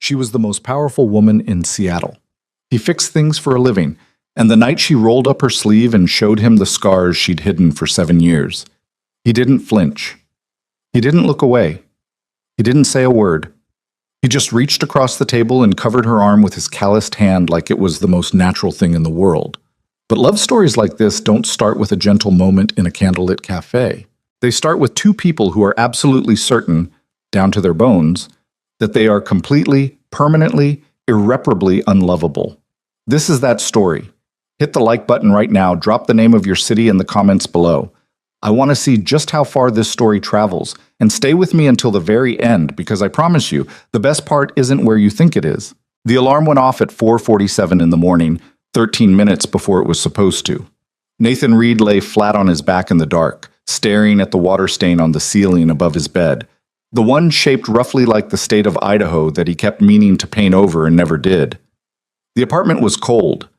She was the most powerful woman in Seattle. He fixed things for a living, and the night she rolled up her sleeve and showed him the scars she'd hidden for 7 years, he didn't flinch. He didn't look away. He didn't say a word. He just reached across the table and covered her arm with his calloused hand like it was the most natural thing in the world. But love stories like this don't start with a gentle moment in a candlelit cafe. They start with two people who are absolutely certain, down to their bones, that they are completely, permanently, irreparably unlovable. This is that story. Hit the like button right now, drop the name of your city in the comments below. I want to see just how far this story travels, and stay with me until the very end, because I promise you, the best part isn't where you think it is. The alarm went off at 4:47 in the morning, 13 minutes before it was supposed to. Nathan Reed lay flat on his back in the dark, staring at the water stain on the ceiling above his bed, the one shaped roughly like the state of Idaho that he kept meaning to paint over and never did. The apartment was cold.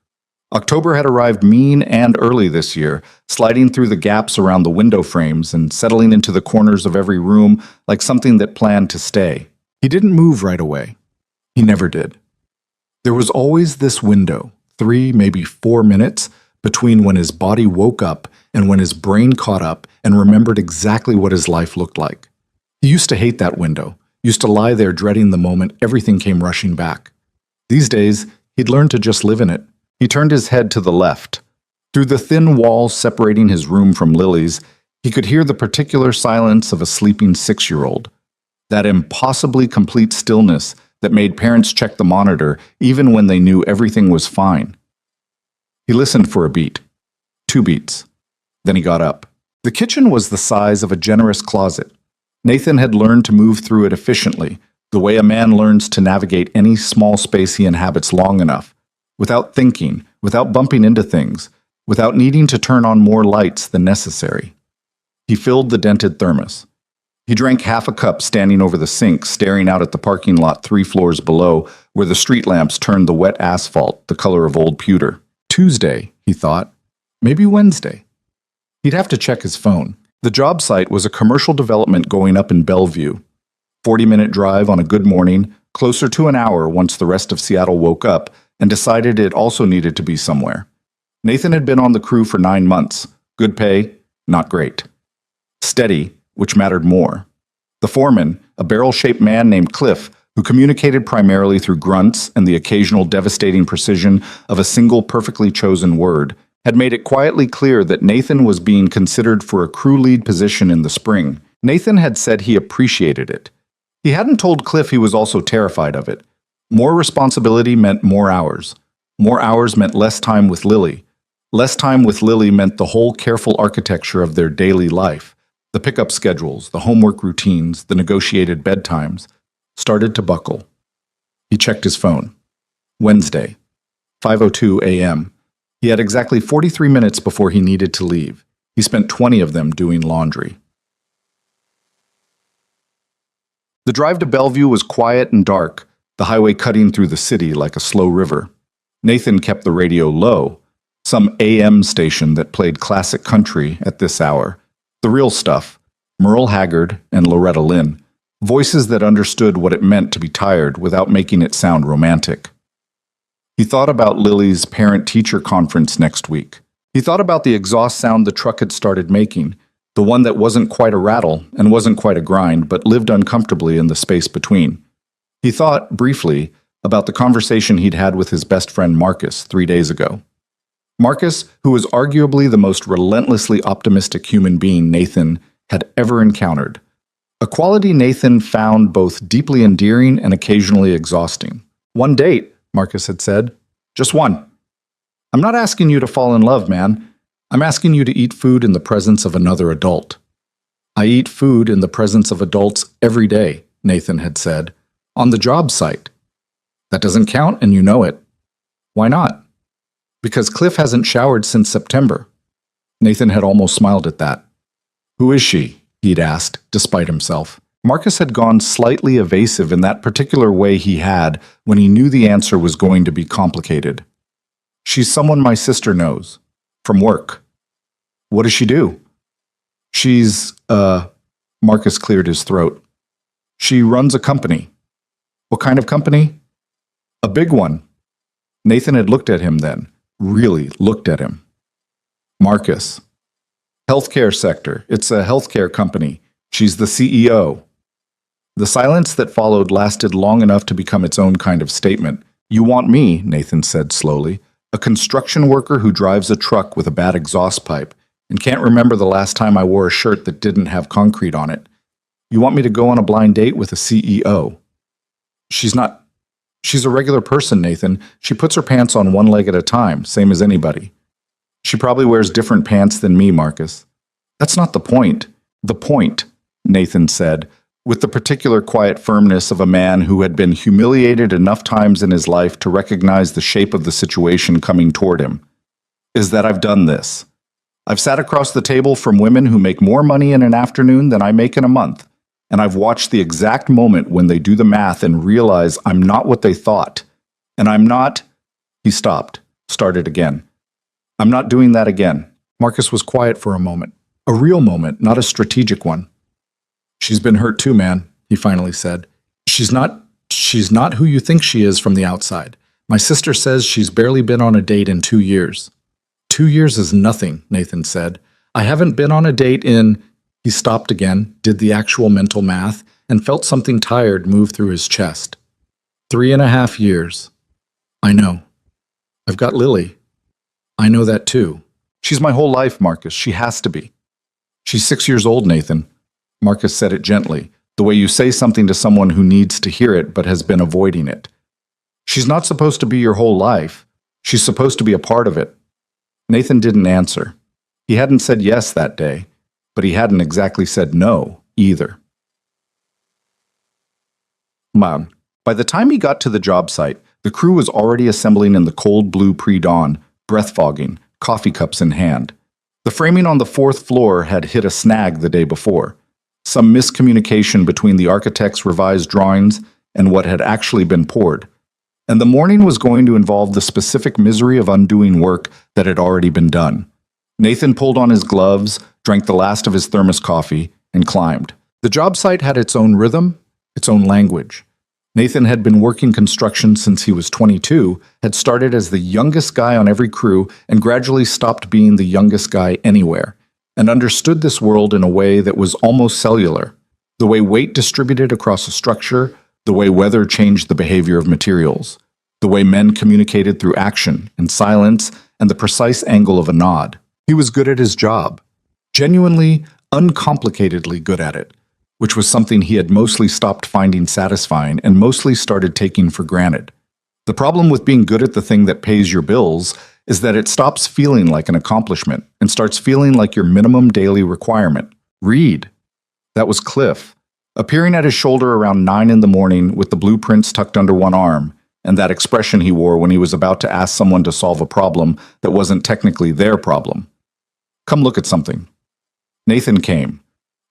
October had arrived mean and early this year, sliding through the gaps around the window frames and settling into the corners of every room like something that planned to stay. He didn't move right away. He never did. There was always this window, 3, maybe 4 minutes, between when his body woke up and when his brain caught up and remembered exactly what his life looked like. He used to hate that window, used to lie there dreading the moment everything came rushing back. These days, he'd learned to just live in it. He turned his head to the left. Through the thin wall separating his room from Lily's, he could hear the particular silence of a sleeping 6-year-old. That impossibly complete stillness that made parents check the monitor even when they knew everything was fine. He listened for a beat. 2 beats. Then he got up. The kitchen was the size of a generous closet. Nathan had learned to move through it efficiently, the way a man learns to navigate any small space he inhabits long enough, without thinking, without bumping into things, without needing to turn on more lights than necessary. He filled the dented thermos. He drank half a cup standing over the sink, staring out at the parking lot 3 floors below, where the street lamps turned the wet asphalt the color of old pewter. Tuesday, he thought. Maybe Wednesday. He'd have to check his phone. The job site was a commercial development going up in Bellevue. 40-minute drive on a good morning, closer to an hour once the rest of Seattle woke up and decided it also needed to be somewhere. Nathan had been on the crew for 9 months. Good pay, not great. Steady, which mattered more. The foreman, a barrel-shaped man named Cliff, who communicated primarily through grunts and the occasional devastating precision of a single perfectly chosen word, had made it quietly clear that Nathan was being considered for a crew lead position in the spring. Nathan had said he appreciated it. He hadn't told Cliff he was also terrified of it. More responsibility meant more hours. More hours meant less time with Lily. Less time with Lily meant the whole careful architecture of their daily life, the pickup schedules, the homework routines, the negotiated bedtimes, started to buckle. He checked his phone. Wednesday, 5:02 a.m. He had exactly 43 minutes before he needed to leave. He spent 20 of them doing laundry. The drive to Bellevue was quiet and dark, the highway cutting through the city like a slow river. Nathan kept the radio low, some AM station that played classic country at this hour. The real stuff, Merle Haggard and Loretta Lynn, voices that understood what it meant to be tired without making it sound romantic. He thought about Lily's parent-teacher conference next week. He thought about the exhaust sound the truck had started making, the one that wasn't quite a rattle and wasn't quite a grind, but lived uncomfortably in the space between. He thought, briefly, about the conversation he'd had with his best friend Marcus 3 days ago. Marcus, who was arguably the most relentlessly optimistic human being Nathan had ever encountered. A quality Nathan found both deeply endearing and occasionally exhausting. "One date," Marcus had said. "Just one. I'm not asking you to fall in love, man. I'm asking you to eat food in the presence of another adult." "I eat food in the presence of adults every day," Nathan had said. "On the job site." "That doesn't count, and you know it." "Why not?" "Because Cliff hasn't showered since September." Nathan had almost smiled at that. "Who is she?" he'd asked, despite himself. Marcus had gone slightly evasive in that particular way he had when he knew the answer was going to be complicated. "She's someone my sister knows. From work." "What does she do?" She's, Marcus cleared his throat. "She runs a company." What kind of company? A big one. Nathan had looked at him then, really looked at him. Marcus. Healthcare sector. It's a healthcare company. She's the CEO. The silence that followed lasted long enough to become its own kind of statement. You want me, Nathan said slowly, a construction worker who drives a truck with a bad exhaust pipe and can't remember the last time I wore a shirt that didn't have concrete on it. You want me to go on a blind date with a CEO? She's a regular person, Nathan. She puts her pants on one leg at a time, same as anybody. She probably wears different pants than me, Marcus. That's not the point. The point, Nathan said, with the particular quiet firmness of a man who had been humiliated enough times in his life to recognize the shape of the situation coming toward him, is that I've done this. I've sat across the table from women who make more money in an afternoon than I make in a month, and I've watched the exact moment when they do the math and realize I'm not what they thought. And I'm not... He stopped, started again. I'm not doing that again. Marcus was quiet for a moment. A real moment, not a strategic one. She's been hurt too, man, he finally said. She's not who you think she is from the outside. My sister says she's barely been on a date in 2 years. 2 years is nothing, Nathan said. I haven't been on a date in... He stopped again, did the actual mental math, and felt something tired move through his chest. 3.5 years. I know. I've got Lily. I know that too. She's my whole life, Marcus. She has to be. She's 6 years old, Nathan. Marcus said it gently, the way you say something to someone who needs to hear it but has been avoiding it. She's not supposed to be your whole life. She's supposed to be a part of it. Nathan didn't answer. He hadn't said yes that day, but he hadn't exactly said no either. Mom. By the time he got to the job site, the crew was already assembling in the cold blue pre-dawn, breath fogging, coffee cups in hand. The framing on the 4th floor had hit a snag the day before. Some miscommunication between the architect's revised drawings and what had actually been poured. And the morning was going to involve the specific misery of undoing work that had already been done. Nathan pulled on his gloves, drank the last of his thermos coffee, and climbed. The job site had its own rhythm, its own language. Nathan had been working construction since he was 22, had started as the youngest guy on every crew, and gradually stopped being the youngest guy anywhere, and understood this world in a way that was almost cellular, the way weight distributed across a structure, the way weather changed the behavior of materials, the way men communicated through action and silence and the precise angle of a nod. He was good at his job, genuinely, uncomplicatedly good at it, which was something he had mostly stopped finding satisfying and mostly started taking for granted. The problem with being good at the thing that pays your bills is that it stops feeling like an accomplishment and starts feeling like your minimum daily requirement. Read. That was Cliff, appearing at his shoulder around 9 in the morning with the blueprints tucked under one arm, and that expression he wore when he was about to ask someone to solve a problem that wasn't technically their problem. Come look at something. Nathan came.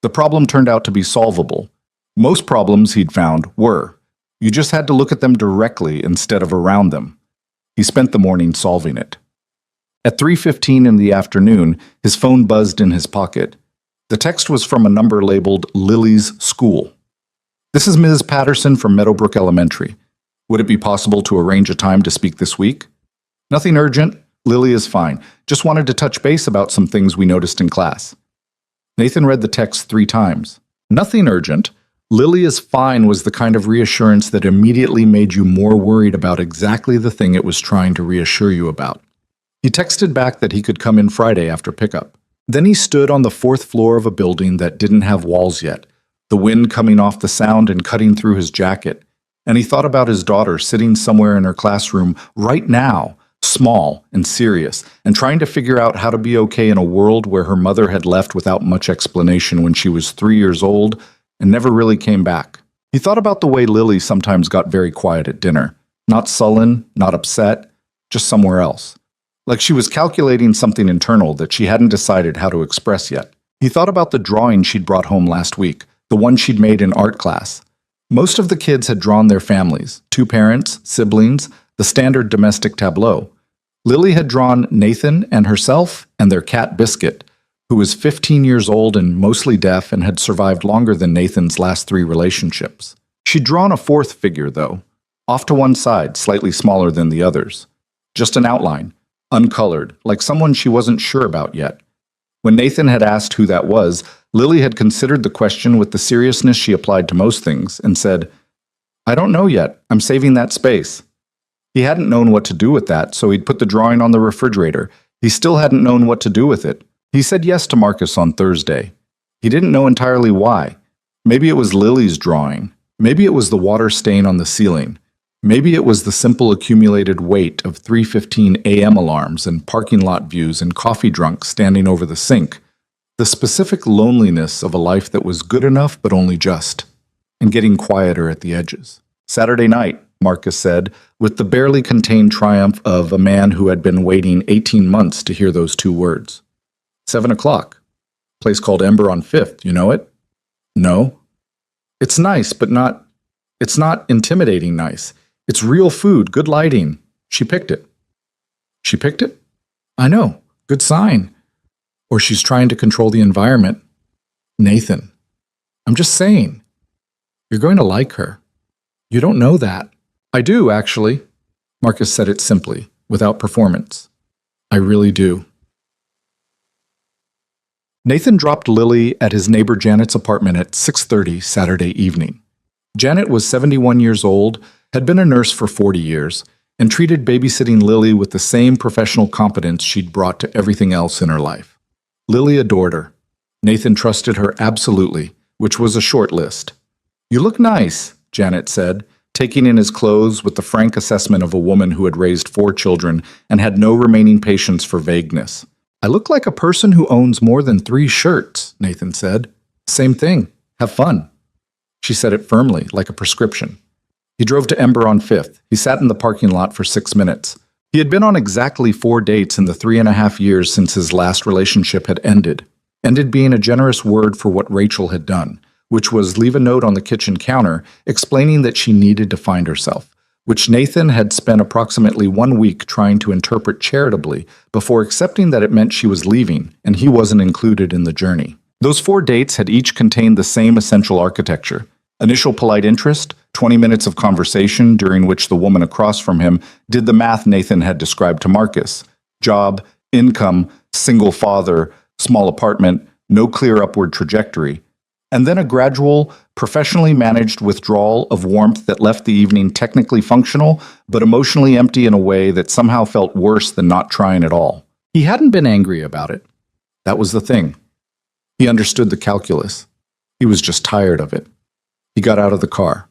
The problem turned out to be solvable. Most problems, he'd found, were. You just had to look at them directly instead of around them. He spent the morning solving it. At 3:15 in the afternoon, his phone buzzed in his pocket. The text was from a number labeled Lily's School. This is Ms. Patterson from Meadowbrook Elementary. Would it be possible to arrange a time to speak this week? Nothing urgent. Lily is fine. Just wanted to touch base about some things we noticed in class. Nathan read the text 3 times. Nothing urgent. Lily is fine was the kind of reassurance that immediately made you more worried about exactly the thing it was trying to reassure you about. He texted back that he could come in Friday after pickup. Then he stood on the 4th floor of a building that didn't have walls yet, the wind coming off the sound and cutting through his jacket, and he thought about his daughter sitting somewhere in her classroom right now, small and serious, and trying to figure out how to be okay in a world where her mother had left without much explanation when she was 3 years old and never really came back. He thought about the way Lily sometimes got very quiet at dinner, not sullen, not upset, just somewhere else. Like she was calculating something internal that she hadn't decided how to express yet. He thought about the drawing she'd brought home last week, the one she'd made in art class. Most of the kids had drawn their families, 2 parents, siblings, the standard domestic tableau. Lily had drawn Nathan and herself and their cat Biscuit, who was 15 years old and mostly deaf and had survived longer than Nathan's last 3 relationships. She'd drawn a fourth figure, though, off to one side, slightly smaller than the others. Just an outline, uncolored, like someone she wasn't sure about yet. When Nathan had asked who that was, Lily had considered the question with the seriousness she applied to most things and said, "I don't know yet. I'm saving that space." He hadn't known what to do with that, so he'd put the drawing on the refrigerator. He still hadn't known what to do with it. He said yes to Marcus on Thursday. He didn't know entirely why. Maybe it was Lily's drawing. Maybe it was the water stain on the ceiling. Maybe it was the simple accumulated weight of 3:15 a.m. alarms and parking lot views and coffee drunks standing over the sink. The specific loneliness of a life that was good enough but only just, and getting quieter at the edges. Saturday night, Marcus said, with the barely contained triumph of a man who had been waiting 18 months to hear those two words. 7 o'clock. Place called Ember on 5th, you know it? No. It's nice, but it's not intimidating nice. It's real food, good lighting. She picked it. She picked it? I know. Good sign. Or she's trying to control the environment. Nathan. I'm just saying. You're going to like her. You don't know that. I do, actually. Marcus said it simply, without performance. I really do. Nathan dropped Lily at his neighbor Janet's apartment at 6:30 Saturday evening. Janet was 71 years old, had been a nurse for 40 years, and treated babysitting Lily with the same professional competence she'd brought to everything else in her life. Lily adored her. Nathan trusted her absolutely, which was a short list. You look nice, Janet said, taking in his clothes with the frank assessment of a woman who had raised 4 children and had no remaining patience for vagueness. I look like a person who owns more than 3 shirts, Nathan said. Same thing. Have fun. She said it firmly, like a prescription. He drove to Ember on 5th. He sat in the parking lot for 6 minutes. He had been on exactly 4 dates in the 3.5 years since his last relationship had ended. Ended being a generous word for what Rachel had done, which was leave a note on the kitchen counter explaining that she needed to find herself, which Nathan had spent approximately 1 week trying to interpret charitably before accepting that it meant she was leaving and he wasn't included in the journey. Those 4 dates had each contained the same essential architecture. Initial polite interest, 20 minutes of conversation during which the woman across from him did the math Nathan had described to Marcus. Job, income, single father, small apartment, no clear upward trajectory. And then a gradual, professionally managed withdrawal of warmth that left the evening technically functional, but emotionally empty in a way that somehow felt worse than not trying at all. He hadn't been angry about it. That was the thing. He understood the calculus. He was just tired of it. He got out of the car.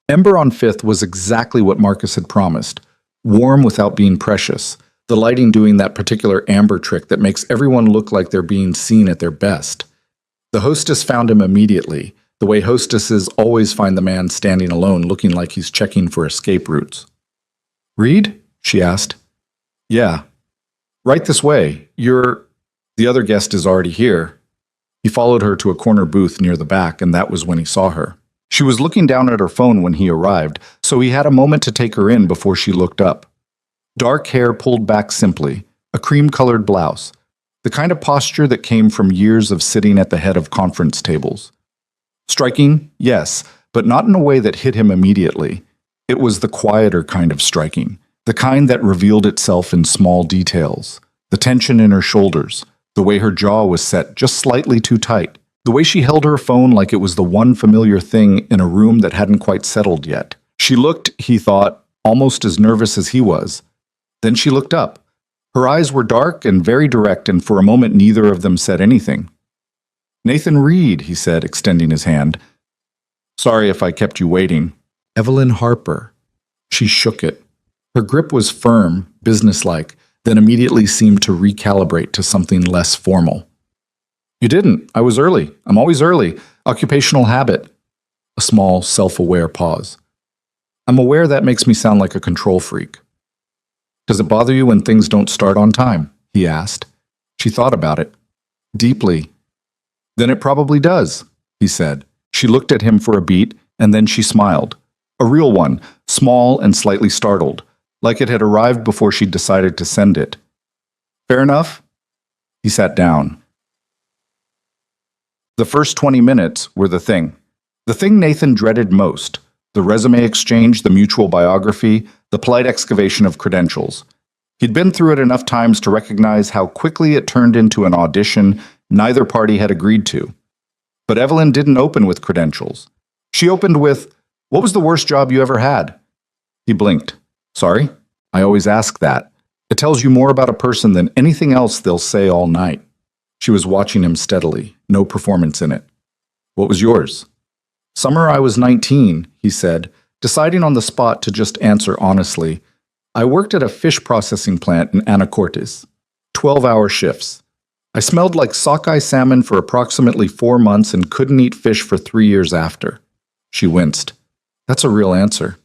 Ember on 5th was exactly what Marcus had promised. Warm without being precious. The lighting doing that particular amber trick that makes everyone look like they're being seen at their best. The hostess found him immediately, the way hostesses always find the man standing alone looking like he's checking for escape routes. Reed? She asked. Yeah. Right this way. The other guest is already here. He followed her to a corner booth near the back, and that was when he saw her. She was looking down at her phone when he arrived, so he had a moment to take her in before she looked up. Dark hair pulled back simply, a cream-colored blouse, the kind of posture that came from years of sitting at the head of conference tables. Striking, yes, but not in a way that hit him immediately. It was the quieter kind of striking, the kind that revealed itself in small details, the tension in her shoulders, the way her jaw was set just slightly too tight, the way she held her phone like it was the one familiar thing in a room that hadn't quite settled yet. She looked, he thought, almost as nervous as he was. Then she looked up. Her eyes were dark and very direct, and for a moment neither of them said anything. Nathan Reed, he said, extending his hand. Sorry if I kept you waiting. Evelyn Harper. She shook it. Her grip was firm, businesslike, then immediately seemed to recalibrate to something less formal. You didn't. I was early. I'm always early. Occupational habit. A small, self-aware pause. I'm aware that makes me sound like a control freak. Does it bother you when things don't start on time? He asked. She thought about it. Deeply. Then it probably does, he said. She looked at him for a beat, and then she smiled. A real one, small and slightly startled, like it had arrived before she'd decided to send it. Fair enough? He sat down. The first 20 minutes were the thing. The thing Nathan dreaded most, the resume exchange, the mutual biography, the polite excavation of credentials. He'd been through it enough times to recognize how quickly it turned into an audition neither party had agreed to. But Evelyn didn't open with credentials. She opened with, "What was the worst job you ever had?" He blinked. "Sorry? I always ask that. It tells you more about a person than anything else they'll say all night." She was watching him steadily, no performance in it. "What was yours?" "Summer I was 19, he said, deciding on the spot to just answer honestly. "I worked at a fish processing plant in Anacortes. 12-hour shifts. I smelled like sockeye salmon for approximately 4 months and couldn't eat fish for 3 years after." She winced. "That's a real answer.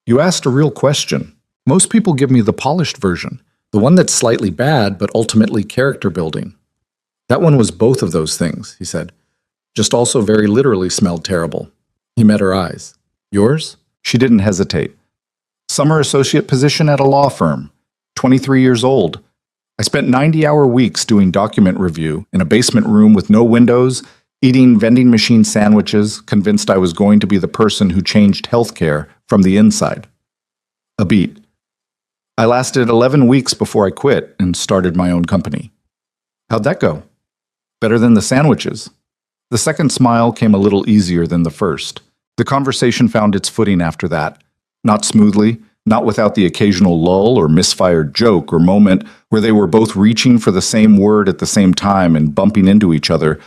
You asked a real question. Most people give me the polished version, the one that's slightly bad but ultimately character building. That one was both of those things," he said. "Just also very literally smelled terrible." He met her eyes. "Yours?" She didn't hesitate. "Summer associate position at a law firm. 23 years old. I spent 90-hour weeks doing document review in a basement room with no windows, eating vending machine sandwiches, convinced I was going to be the person who changed healthcare from the inside." A beat. "I lasted 11 weeks before I quit and started my own company." "How'd that go?" "Better than the sandwiches." The second smile came a little easier than the first. The conversation found its footing after that. Not smoothly, not without the occasional lull or misfired joke or moment where they were both reaching for the same word at the same time and bumping into each other,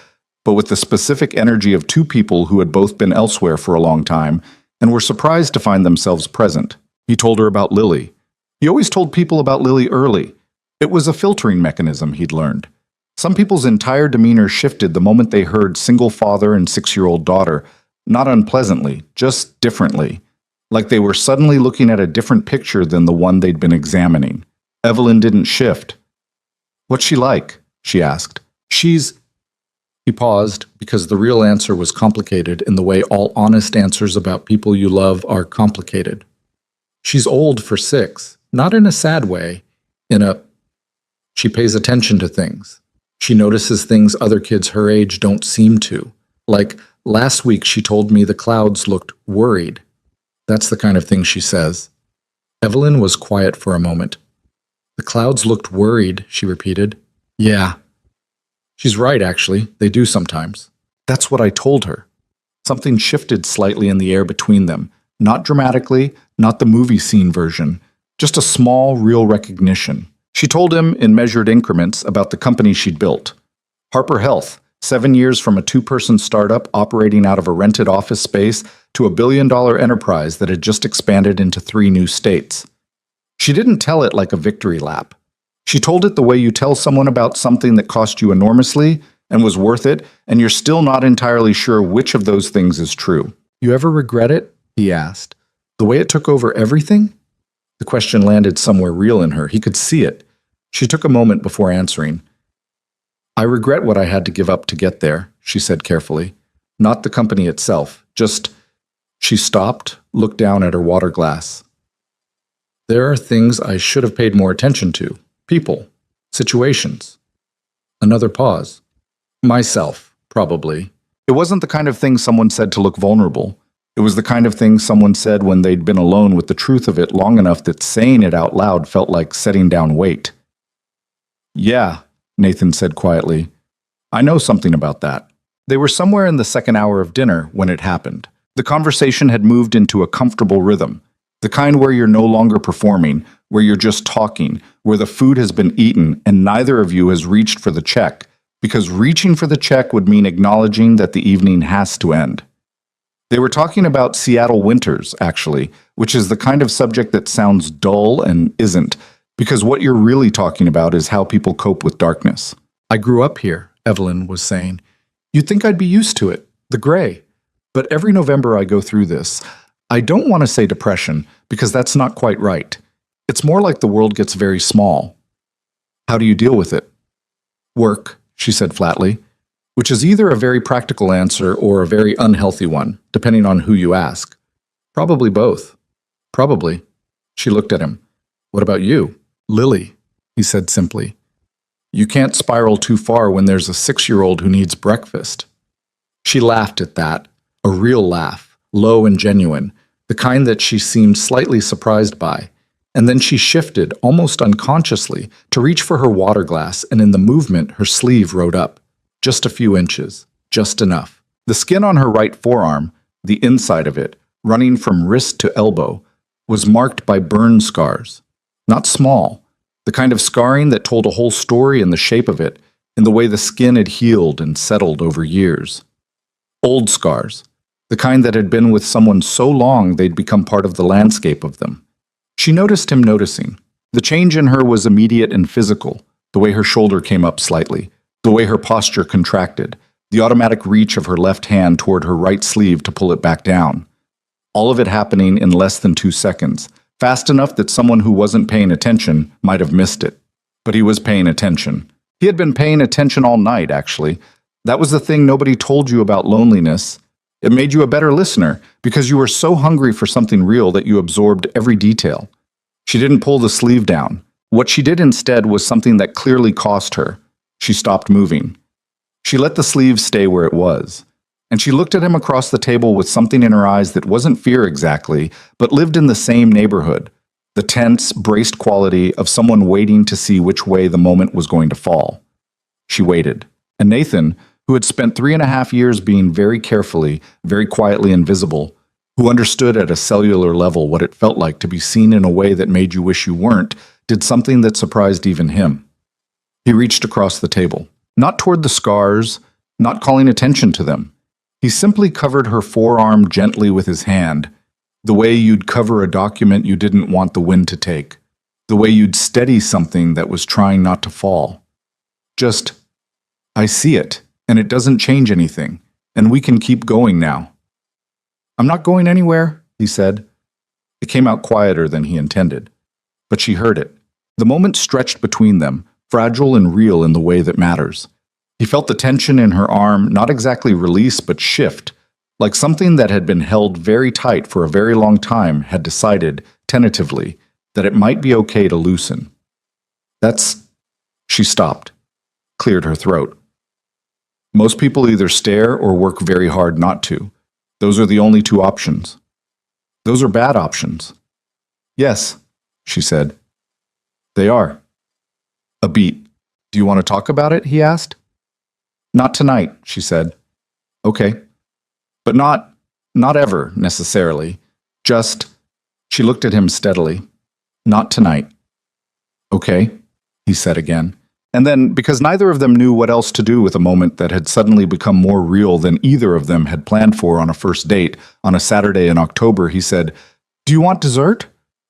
but with the specific energy of two people who had both been elsewhere for a long time and were surprised to find themselves present. He told her about Lily. He always told people about Lily early. It was a filtering mechanism, he'd learned. Some people's entire demeanor shifted the moment they heard single father and 6-year-old daughter, not unpleasantly, just differently, like they were suddenly looking at a different picture than the one they'd been examining. Evelyn didn't shift. "What's she like?" she asked. "She's—" He paused because the real answer was complicated in the way all honest answers about people you love are complicated. "She's old for 6, not in a sad way, in a— She pays attention to things. She notices things other kids her age don't seem to. Like, last week she told me the clouds looked worried. That's the kind of thing she says." Evelyn was quiet for a moment. "The clouds looked worried," she repeated. "Yeah. She's right, actually. They do sometimes." That's what I told her. Something shifted slightly in the air between them. Not dramatically, not the movie scene version. Just a small, real recognition. She told him, in measured increments, about the company she'd built. Harper Health, 7 years from a 2-person startup operating out of a rented office space to a billion-dollar enterprise that had just expanded into 3 new states. She didn't tell it like a victory lap. She told it the way you tell someone about something that cost you enormously and was worth it, and you're still not entirely sure which of those things is true. "You ever regret it?" he asked. "The way it took over everything?" The question landed somewhere real in her. He could see it. She took a moment before answering. "I regret what I had to give up to get there," she said carefully. "Not the company itself, just—" She stopped, looked down at her water glass. "There are things I should have paid more attention to. People. Situations." Another pause. "Myself, probably." It wasn't the kind of thing someone said to look vulnerable. It was the kind of thing someone said when they'd been alone with the truth of it long enough that saying it out loud felt like setting down weight. "Yeah," Nathan said quietly. "I know something about that." They were somewhere in the second hour of dinner when it happened. The conversation had moved into a comfortable rhythm, the kind where you're no longer performing, where you're just talking, where the food has been eaten and neither of you has reached for the check, because reaching for the check would mean acknowledging that the evening has to end. They were talking about Seattle winters, actually, which is the kind of subject that sounds dull and isn't, because what you're really talking about is how people cope with darkness. "I grew up here," Evelyn was saying. "You'd think I'd be used to it, the gray. But every November I go through this. I don't want to say depression, because that's not quite right. It's more like the world gets very small." "How do you deal with it?" "Work," she said flatly, which is either a very practical answer or a very unhealthy one, depending on who you ask. "Probably both." "Probably." She looked at him. "What about you?" "Lily," he said simply. "You can't spiral too far when there's a 6-year-old who needs breakfast." She laughed at that, A real laugh, low and genuine, the kind that she seemed slightly surprised by. And then she shifted, almost unconsciously, to reach for her water glass, and in the movement, her sleeve rode up. Just a few inches. Just enough. The skin on her right forearm, the inside of it, running from wrist to elbow, was marked by burn scars. Not small. The kind of scarring that told a whole story in the shape of it, in the way the skin had healed and settled over years. Old scars. The kind that had been with someone so long they'd become part of the landscape of them. She noticed him noticing. The change in her was immediate and physical, the way her shoulder came up slightly, the way her posture contracted, the automatic reach of her left hand toward her right sleeve to pull it back down. All of it happening in less than 2 seconds, fast enough that someone who wasn't paying attention might have missed it. But he was paying attention. He had been paying attention all night, actually. That was the thing nobody told you about loneliness. It made you a better listener because you were so hungry for something real that you absorbed every detail. She didn't pull the sleeve down. What she did instead was something that clearly cost her. She stopped moving. She let the sleeve stay where it was. And she looked at him across the table with something in her eyes that wasn't fear exactly, but lived in the same neighborhood. The tense, braced quality of someone waiting to see which way the moment was going to fall. She waited. And Nathan, who had spent 3.5 years being very carefully, very quietly invisible, who understood at a cellular level what it felt like to be seen in a way that made you wish you weren't, did something that surprised even him. He reached across the table, not toward the scars, not calling attention to them. He simply covered her forearm gently with his hand, the way you'd cover a document you didn't want the wind to take, the way you'd steady something that was trying not to fall. Just, I see it. And it doesn't change anything, and we can keep going now. I'm not going anywhere, he said. It came out quieter than he intended, but she heard it. The moment stretched between them, fragile and real in the way that matters. He felt the tension in her arm not exactly release but shift, like something that had been held very tight for a very long time had decided, tentatively, that it might be okay to loosen. She stopped, cleared her throat. Most people either stare or work very hard not to. Those are the only 2 options. Those are bad options. Yes, she said. They are. A beat. Do you want to talk about it? He asked. Not tonight, she said. Okay. But not ever, necessarily. Just, she looked at him steadily. Not tonight. Okay, he said again. And then, because neither of them knew what else to do with a moment that had suddenly become more real than either of them had planned for on a first date, on a Saturday in October, he said, "Do you want dessert?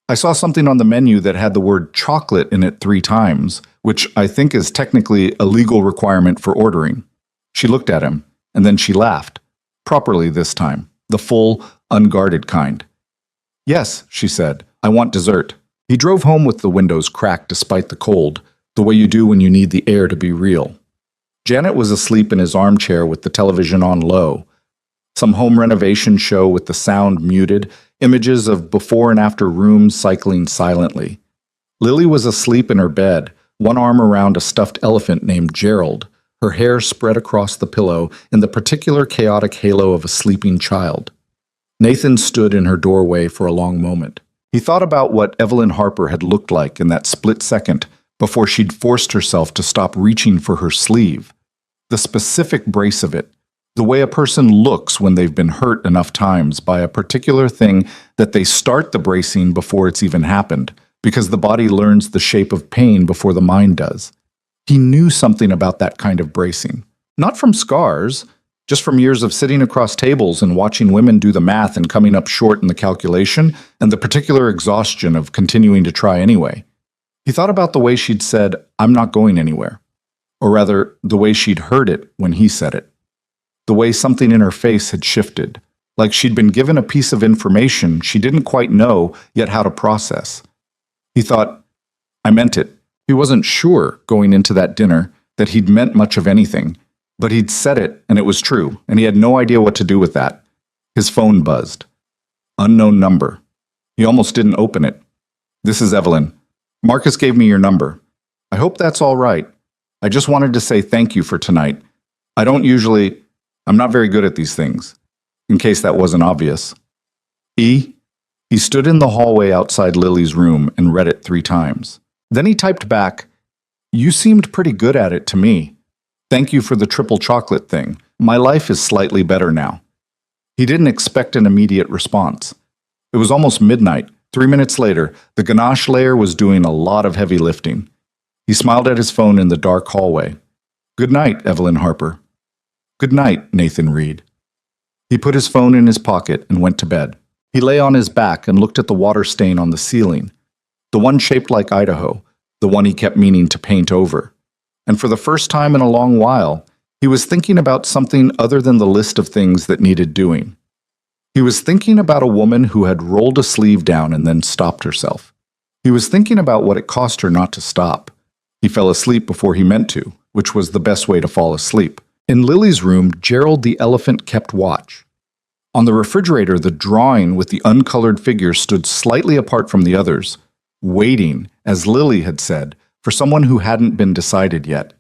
I saw something on the menu that had the word chocolate in it 3 times, which I think is technically a legal requirement for ordering." She looked at him, and then she laughed. Properly this time, the full, unguarded kind. "Yes," she said, "I want dessert." He drove home with the windows cracked despite the cold, the way you do when you need the air to be real. Janet was asleep in his armchair with the television on low. Some home renovation show with the sound muted, images of before and after rooms cycling silently. Lily was asleep in her bed, one arm around a stuffed elephant named Gerald, her hair spread across the pillow in the particular chaotic halo of a sleeping child. Nathan stood in her doorway for a long moment. He thought about what Evelyn Harper had looked like in that split second before she'd forced herself to stop reaching for her sleeve. The specific brace of it, the way a person looks when they've been hurt enough times by a particular thing that they start the bracing before it's even happened, because the body learns the shape of pain before the mind does. He knew something about that kind of bracing. Not from scars, just from years of sitting across tables and watching women do the math and coming up short in the calculation, and the particular exhaustion of continuing to try anyway. He thought about the way she'd said, "I'm not going anywhere." Or rather, the way she'd heard it when he said it. The way something in her face had shifted, like she'd been given a piece of information she didn't quite know yet how to process. He thought, I meant it. He wasn't sure, going into that dinner, that he'd meant much of anything, but he'd said it and it was true, and he had no idea what to do with that. His phone buzzed. Unknown number. He almost didn't open it. "This is Evelyn. Marcus gave me your number. I hope that's all right. I just wanted to say thank you for tonight. I'm not very good at these things." in case that wasn't obvious. E. He stood in the hallway outside Lily's room and read it 3 times. Then he typed back, "You seemed pretty good at it to me. Thank you for the triple chocolate thing. My life is slightly better now." He didn't expect an immediate response. It was almost midnight. 3 minutes later, the ganache layer was doing a lot of heavy lifting. He smiled at his phone in the dark hallway. "Good night, Evelyn Harper." "Good night, Nathan Reed." He put his phone in his pocket and went to bed. He lay on his back and looked at the water stain on the ceiling, the one shaped like Idaho, the one he kept meaning to paint over. And for the first time in a long while, he was thinking about something other than the list of things that needed doing. He was thinking about a woman who had rolled a sleeve down and then stopped herself. He was thinking about what it cost her not to stop. He fell asleep before he meant to, which was the best way to fall asleep. In Lily's room, Gerald the elephant kept watch. On the refrigerator, the drawing with the uncolored figure stood slightly apart from the others, waiting, as Lily had said, for someone who hadn't been decided yet.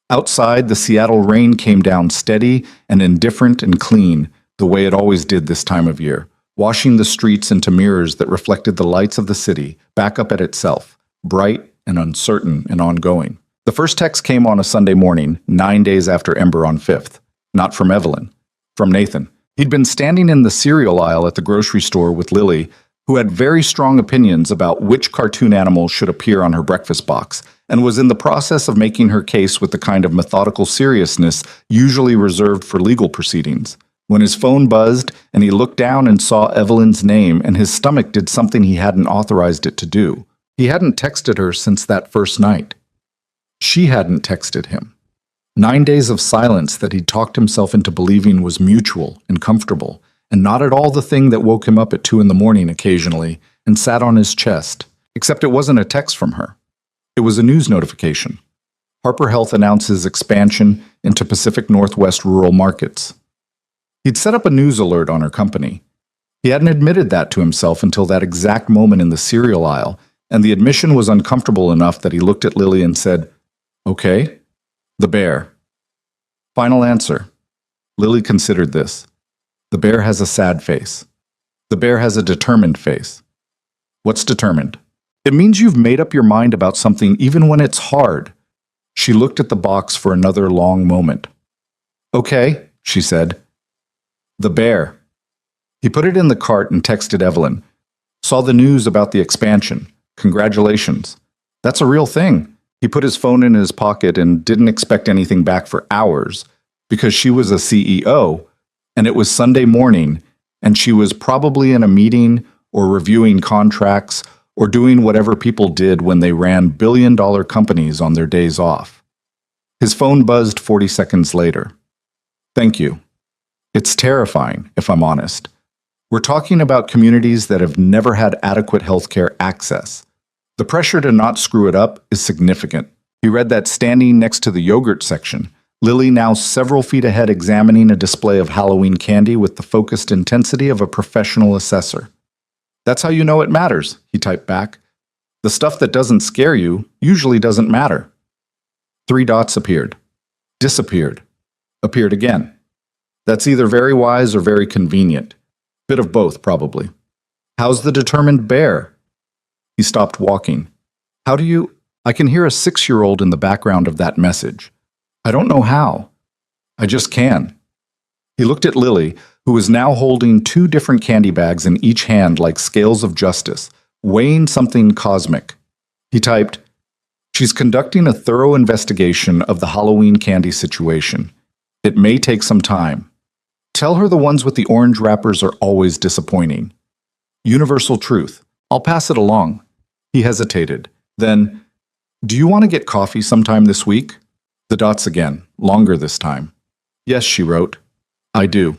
Outside, the Seattle rain came down steady and indifferent and clean, the way it always did this time of year, washing the streets into mirrors that reflected the lights of the city back up at itself, bright and uncertain and ongoing. The first text came on a Sunday morning, 9 days after Ember on 5th. Not from Evelyn, from Nathan. He'd been standing in the cereal aisle at the grocery store with Lily, who had very strong opinions about which cartoon animal should appear on her breakfast box, and was in the process of making her case with the kind of methodical seriousness usually reserved for legal proceedings, when his phone buzzed and he looked down and saw Evelyn's name, and his stomach did something he hadn't authorized it to do. He hadn't texted her since that first night. She hadn't texted him. 9 days of silence that he'd talked himself into believing was mutual and comfortable, and not at all the thing that woke him up at 2 a.m. occasionally and sat on his chest, except it wasn't a text from her. It was a news notification. Harper Health announces expansion into Pacific Northwest rural markets. He'd set up a news alert on her company. He hadn't admitted that to himself until that exact moment in the cereal aisle, and the admission was uncomfortable enough that he looked at Lily and said, "Okay." The bear. Final answer. Lily considered this. The bear has a sad face. The bear has a determined face. What's determined? It means you've made up your mind about something even when it's hard. She looked at the box for another long moment. "Okay," she said. The bear. He put it in the cart and texted Evelyn. "Saw the news about the expansion. Congratulations." That's a real thing. He put his phone in his pocket and didn't expect anything back for hours, because she was a CEO, and it was Sunday morning, and she was probably in a meeting or reviewing contracts or doing whatever people did when they ran billion-dollar companies on their days off. His phone buzzed 40 seconds later. "Thank you. It's terrifying, if I'm honest. We're talking about communities that have never had adequate healthcare access. The pressure to not screw it up is significant." He read that standing next to the yogurt section, Lily now several feet ahead examining a display of Halloween candy with the focused intensity of a professional assessor. "That's how you know it matters," he typed back. "The stuff that doesn't scare you usually doesn't matter." 3 dots appeared. Disappeared. Appeared again. That's either very wise or very convenient. Bit of both, probably. "How's the determined bear?" He stopped walking. "How do you—" I can hear a 6-year-old in the background of that message. "I don't know how. I just can." He looked at Lily, who was now holding 2 different candy bags in each hand like scales of justice, weighing something cosmic. He typed, "She's conducting a thorough investigation of the Halloween candy situation. It may take some time. Tell her the ones with the orange wrappers are always disappointing. Universal truth. I'll pass it along." He hesitated. Then, "Do you want to get coffee sometime this week?" The dots again, longer this time. "Yes," she wrote. "I do."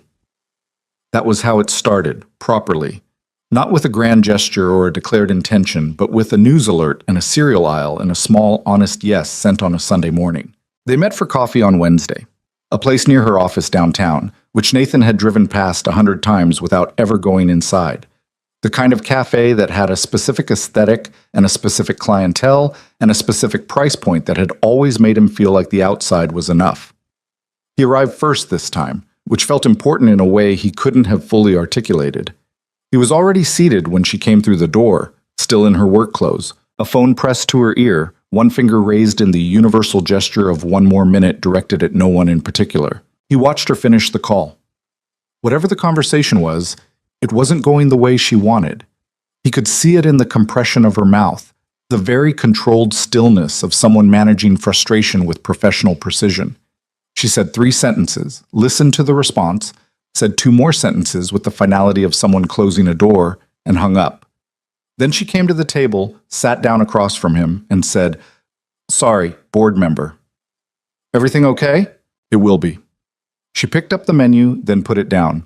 That was how it started, properly. Not with a grand gesture or a declared intention, but with a news alert and a cereal aisle and a small, honest yes sent on a Sunday morning. They met for coffee on Wednesday, a place near her office downtown, which Nathan had driven past 100 times without ever going inside. The kind of cafe that had a specific aesthetic and a specific clientele and a specific price point that had always made him feel like the outside was enough. He arrived first this time, which felt important in a way he couldn't have fully articulated. He was already seated when she came through the door, still in her work clothes, a phone pressed to her ear, one finger raised in the universal gesture of one more minute directed at no one in particular. He watched her finish the call. Whatever the conversation was, it wasn't going the way she wanted. He could see it in the compression of her mouth, the very controlled stillness of someone managing frustration with professional precision. She said 3 sentences, listened to the response, said 2 more sentences with the finality of someone closing a door, and hung up. Then she came to the table, sat down across from him, and said, "Sorry, board member." "Everything okay?" "It will be." She picked up the menu, then put it down.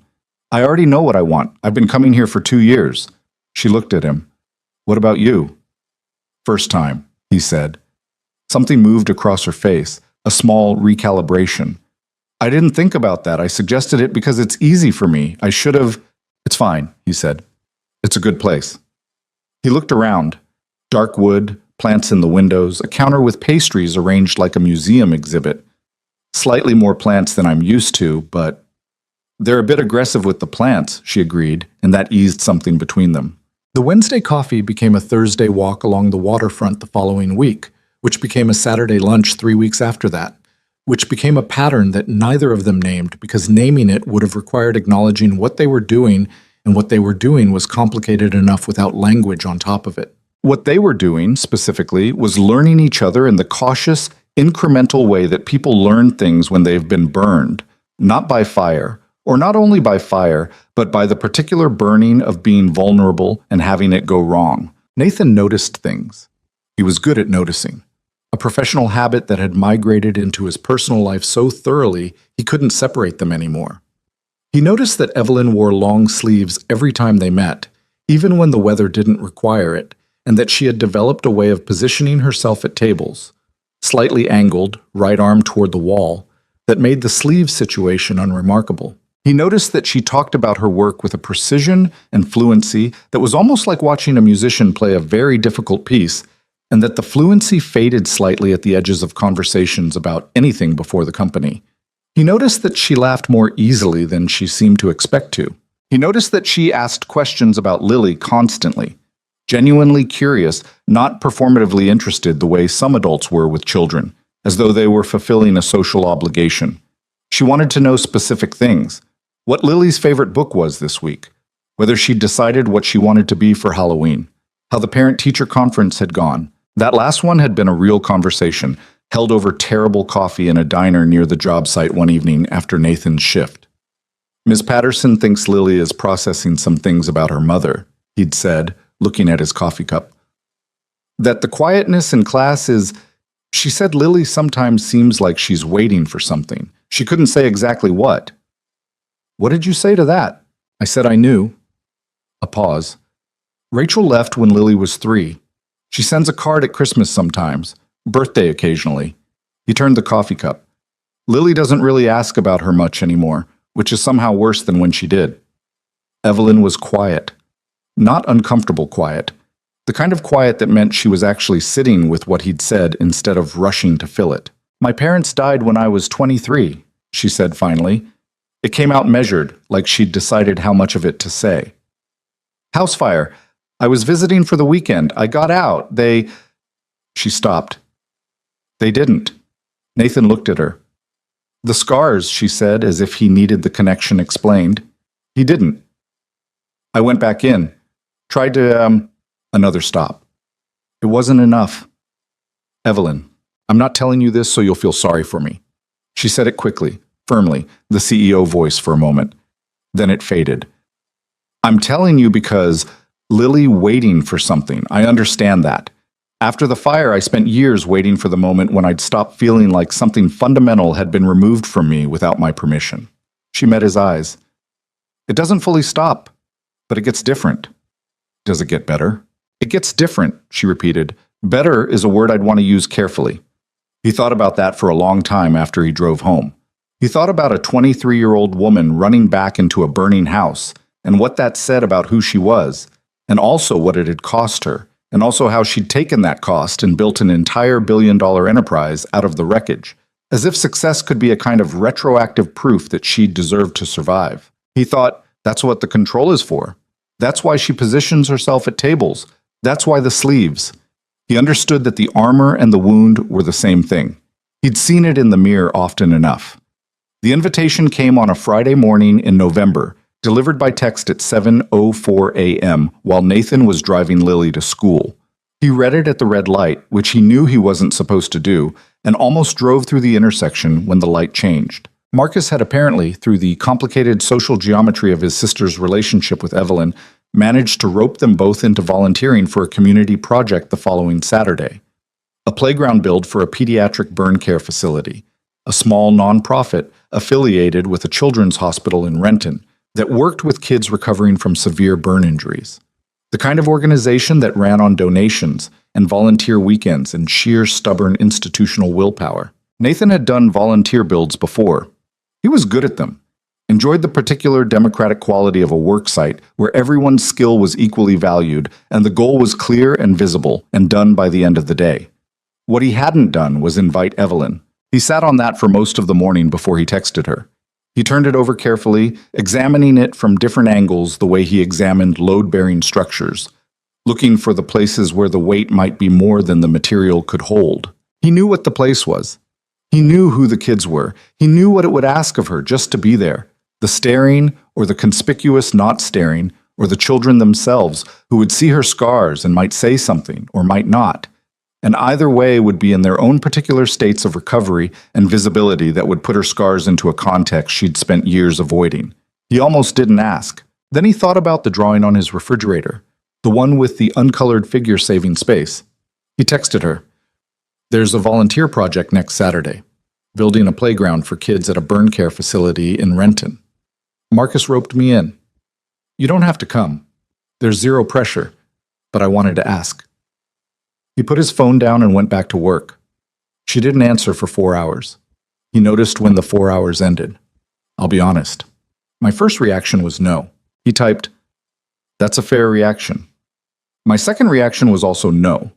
"I already know what I want. I've been coming here for 2 years." She looked at him. "What about you?" "First time," he said. Something moved across her face, a small recalibration. "I didn't think about that. I suggested it because it's easy for me. I should have—" "It's fine," he said. "It's a good place." He looked around. Dark wood, plants in the windows, a counter with pastries arranged like a museum exhibit. Slightly more plants than I'm used to, but they're a bit aggressive with the plants, she agreed, and that eased something between them. The Wednesday coffee became a Thursday walk along the waterfront the following week, which became a Saturday lunch 3 weeks after that, which became a pattern that neither of them named because naming it would have required acknowledging what they were doing, and what they were doing was complicated enough without language on top of it. What they were doing, specifically, was learning each other in the cautious, incremental way that people learn things when they've been burned, not by fire, or not only by fire, but by the particular burning of being vulnerable and having it go wrong. Nathan noticed things. He was good at noticing. A professional habit that had migrated into his personal life so thoroughly he couldn't separate them anymore. He noticed that Evelyn wore long sleeves every time they met, even when the weather didn't require it, and that she had developed a way of positioning herself at tables, slightly angled, right arm toward the wall, that made the sleeve situation unremarkable. He noticed that she talked about her work with a precision and fluency that was almost like watching a musician play a very difficult piece, and that the fluency faded slightly at the edges of conversations about anything before the company. He noticed that she laughed more easily than she seemed to expect to. He noticed that she asked questions about Lily constantly, genuinely curious, not performatively interested the way some adults were with children, as though they were fulfilling a social obligation. She wanted to know specific things, what Lily's favorite book was this week, whether she'd decided what she wanted to be for Halloween, how the parent-teacher conference had gone. That last one had been a real conversation, held over terrible coffee in a diner near the job site one evening after Nathan's shift. "Ms. Patterson thinks Lily is processing some things about her mother," he'd said, looking at his coffee cup. "That the quietness in class is— She said Lily sometimes seems like she's waiting for something. She couldn't say exactly what." "What did you say to that?" "I said I knew." A pause. "Rachel left when Lily was 3. She sends a card at Christmas sometimes, birthday occasionally." He turned the coffee cup. "Lily doesn't really ask about her much anymore, which is somehow worse than when she did." Evelyn was quiet. Not uncomfortable quiet. The kind of quiet that meant she was actually sitting with what he'd said instead of rushing to fill it. "My parents died when I was 23, she said finally. It came out measured, like she'd decided how much of it to say. "House fire. I was visiting for the weekend. I got out. They—" She stopped. "They didn't." Nathan looked at her. "The scars," she said, as if he needed the connection explained. "He didn't. I went back in. Tried to, Another stop. "It wasn't enough." "Evelyn, I'm not telling you this so you'll feel sorry for me." She said it quickly, firmly, the CEO voice for a moment. Then it faded. "I'm telling you because Lily waiting for something. I understand that. After the fire, I spent years waiting for the moment when I'd stop feeling like something fundamental had been removed from me without my permission." She met his eyes. "It doesn't fully stop, but it gets different." "Does it get better?" "It gets different," she repeated. "Better is a word I'd want to use carefully." He thought about that for a long time after he drove home. He thought about a 23-year-old woman running back into a burning house, and what that said about who she was, and also what it had cost her, and also how she'd taken that cost and built an entire billion-dollar enterprise out of the wreckage, as if success could be a kind of retroactive proof that she deserved to survive. He thought, that's what the control is for. That's why she positions herself at tables. That's why the sleeves. He understood that the armor and the wound were the same thing. He'd seen it in the mirror often enough. The invitation came on a Friday morning in November, delivered by text at 7:04 a.m. while Nathan was driving Lily to school. He read it at the red light, which he knew he wasn't supposed to do, and almost drove through the intersection when the light changed. Marcus had apparently, through the complicated social geometry of his sister's relationship with Evelyn, managed to rope them both into volunteering for a community project the following Saturday. A playground build for a pediatric burn care facility, a small nonprofit affiliated with a children's hospital in Renton that worked with kids recovering from severe burn injuries. The kind of organization that ran on donations and volunteer weekends and sheer stubborn institutional willpower. Nathan had done volunteer builds before. He was good at them, enjoyed the particular democratic quality of a work site where everyone's skill was equally valued and the goal was clear and visible and done by the end of the day. What he hadn't done was invite Evelyn. He sat on that for most of the morning before he texted her. He turned it over carefully, examining it from different angles the way he examined load-bearing structures, looking for the places where the weight might be more than the material could hold. He knew what the place was. He knew who the kids were. He knew what it would ask of her just to be there. The staring, or the conspicuous not staring, or the children themselves who would see her scars and might say something or might not. And either way would be in their own particular states of recovery and visibility that would put her scars into a context she'd spent years avoiding. He almost didn't ask. Then he thought about the drawing on his refrigerator, the one with the uncolored figure saving space. He texted her, "There's a volunteer project next Saturday, building a playground for kids at a burn care facility in Renton. Marcus roped me in. You don't have to come. There's zero pressure, but I wanted to ask." He put his phone down and went back to work. She didn't answer for 4 hours. He noticed when the 4 hours ended. "I'll be honest. My first reaction was no." He typed, "That's a fair reaction." My second reaction was also no.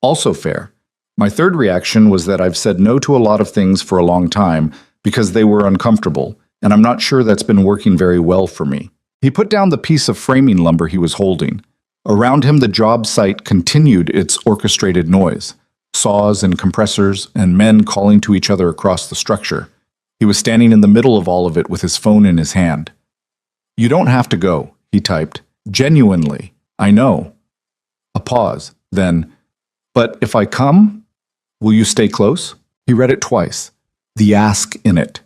Also fair. My third reaction was that I've said no to a lot of things for a long time because they were uncomfortable, and I'm not sure that's been working very well for me. He put down the piece of framing lumber he was holding. Around him, the job site continued its orchestrated noise, saws and compressors, and men calling to each other across the structure. He was standing in the middle of all of it with his phone in his hand. "You don't have to go," he typed. "Genuinely, I know." A pause, then, "But if I come, will you stay close?" He read it twice, the ask in it,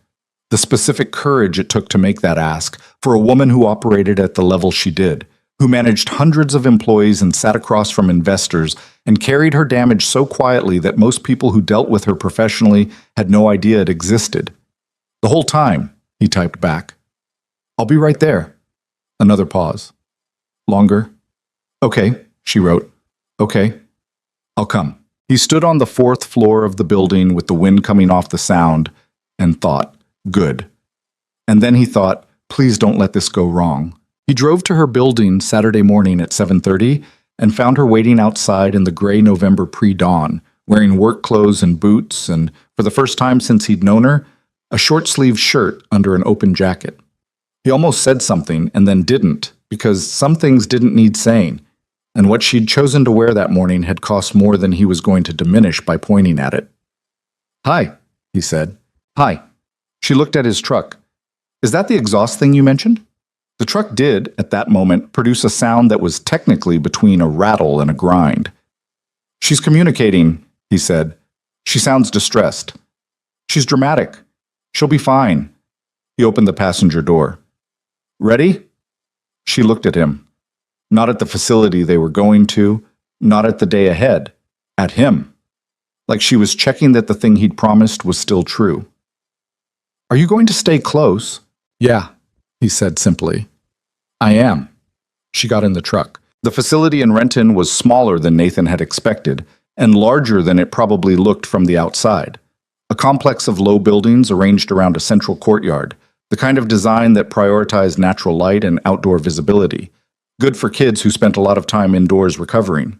the specific courage it took to make that ask for a woman who operated at the level she did, who managed hundreds of employees and sat across from investors and carried her damage so quietly that most people who dealt with her professionally had no idea it existed. "The whole time," he typed back. "I'll be right there." Another pause. Longer. "Okay," she wrote. "Okay, I'll come." He stood on the 4th floor of the building with the wind coming off the sound and thought, good. And then he thought, please don't let this go wrong. He drove to her building Saturday morning at 7:30 and found her waiting outside in the gray November pre-dawn, wearing work clothes and boots and, for the first time since he'd known her, a short-sleeved shirt under an open jacket. He almost said something and then didn't, because some things didn't need saying, and what she'd chosen to wear that morning had cost more than he was going to diminish by pointing at it. "Hi," he said. "Hi." She looked at his truck. "Is that the exhaust thing you mentioned?" The truck did, at that moment, produce a sound that was technically between a rattle and a grind. "She's communicating," he said. "She sounds distressed. She's dramatic. She'll be fine." He opened the passenger door. "Ready?" She looked at him. Not at the facility they were going to, not at the day ahead. At him. Like she was checking that the thing he'd promised was still true. "Are you going to stay close?" "Yeah," he said simply. "I am." She got in the truck. The facility in Renton was smaller than Nathan had expected, and larger than it probably looked from the outside. A complex of low buildings arranged around a central courtyard, the kind of design that prioritized natural light and outdoor visibility, good for kids who spent a lot of time indoors recovering.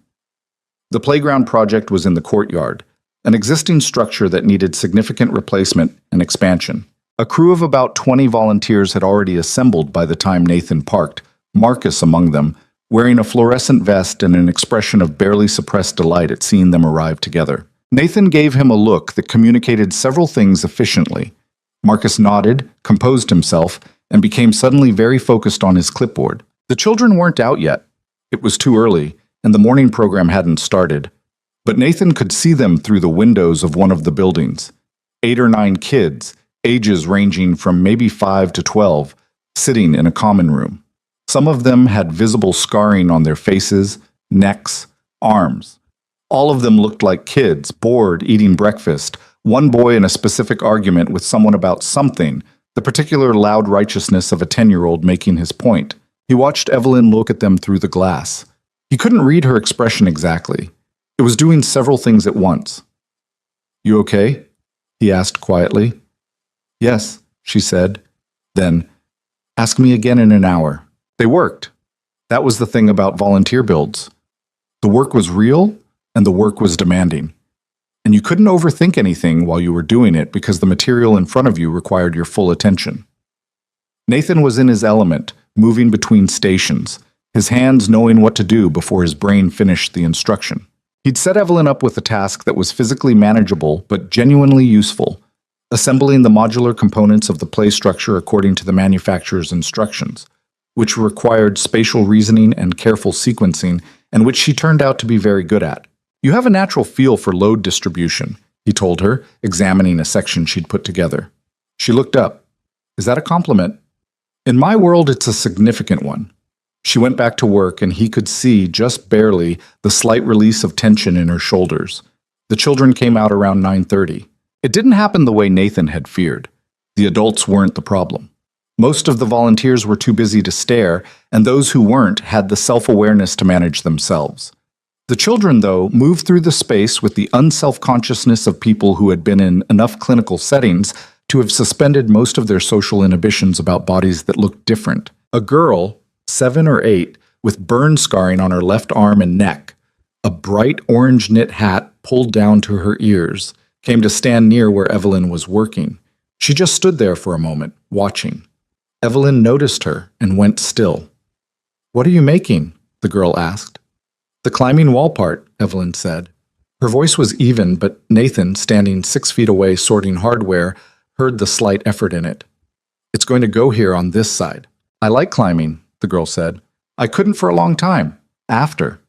The playground project was in the courtyard, an existing structure that needed significant replacement and expansion. A crew of about 20 volunteers had already assembled by the time Nathan parked, Marcus among them, wearing a fluorescent vest and an expression of barely suppressed delight at seeing them arrive together. Nathan gave him a look that communicated several things efficiently. Marcus nodded, composed himself, and became suddenly very focused on his clipboard. The children weren't out yet. It was too early, and the morning program hadn't started. But Nathan could see them through the windows of one of the buildings. 8 or 9 kids, ages ranging from maybe 5 to 12, sitting in a common room. Some of them had visible scarring on their faces, necks, arms. All of them looked like kids, bored, eating breakfast, one boy in a specific argument with someone about something, the particular loud righteousness of a 10-year-old making his point. He watched Evelyn look at them through the glass. He couldn't read her expression exactly. It was doing several things at once. "You okay?" he asked quietly. "Yes," she said. Then, "Ask me again in an hour." They worked. That was the thing about volunteer builds. The work was real, and the work was demanding. And you couldn't overthink anything while you were doing it because the material in front of you required your full attention. Nathan was in his element, moving between stations, his hands knowing what to do before his brain finished the instruction. He'd set Evelyn up with a task that was physically manageable but genuinely useful, assembling the modular components of the play structure according to the manufacturer's instructions, which required spatial reasoning and careful sequencing, and which she turned out to be very good at. "You have a natural feel for load distribution," he told her, examining a section she'd put together. She looked up. "Is that a compliment?" "In my world, it's a significant one." She went back to work, and he could see, just barely, the slight release of tension in her shoulders. The children came out around 9:30. It didn't happen the way Nathan had feared. The adults weren't the problem. Most of the volunteers were too busy to stare, and those who weren't had the self-awareness to manage themselves. The children, though, moved through the space with the unself-consciousness of people who had been in enough clinical settings to have suspended most of their social inhibitions about bodies that looked different. A girl, 7 or 8, with burn scarring on her left arm and neck, a bright orange knit hat pulled down to her ears, came to stand near where Evelyn was working. She just stood there for a moment, watching. Evelyn noticed her and went still. "What are you making?" the girl asked. "The climbing wall part," Evelyn said. Her voice was even, but Nathan, standing 6 feet away sorting hardware, heard the slight effort in it. "It's going to go here on this side." "I like climbing," the girl said. "I couldn't for a long time. After."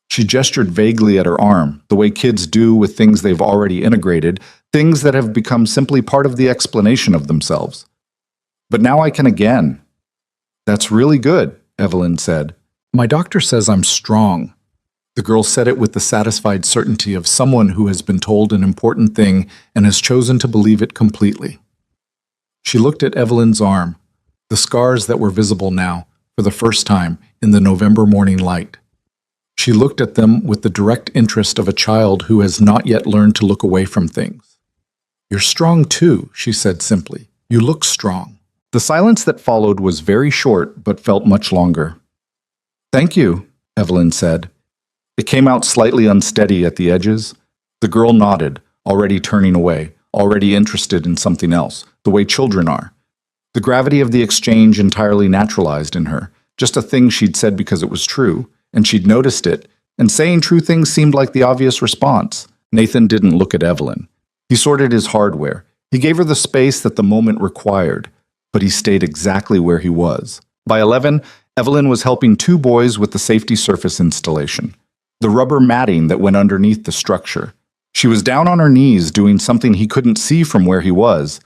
She gestured vaguely at her arm, the way kids do with things they've already integrated, things that have become simply part of the explanation of themselves. "But now I can again." "That's really good," Evelyn said. "My doctor says I'm strong." The girl said it with the satisfied certainty of someone who has been told an important thing and has chosen to believe it completely. She looked at Evelyn's arm, the scars that were visible now, for the first time, in the November morning light. She looked at them with the direct interest of a child who has not yet learned to look away from things. "You're strong too," she said simply. "You look strong." The silence that followed was very short, but felt much longer. "Thank you," Evelyn said. It came out slightly unsteady at the edges. The girl nodded, already turning away, already interested in something else, the way children are. The gravity of the exchange entirely naturalized in her, just a thing she'd said because it was true, and she'd noticed it, and saying true things seemed like the obvious response. Nathan didn't look at Evelyn. He sorted his hardware. He gave her the space that the moment required, but he stayed exactly where he was. By 11, Evelyn was helping 2 boys with the safety surface installation, the rubber matting that went underneath the structure. She was down on her knees doing something he couldn't see from where he was,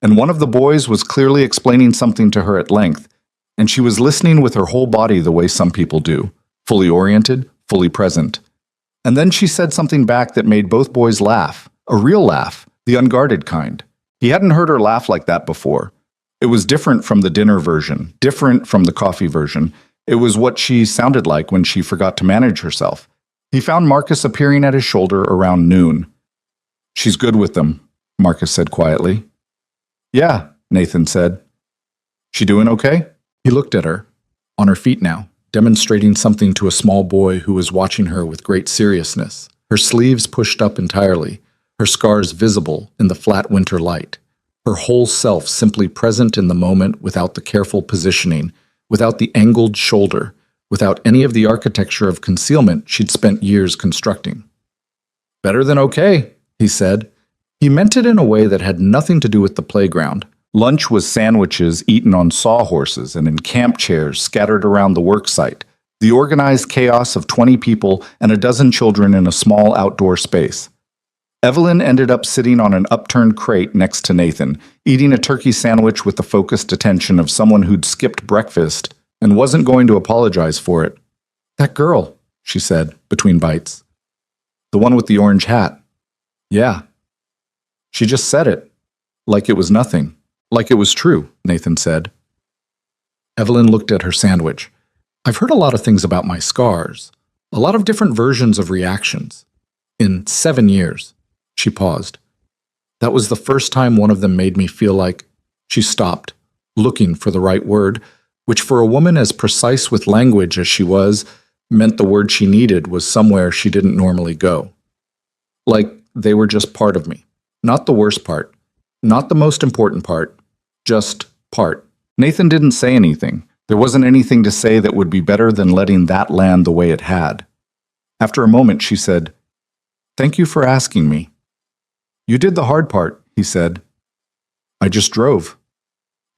and one of the boys was clearly explaining something to her at length, and she was listening with her whole body the way some people do, fully oriented, fully present. And then she said something back that made both boys laugh, a real laugh, the unguarded kind. He hadn't heard her laugh like that before. It was different from the dinner version, different from the coffee version. It was what she sounded like when she forgot to manage herself. He found Marcus appearing at his shoulder around noon. "She's good with them," Marcus said quietly. "Yeah," Nathan said. "She doing okay?" He looked at her, on her feet now, demonstrating something to a small boy who was watching her with great seriousness. Her sleeves pushed up entirely, her scars visible in the flat winter light, her whole self simply present in the moment without the careful positioning, without the angled shoulder, without any of the architecture of concealment she'd spent years constructing. "Better than okay," he said. He meant it in a way that had nothing to do with the playground. Lunch was sandwiches eaten on sawhorses and in camp chairs scattered around the work site, the organized chaos of 20 people and a dozen children in a small outdoor space. Evelyn ended up sitting on an upturned crate next to Nathan, eating a turkey sandwich with the focused attention of someone who'd skipped breakfast and wasn't going to apologize for it. "That girl," she said, between bites. "The one with the orange hat." "Yeah." She just said it, like it was nothing, like it was true, Nathan said. Evelyn looked at her sandwich. "I've heard a lot of things about my scars, a lot of different versions of reactions. In 7 years. She paused. That was the first time one of them made me feel like... She stopped, looking for the right word, which for a woman as precise with language as she was, meant the word she needed was somewhere she didn't normally go. Like they were just part of me. Not the worst part. Not the most important part. Just part. Nathan didn't say anything. There wasn't anything to say that would be better than letting that land the way it had. After a moment, she said, "Thank you for asking me." "You did the hard part," he said. "I just drove."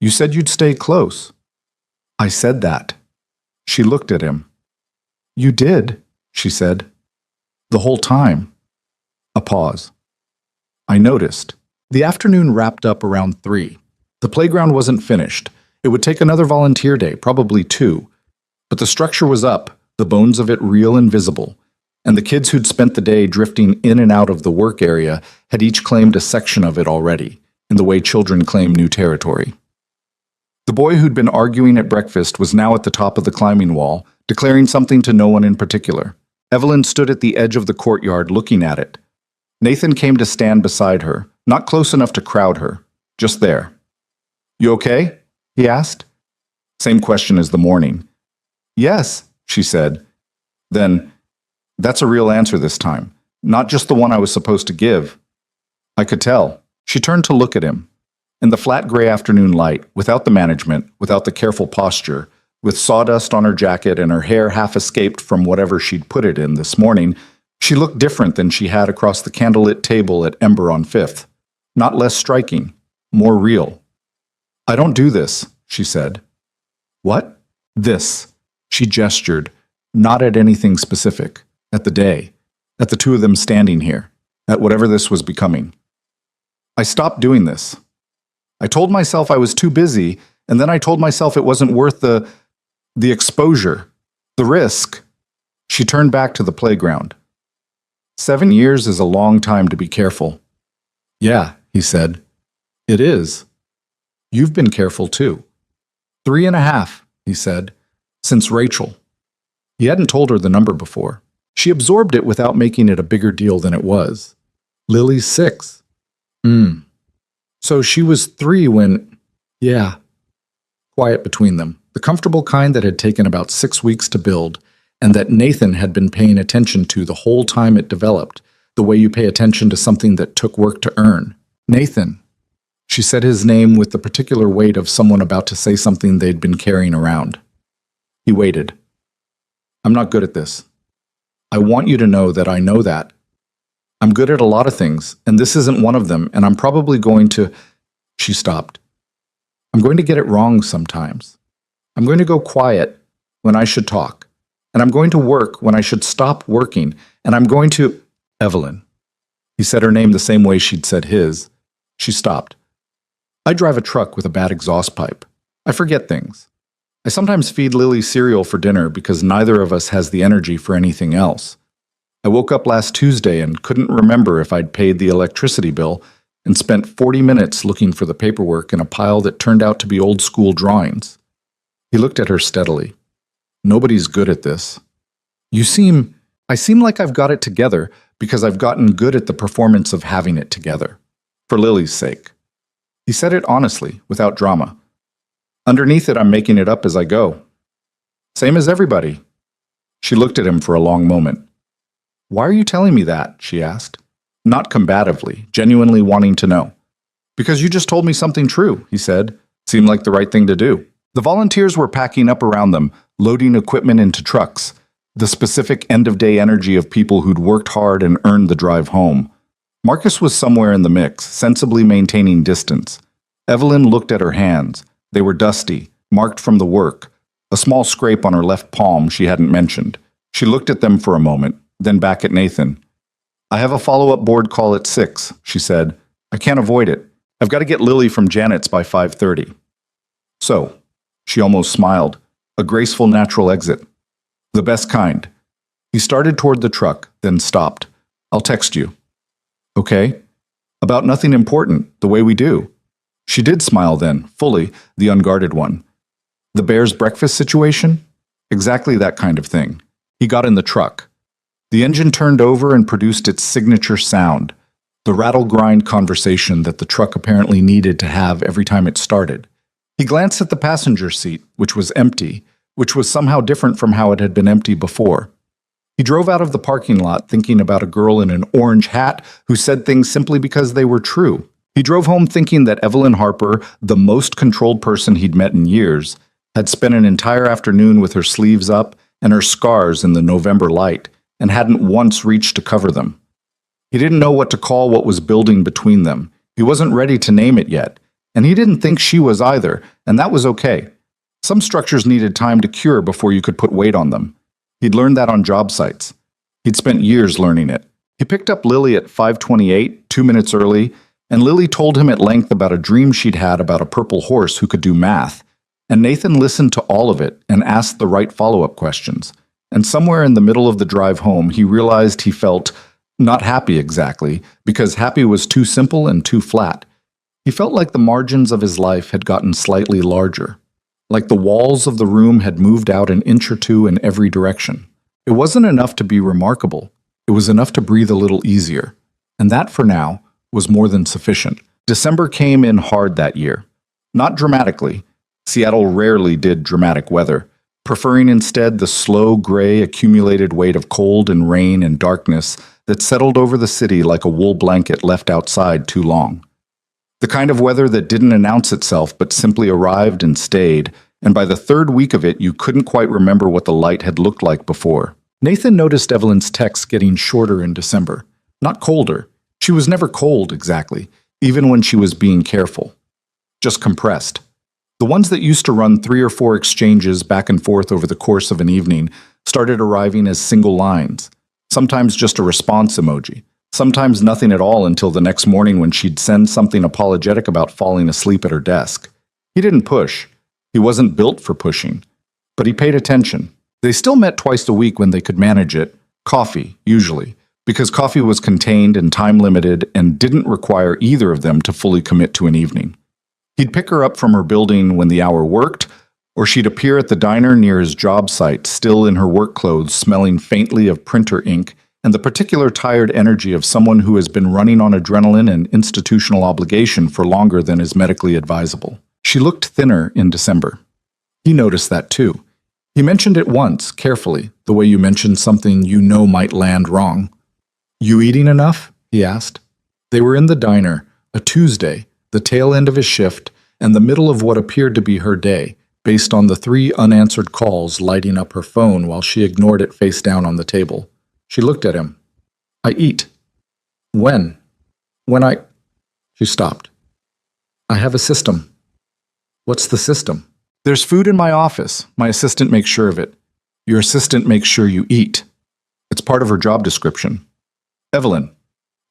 "You said you'd stay close." "I said that." She looked at him. "You did," she said. "The whole time." A pause. I noticed. The afternoon wrapped up around 3. The playground wasn't finished. It would take another volunteer day, probably 2. But the structure was up, the bones of it real and visible. And the kids who'd spent the day drifting in and out of the work area had each claimed a section of it already, in the way children claim new territory. The boy who'd been arguing at breakfast was now at the top of the climbing wall, declaring something to no one in particular. Evelyn stood at the edge of the courtyard looking at it. Nathan came to stand beside her, not close enough to crowd her, just there. "You okay?" he asked. Same question as the morning. "Yes," she said. Then, "That's a real answer this time, not just the one I was supposed to give." I could tell. She turned to look at him. In the flat gray afternoon light, without the management, without the careful posture, with sawdust on her jacket and her hair half escaped from whatever she'd put it in this morning, she looked different than she had across the candlelit table at Ember on 5th. Not less striking, more real. "I don't do this," she said. "What?" "This." She gestured, not at anything specific. At the day, at the two of them standing here, at whatever this was becoming. "I stopped doing this. I told myself I was too busy, and then I told myself it wasn't worth the exposure, the risk." She turned back to the playground. 7 years is a long time to be careful. "Yeah," he said. "It is. You've been careful too." 3.5, he said, "since Rachel." He hadn't told her the number before. She absorbed it without making it a bigger deal than it was. Lily's 6. So she was 3 when... Yeah. Quiet between them, the comfortable kind that had taken about 6 weeks to build, and that Nathan had been paying attention to the whole time it developed, the way you pay attention to something that took work to earn. "Nathan." She said his name with the particular weight of someone about to say something they'd been carrying around. He waited. "I'm not good at this. I want you to know that I know that. I'm good at a lot of things, and this isn't one of them, and I'm probably going to..." She stopped. "I'm going to get it wrong sometimes. I'm going to go quiet when I should talk, and I'm going to work when I should stop working, and I'm going to..." "Evelyn." He said her name the same way she'd said his. She stopped. "I drive a truck with a bad exhaust pipe. I forget things. I sometimes feed Lily cereal for dinner because neither of us has the energy for anything else. I woke up last Tuesday and couldn't remember if I'd paid the electricity bill and spent 40 minutes looking for the paperwork in a pile that turned out to be old school drawings." He looked at her steadily. "Nobody's good at this. I seem like I've got it together because I've gotten good at the performance of having it together. For Lily's sake." He said it honestly, without drama. "Underneath it, I'm making it up as I go. Same as everybody." She looked at him for a long moment. "Why are you telling me that?" she asked. not combatively, genuinely wanting to know. Because you just told me something true, he said. Seemed like the right thing to do. The volunteers were packing up around them, loading equipment into trucks, the specific end-of-day energy of people who'd worked hard and earned the drive home. Marcus was somewhere in the mix, sensibly maintaining distance. Evelyn looked at her hands. They were dusty, marked from the work, a small scrape on her left palm she hadn't mentioned. She looked at them for a moment, then back at Nathan. I have a follow-up board call at 6, she said. I can't avoid it. I've got to get Lily from Janet's by 5:30. So, she almost smiled, a graceful natural exit. The best kind. He started toward the truck, then stopped. I'll text you. Okay. About nothing important, the way we do. She did smile then, fully, the unguarded one. The bear's breakfast situation? Exactly that kind of thing. He got in the truck. The engine turned over and produced its signature sound, the rattle-grind conversation that the truck apparently needed to have every time it started. He glanced at the passenger seat, which was empty, which was somehow different from how it had been empty before. He drove out of the parking lot thinking about a girl in an orange hat who said things simply because they were true. He drove home thinking that Evelyn Harper, the most controlled person he'd met in years, had spent an entire afternoon with her sleeves up and her scars in the November light, and hadn't once reached to cover them. He didn't know what to call what was building between them. He wasn't ready to name it yet, and he didn't think she was either, and that was okay. Some structures needed time to cure before you could put weight on them. He'd learned that on job sites. He'd spent years learning it. He picked up Lily at 5:28, 2 minutes early, and Lily told him at length about a dream she'd had about a purple horse who could do math, and Nathan listened to all of it and asked the right follow-up questions. And somewhere in the middle of the drive home, he realized he felt not happy exactly, because happy was too simple and too flat. He felt like the margins of his life had gotten slightly larger, like the walls of the room had moved out an inch or two in every direction. It wasn't enough to be remarkable. It was enough to breathe a little easier. And that, for now, was more than sufficient. December came in hard that year. Not dramatically. Seattle rarely did dramatic weather, preferring instead the slow, gray, accumulated weight of cold and rain and darkness that settled over the city like a wool blanket left outside too long. The kind of weather that didn't announce itself but simply arrived and stayed, and by the third week of it you couldn't quite remember what the light had looked like before. Nathan noticed Evelyn's texts getting shorter in December, not colder. She was never cold, exactly, even when she was being careful. Just compressed. The ones that used to run 3 or 4 exchanges back and forth over the course of an evening started arriving as single lines, sometimes just a response emoji, sometimes nothing at all until the next morning when she'd send something apologetic about falling asleep at her desk. He didn't push. He wasn't built for pushing. But he paid attention. They still met twice a week when they could manage it. Coffee, usually, because coffee was contained and time-limited and didn't require either of them to fully commit to an evening. He'd pick her up from her building when the hour worked, or she'd appear at the diner near his job site, still in her work clothes, smelling faintly of printer ink and the particular tired energy of someone who has been running on adrenaline and institutional obligation for longer than is medically advisable. She looked thinner in December. He noticed that too. He mentioned it once, carefully, the way you mention something you know might land wrong. You eating enough? He asked. They were in the diner, a Tuesday, the tail end of his shift, and the middle of what appeared to be her day, based on the 3 unanswered calls lighting up her phone while she ignored it face down on the table. She looked at him. I eat. When? She stopped. I have a system. What's the system? There's food in my office. My assistant makes sure of it. Your assistant makes sure you eat. It's part of her job description. Evelyn.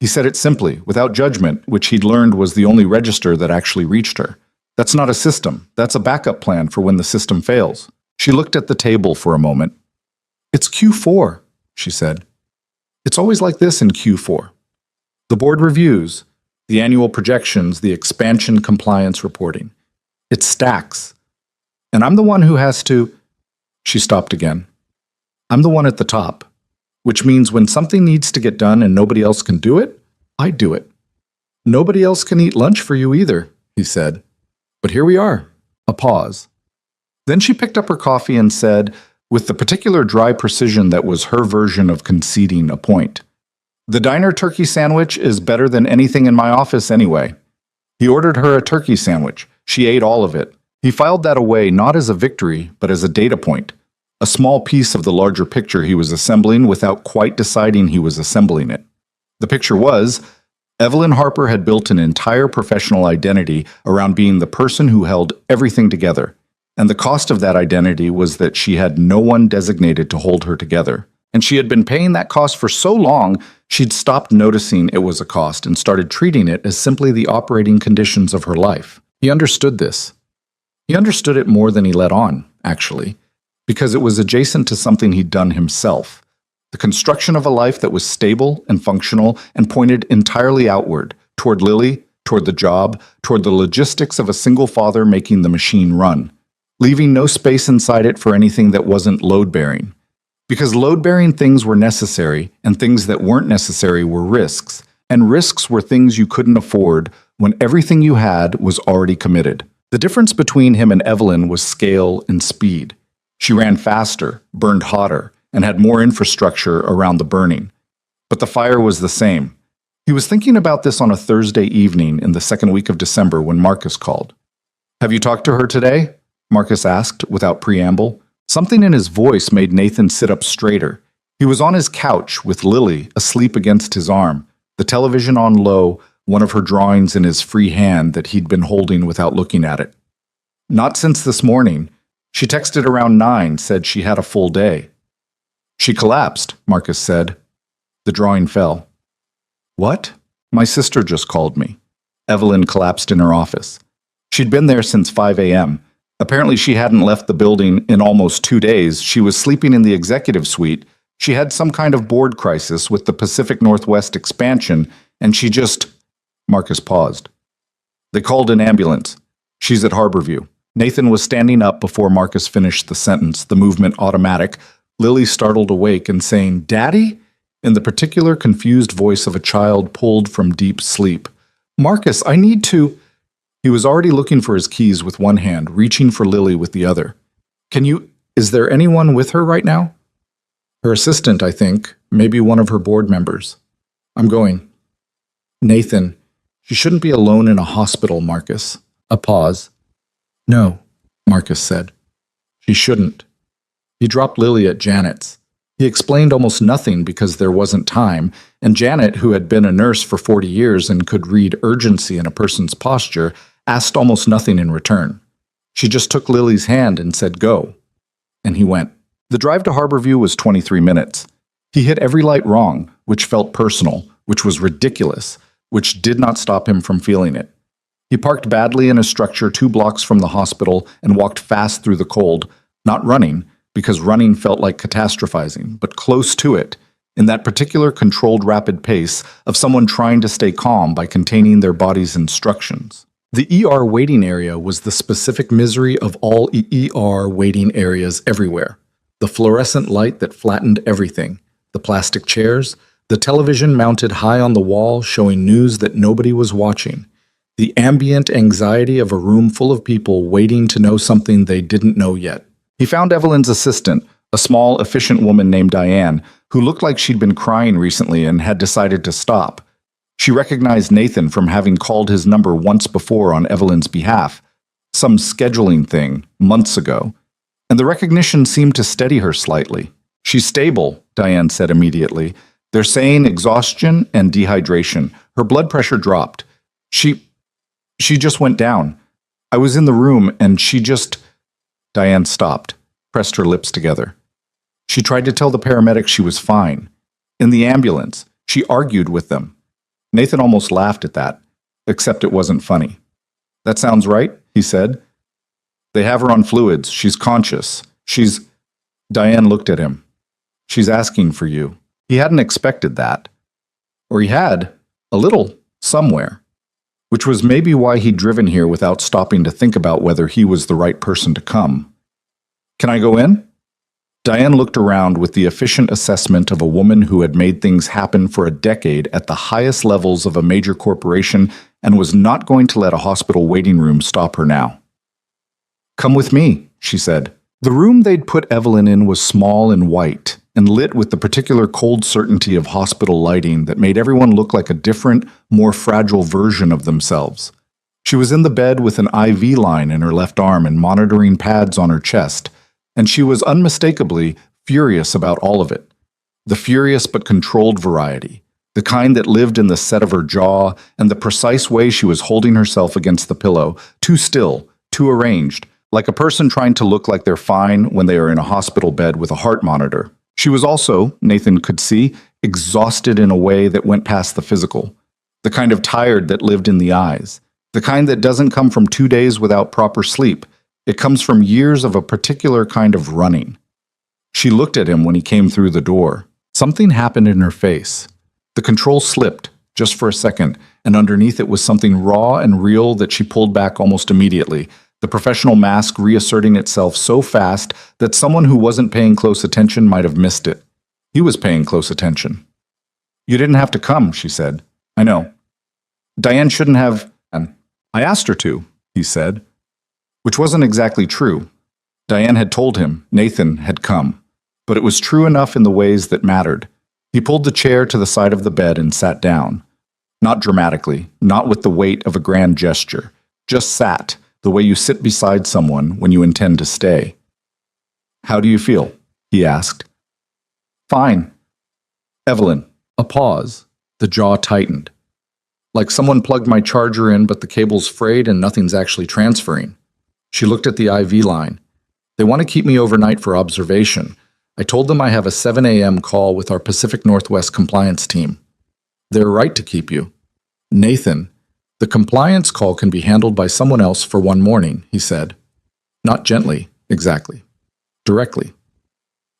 He said it simply, without judgment, which he'd learned was the only register that actually reached her. That's not a system. That's a backup plan for when the system fails. She looked at the table for a moment. It's Q4, she said. It's always like this in Q4. The board reviews, the annual projections, the expansion compliance reporting. It stacks. And I'm the one who has to... She stopped again. I'm the one at the top, which means when something needs to get done and nobody else can do it, I do it. Nobody else can eat lunch for you either, he said. But here we are. A pause. Then she picked up her coffee and said, with the particular dry precision that was her version of conceding a point, The diner turkey sandwich is better than anything in my office anyway. He ordered her a turkey sandwich. She ate all of it. He filed that away not as a victory, but as a data point, a small piece of the larger picture he was assembling without quite deciding he was assembling it. The picture was, Evelyn Harper had built an entire professional identity around being the person who held everything together, and the cost of that identity was that she had no one designated to hold her together. And she had been paying that cost for so long, she'd stopped noticing it was a cost and started treating it as simply the operating conditions of her life. He understood this. He understood it more than he let on, actually, because it was adjacent to something he'd done himself. The construction of a life that was stable and functional and pointed entirely outward, toward Lily, toward the job, toward the logistics of a single father making the machine run, leaving no space inside it for anything that wasn't load-bearing. Because load-bearing things were necessary, and things that weren't necessary were risks, and risks were things you couldn't afford when everything you had was already committed. The difference between him and Evelyn was scale and speed. She ran faster, burned hotter, and had more infrastructure around the burning. But the fire was the same. He was thinking about this on a Thursday evening in the second week of December when Marcus called. "Have you talked to her today?" Marcus asked without preamble. Something in his voice made Nathan sit up straighter. He was on his couch with Lily asleep against his arm, the television on low, one of her drawings in his free hand that he'd been holding without looking at it. "Not since this morning. She texted around 9, said she had a full day." "She collapsed," Marcus said. The drawing fell. "What?" "My sister just called me." Evelyn collapsed in her office. She'd been there since 5 a.m. Apparently she hadn't left the building in almost 2 days. She was sleeping in the executive suite. She had some kind of board crisis with the Pacific Northwest expansion, and she just... Marcus paused. "They called an ambulance. She's at Harborview." Nathan was standing up before Marcus finished the sentence, the movement automatic. Lily startled awake and saying, "Daddy?" in the particular confused voice of a child pulled from deep sleep. "Marcus, I need to..." He was already looking for his keys with one hand, reaching for Lily with the other. Is there anyone with her right now?" "Her assistant, I think. Maybe one of her board members." "I'm going." "Nathan, she shouldn't be alone in a hospital, Marcus." A pause. "No," Marcus said. "She shouldn't." He dropped Lily at Janet's. He explained almost nothing because there wasn't time, and Janet, who had been a nurse for 40 years and could read urgency in a person's posture, asked almost nothing in return. She just took Lily's hand and said, "Go." And he went. The drive to Harborview was 23 minutes. He hit every light wrong, which felt personal, which was ridiculous, which did not stop him from feeling it. He parked badly in a structure 2 blocks from the hospital and walked fast through the cold, not running, because running felt like catastrophizing, but close to it, in that particular controlled rapid pace of someone trying to stay calm by containing their body's instructions. The ER waiting area was the specific misery of all ER waiting areas everywhere. The fluorescent light that flattened everything, the plastic chairs, the television mounted high on the wall showing news that nobody was watching, the ambient anxiety of a room full of people waiting to know something they didn't know yet. He found Evelyn's assistant, a small, efficient woman named Diane, who looked like she'd been crying recently and had decided to stop. She recognized Nathan from having called his number once before on Evelyn's behalf, some scheduling thing, months ago, and the recognition seemed to steady her slightly. "She's stable," Diane said immediately. "They're saying exhaustion and dehydration. Her blood pressure dropped. She just went down. I was in the room and she just..." Diane stopped, pressed her lips together. She tried to tell the paramedics she was fine. In the ambulance, she argued with them. Nathan almost laughed at that, except it wasn't funny. "That sounds right," he said. "They have her on fluids. She's conscious. Diane looked at him. "She's asking for you." He hadn't expected that. Or he had, a little, somewhere. Which was maybe why he'd driven here without stopping to think about whether he was the right person to come. "Can I go in?" Diane looked around with the efficient assessment of a woman who had made things happen for a decade at the highest levels of a major corporation and was not going to let a hospital waiting room stop her now. "Come with me," she said. The room they'd put Evelyn in was small and white, and lit with the particular cold certainty of hospital lighting that made everyone look like a different, more fragile version of themselves. She was in the bed with an IV line in her left arm and monitoring pads on her chest, and she was unmistakably furious about all of it. The furious but controlled variety, the kind that lived in the set of her jaw and the precise way she was holding herself against the pillow, too still, too arranged, like a person trying to look like they're fine when they are in a hospital bed with a heart monitor. She was also, Nathan could see, exhausted in a way that went past the physical, the kind of tired that lived in the eyes, the kind that doesn't come from 2 days without proper sleep. It comes from years of a particular kind of running. She looked at him when he came through the door. Something happened in her face. The control slipped, just for a second, and underneath it was something raw and real that she pulled back almost immediately, the professional mask reasserting itself so fast that someone who wasn't paying close attention might have missed it. He was paying close attention. "You didn't have to come," she said. "I know. Diane shouldn't have." "I asked her to," he said. Which wasn't exactly true. Diane had told him Nathan had come, but it was true enough in the ways that mattered. He pulled the chair to the side of the bed and sat down. Not dramatically, not with the weight of a grand gesture. Just sat, the way you sit beside someone when you intend to stay. "How do you feel?" he asked. "Fine." "Evelyn." A pause. The jaw tightened. "Like someone plugged my charger in, but the cable's frayed and nothing's actually transferring." She looked at the IV line. "They want to keep me overnight for observation. I told them I have a 7 a.m. call with our Pacific Northwest compliance team. They're right to keep you." "Nathan, the compliance call can be handled by someone else for one morning," he said. "Not gently, exactly. Directly.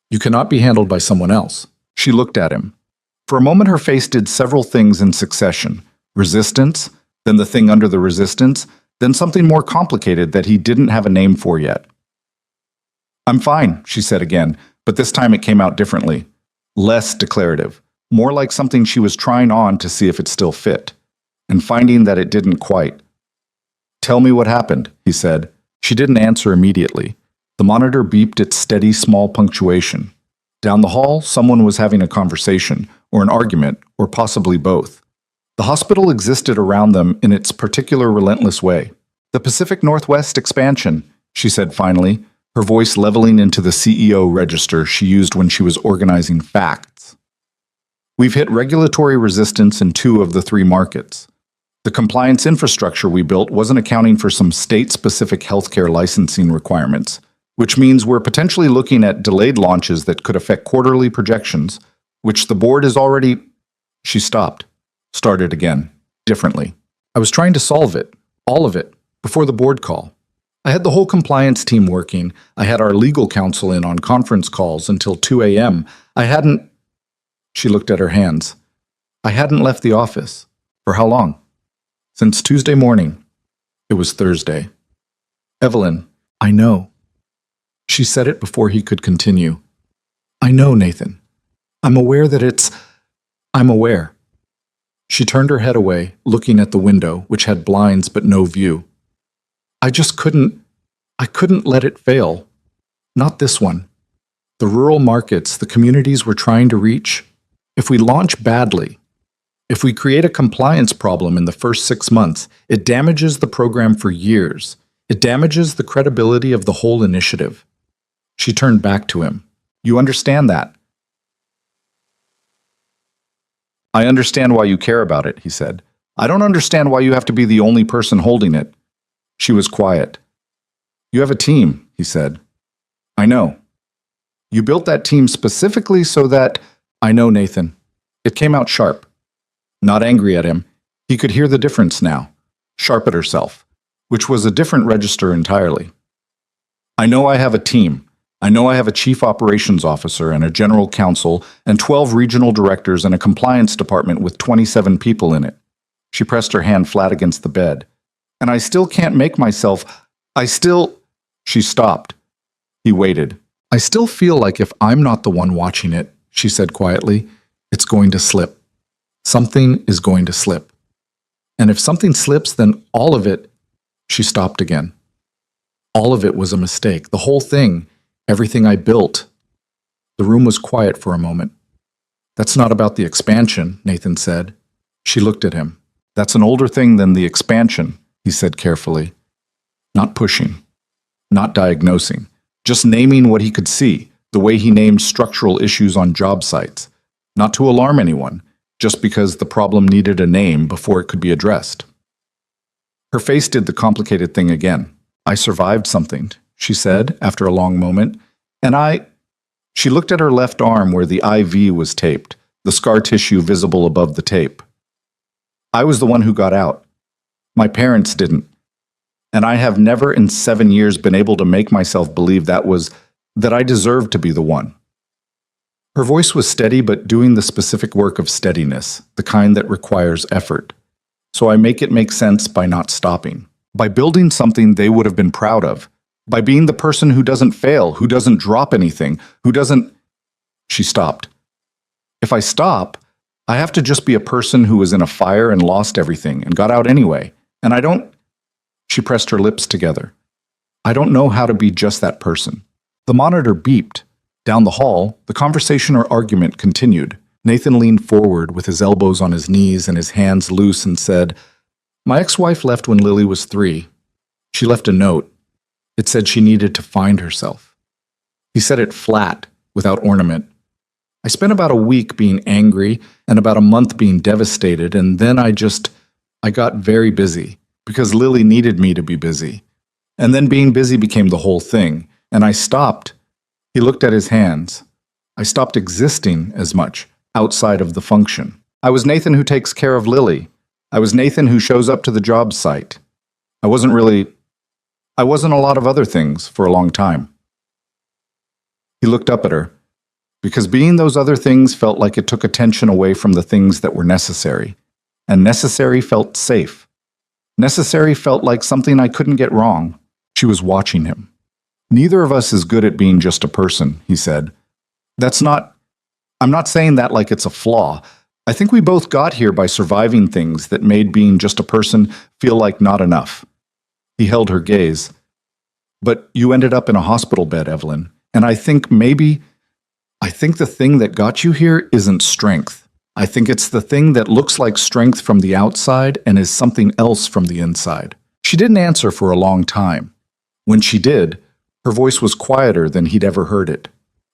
You cannot be handled by someone else." She looked at him. For a moment her face did several things in succession. Resistance, then the thing under the resistance, then something more complicated that he didn't have a name for yet. "I'm fine," she said again, but this time it came out differently. Less declarative. More like something she was trying on to see if it still fit. And finding that it didn't quite. "Tell me what happened," he said. She didn't answer immediately. The monitor beeped its steady, small punctuation. Down the hall, someone was having a conversation, or an argument, or possibly both. The hospital existed around them in its particular relentless way. "The Pacific Northwest expansion," she said finally, her voice leveling into the CEO register she used when she was organizing facts. "We've hit regulatory resistance in 2 of the 3 markets. The compliance infrastructure we built wasn't accounting for some state-specific healthcare licensing requirements, which means we're potentially looking at delayed launches that could affect quarterly projections, which the board is already—" She stopped, started again, differently. "I was trying to solve it, all of it, before the board call. I had the whole compliance team working. I had our legal counsel in on conference calls until 2 a.m. I hadn't—" She looked at her hands. "I hadn't left the office. For how long?" "Since Tuesday morning." It was Thursday. "Evelyn, I know." She said it before he could continue. "I know, Nathan. I'm aware that I'm aware." She turned her head away, looking at the window, which had blinds but no view. I couldn't let it fail. Not this one. The rural markets, the communities we're trying to reach. If we launch badly, if we create a compliance problem in the first 6 months, it damages the program for years. It damages the credibility of the whole initiative." She turned back to him. "You understand that?" "I understand why you care about it," he said. "I don't understand why you have to be the only person holding it." She was quiet. "You have a team," he said. "I know. You built that team specifically so that—" "I know, Nathan." It came out sharp. Not angry at him. He could hear the difference now. Sharp at herself, which was a different register entirely. "I know I have a team. I know I have a chief operations officer and a general counsel and 12 regional directors and a compliance department with 27 people in it." She pressed her hand flat against the bed. "And I still can't make myself— She stopped. He waited. "I still feel like if I'm not the one watching it," she said quietly, "it's going to slip. Something is going to slip. And if something slips, then all of it—" She stopped again. "All of it was a mistake. The whole thing, everything I built." The room was quiet for a moment. That's not about the expansion, Nathan said. She looked at him. That's an older thing than the expansion, he said carefully. Not pushing. Not diagnosing. Just naming what he could see, the way he named structural issues on job sites. Not to alarm anyone, just because the problem needed a name before it could be addressed. Her face did the complicated thing again. I survived something, she said after a long moment, and She looked at her left arm where the IV was taped, the scar tissue visible above the tape. I was the one who got out. My parents didn't. And I have never in 7 years been able to make myself believe that I deserved to be the one. Her voice was steady, but doing the specific work of steadiness, the kind that requires effort. So I make it make sense by not stopping, by building something they would have been proud of, by being the person who doesn't fail, who doesn't drop anything, who doesn't... She stopped. If I stop, I have to just be a person who was in a fire and lost everything and got out anyway. And I don't... She pressed her lips together. I don't know how to be just that person. The monitor beeped. Down the hall, the conversation or argument continued. Nathan leaned forward with his elbows on his knees and his hands loose and said, My ex-wife left when Lily was 3. She left a note. It said she needed to find herself. He said it flat, without ornament. I spent about a week being angry and about a month being devastated, and then I got very busy, because Lily needed me to be busy. And then being busy became the whole thing, and I stopped. He looked at his hands. I stopped existing as much, outside of the function. I was Nathan who takes care of Lily. I was Nathan who shows up to the job site. I wasn't a lot of other things for a long time. He looked up at her, because being those other things felt like it took attention away from the things that were necessary, and necessary felt safe. Necessary felt like something I couldn't get wrong. She was watching him. Neither of us is good at being just a person, he said. I'm not saying that like it's a flaw. I think we both got here by surviving things that made being just a person feel like not enough. He held her gaze. But you ended up in a hospital bed, Evelyn, and I think the thing that got you here isn't strength. I think it's the thing that looks like strength from the outside and is something else from the inside. She didn't answer for a long time. When she did, her voice was quieter than he'd ever heard it.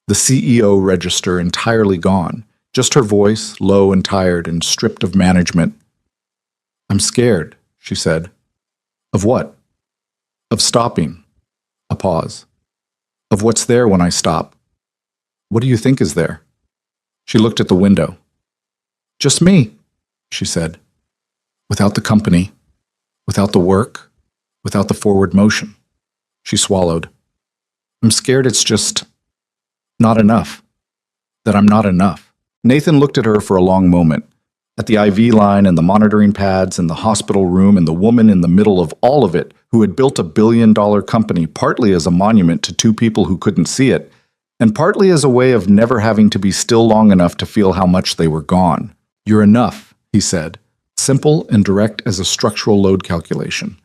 The CEO register entirely gone, just her voice, low and tired and stripped of management. I'm scared, she said. Of what? Of stopping. A pause. Of what's there when I stop. What do you think is there? She looked at the window. Just me, she said. Without the company, without the work, without the forward motion. She swallowed. I'm scared it's just not enough. That I'm not enough. Nathan looked at her for a long moment. At the IV line and the monitoring pads and the hospital room and the woman in the middle of all of it who had built $1 billion company partly as a monument to two people who couldn't see it, and partly as a way of never having to be still long enough to feel how much they were gone. You're enough, he said, simple and direct as a structural load calculation.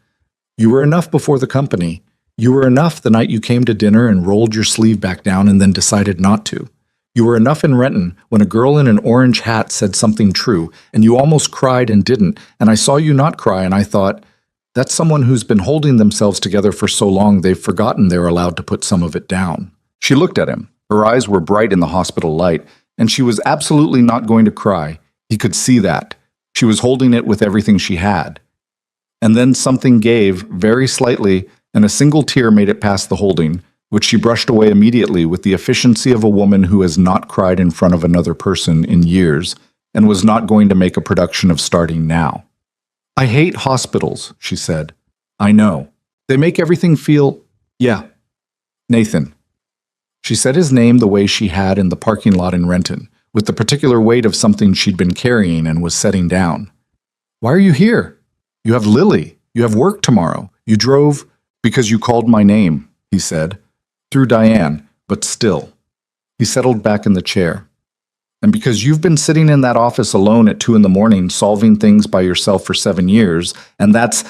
You were enough before the company. You were enough the night you came to dinner and rolled your sleeve back down and then decided not to. You were enough in Renton when a girl in an orange hat said something true, and you almost cried and didn't, and I saw you not cry, and I thought, that's someone who's been holding themselves together for so long they've forgotten they're allowed to put some of it down. She looked at him. Her eyes were bright in the hospital light, and she was absolutely not going to cry. He could see that. She was holding it with everything she had. And then something gave, very slightly, and a single tear made it past the holding, which she brushed away immediately with the efficiency of a woman who has not cried in front of another person in years and was not going to make a production of starting now. I hate hospitals, she said. I know. They make everything feel... Yeah. Nathan. She said his name the way she had in the parking lot in Renton, with the particular weight of something she'd been carrying and was setting down. Why are you here? You have Lily. You have work tomorrow. You drove... Because you called my name, he said. Through Diane, but still. He settled back in the chair. And because you've been sitting in that office alone at 2 a.m. solving things by yourself for 7 years, and that's...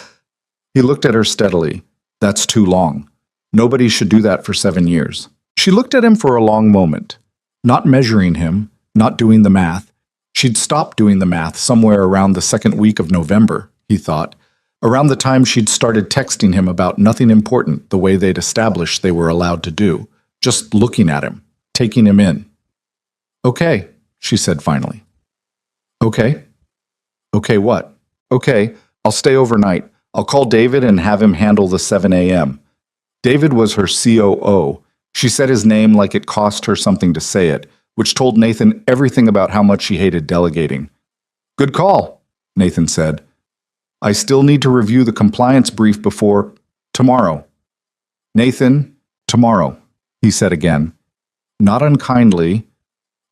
He looked at her steadily. That's too long. Nobody should do that for 7 years. She looked at him for a long moment. not measuring him, not doing the math. She'd stopped doing the math somewhere around the second week of November, he thought, around the time she'd started texting him about nothing important the way they'd established they were allowed to do, just looking at him, taking him in. Okay, she said finally. Okay? Okay what? Okay, I'll stay overnight. I'll call David and have him handle the 7 a.m. David was her COO. She said his name like it cost her something to say it, which told Nathan everything about how much she hated delegating. Good call, Nathan said. I still need to review the compliance brief before tomorrow. Nathan, tomorrow, he said again. Not unkindly,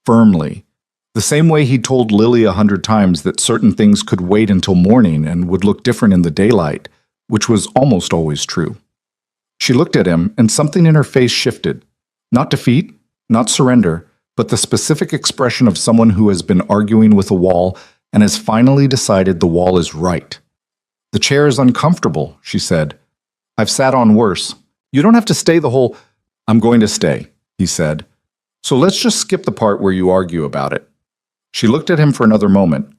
firmly. The same way he told Lily 100 times that certain things could wait until morning and would look different in the daylight, which was almost always true. She looked at him, and something in her face shifted. Not defeat, not surrender, but the specific expression of someone who has been arguing with a wall and has finally decided the wall is right. The chair is uncomfortable, she said. I've sat on worse. You don't have to stay the whole... I'm going to stay, he said. So let's just skip the part where you argue about it. She looked at him for another moment.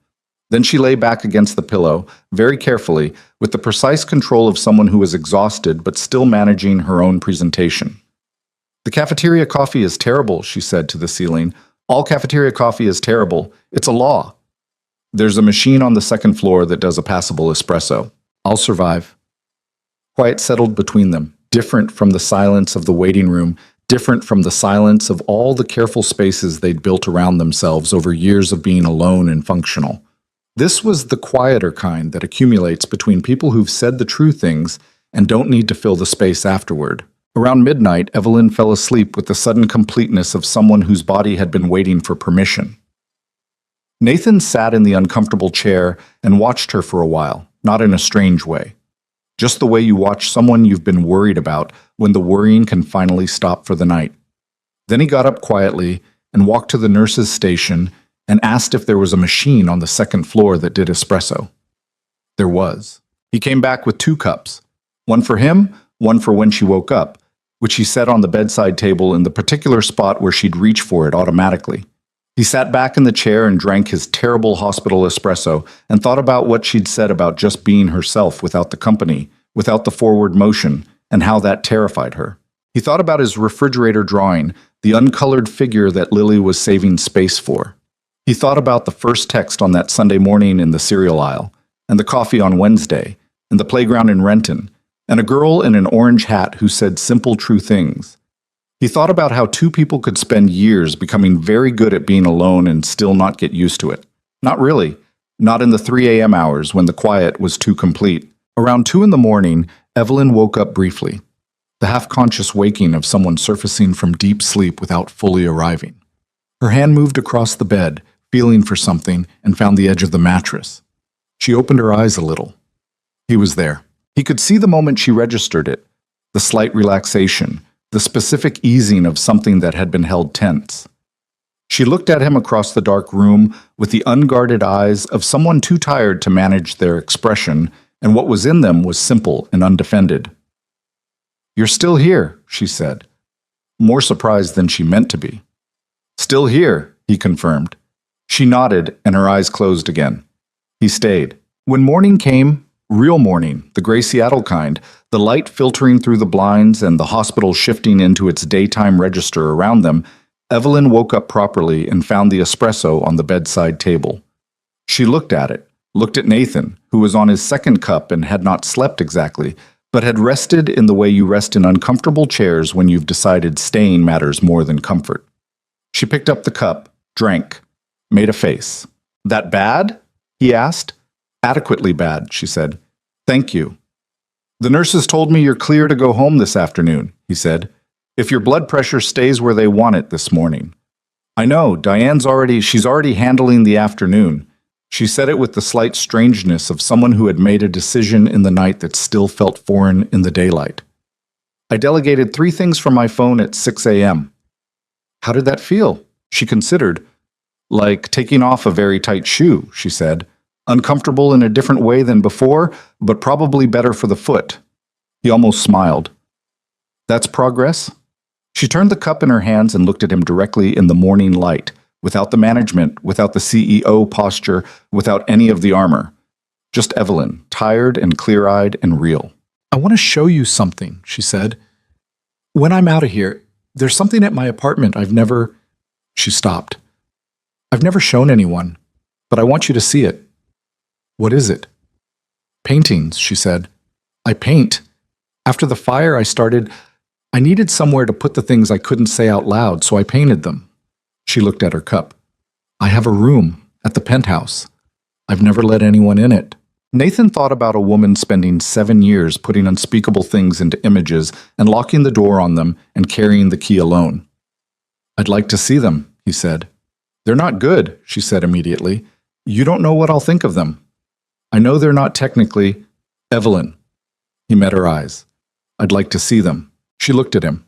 Then she lay back against the pillow, very carefully, with the precise control of someone who is exhausted but still managing her own presentation. The cafeteria coffee is terrible, she said to the ceiling. All cafeteria coffee is terrible. It's a law. There's a machine on the second floor that does a passable espresso. I'll survive. Quiet settled between them, different from the silence of the waiting room, different from the silence of all the careful spaces they'd built around themselves over years of being alone and functional. This was the quieter kind that accumulates between people who've said the true things and don't need to fill the space afterward. Around midnight, Evelyn fell asleep with the sudden completeness of someone whose body had been waiting for permission. Nathan sat in the uncomfortable chair and watched her for a while, not in a strange way. Just the way you watch someone you've been worried about when the worrying can finally stop for the night. Then he got up quietly and walked to the nurse's station and asked if there was a machine on the second floor that did espresso. There was. He came back with 2 cups, one for him, one for when she woke up, which he set on the bedside table in the particular spot where she'd reach for it automatically. He sat back in the chair and drank his terrible hospital espresso and thought about what she'd said about just being herself without the company, without the forward motion, and how that terrified her. He thought about his refrigerator drawing, the uncolored figure that Lily was saving space for. He thought about the first text on that Sunday morning in the cereal aisle, and the coffee on Wednesday, and the playground in Renton, and a girl in an orange hat who said simple, true things. He thought about how 2 people could spend years becoming very good at being alone and still not get used to it. Not really. Not in the 3 a.m. hours when the quiet was too complete. Around 2 in the morning, Evelyn woke up briefly. The half-conscious waking of someone surfacing from deep sleep without fully arriving. Her hand moved across the bed, feeling for something, and found the edge of the mattress. She opened her eyes a little. He was there. He could see the moment she registered it, the slight relaxation, the specific easing of something that had been held tense. She looked at him across the dark room with the unguarded eyes of someone too tired to manage their expression, and what was in them was simple and undefended. "You're still here," she said, more surprised than she meant to be. "Still here," he confirmed. She nodded, and her eyes closed again. He stayed. When morning came, real morning, the gray Seattle kind, the light filtering through the blinds and the hospital shifting into its daytime register around them, Evelyn woke up properly and found the espresso on the bedside table. She looked at it, looked at Nathan, who was on his second cup and had not slept exactly, but had rested in the way you rest in uncomfortable chairs when you've decided staying matters more than comfort. She picked up the cup, drank, made a face. "That bad?" he asked. "Adequately bad," she said. "Thank you." "The nurses told me you're clear to go home this afternoon," he said. "If your blood pressure stays where they want it this morning." "I know, she's already handling the afternoon." She said it with the slight strangeness of someone who had made a decision in the night that still felt foreign in the daylight. "I delegated 3 things from my phone at 6 a.m. "How did that feel?" She considered. "Like taking off a very tight shoe," she said. "Uncomfortable in a different way than before, but probably better for the foot." He almost smiled. "That's progress?" She turned the cup in her hands and looked at him directly in the morning light, without the management, without the CEO posture, without any of the armor. Just Evelyn, tired and clear-eyed and real. "I want to show you something," she said. "When I'm out of here, there's something at my apartment I've never—" She stopped. "I've never shown anyone, but I want you to see it." "What is it?" "Paintings," she said. "I paint. After the fire, I needed somewhere to put the things I couldn't say out loud, so I painted them." She looked at her cup. "I have a room at the penthouse. I've never let anyone in it." Nathan thought about a woman spending 7 years putting unspeakable things into images and locking the door on them and carrying the key alone. "I'd like to see them," he said. "They're not good," she said immediately. "You don't know what I'll think of them. I know they're not technically—" "Evelyn." He met her eyes. "I'd like to see them." She looked at him.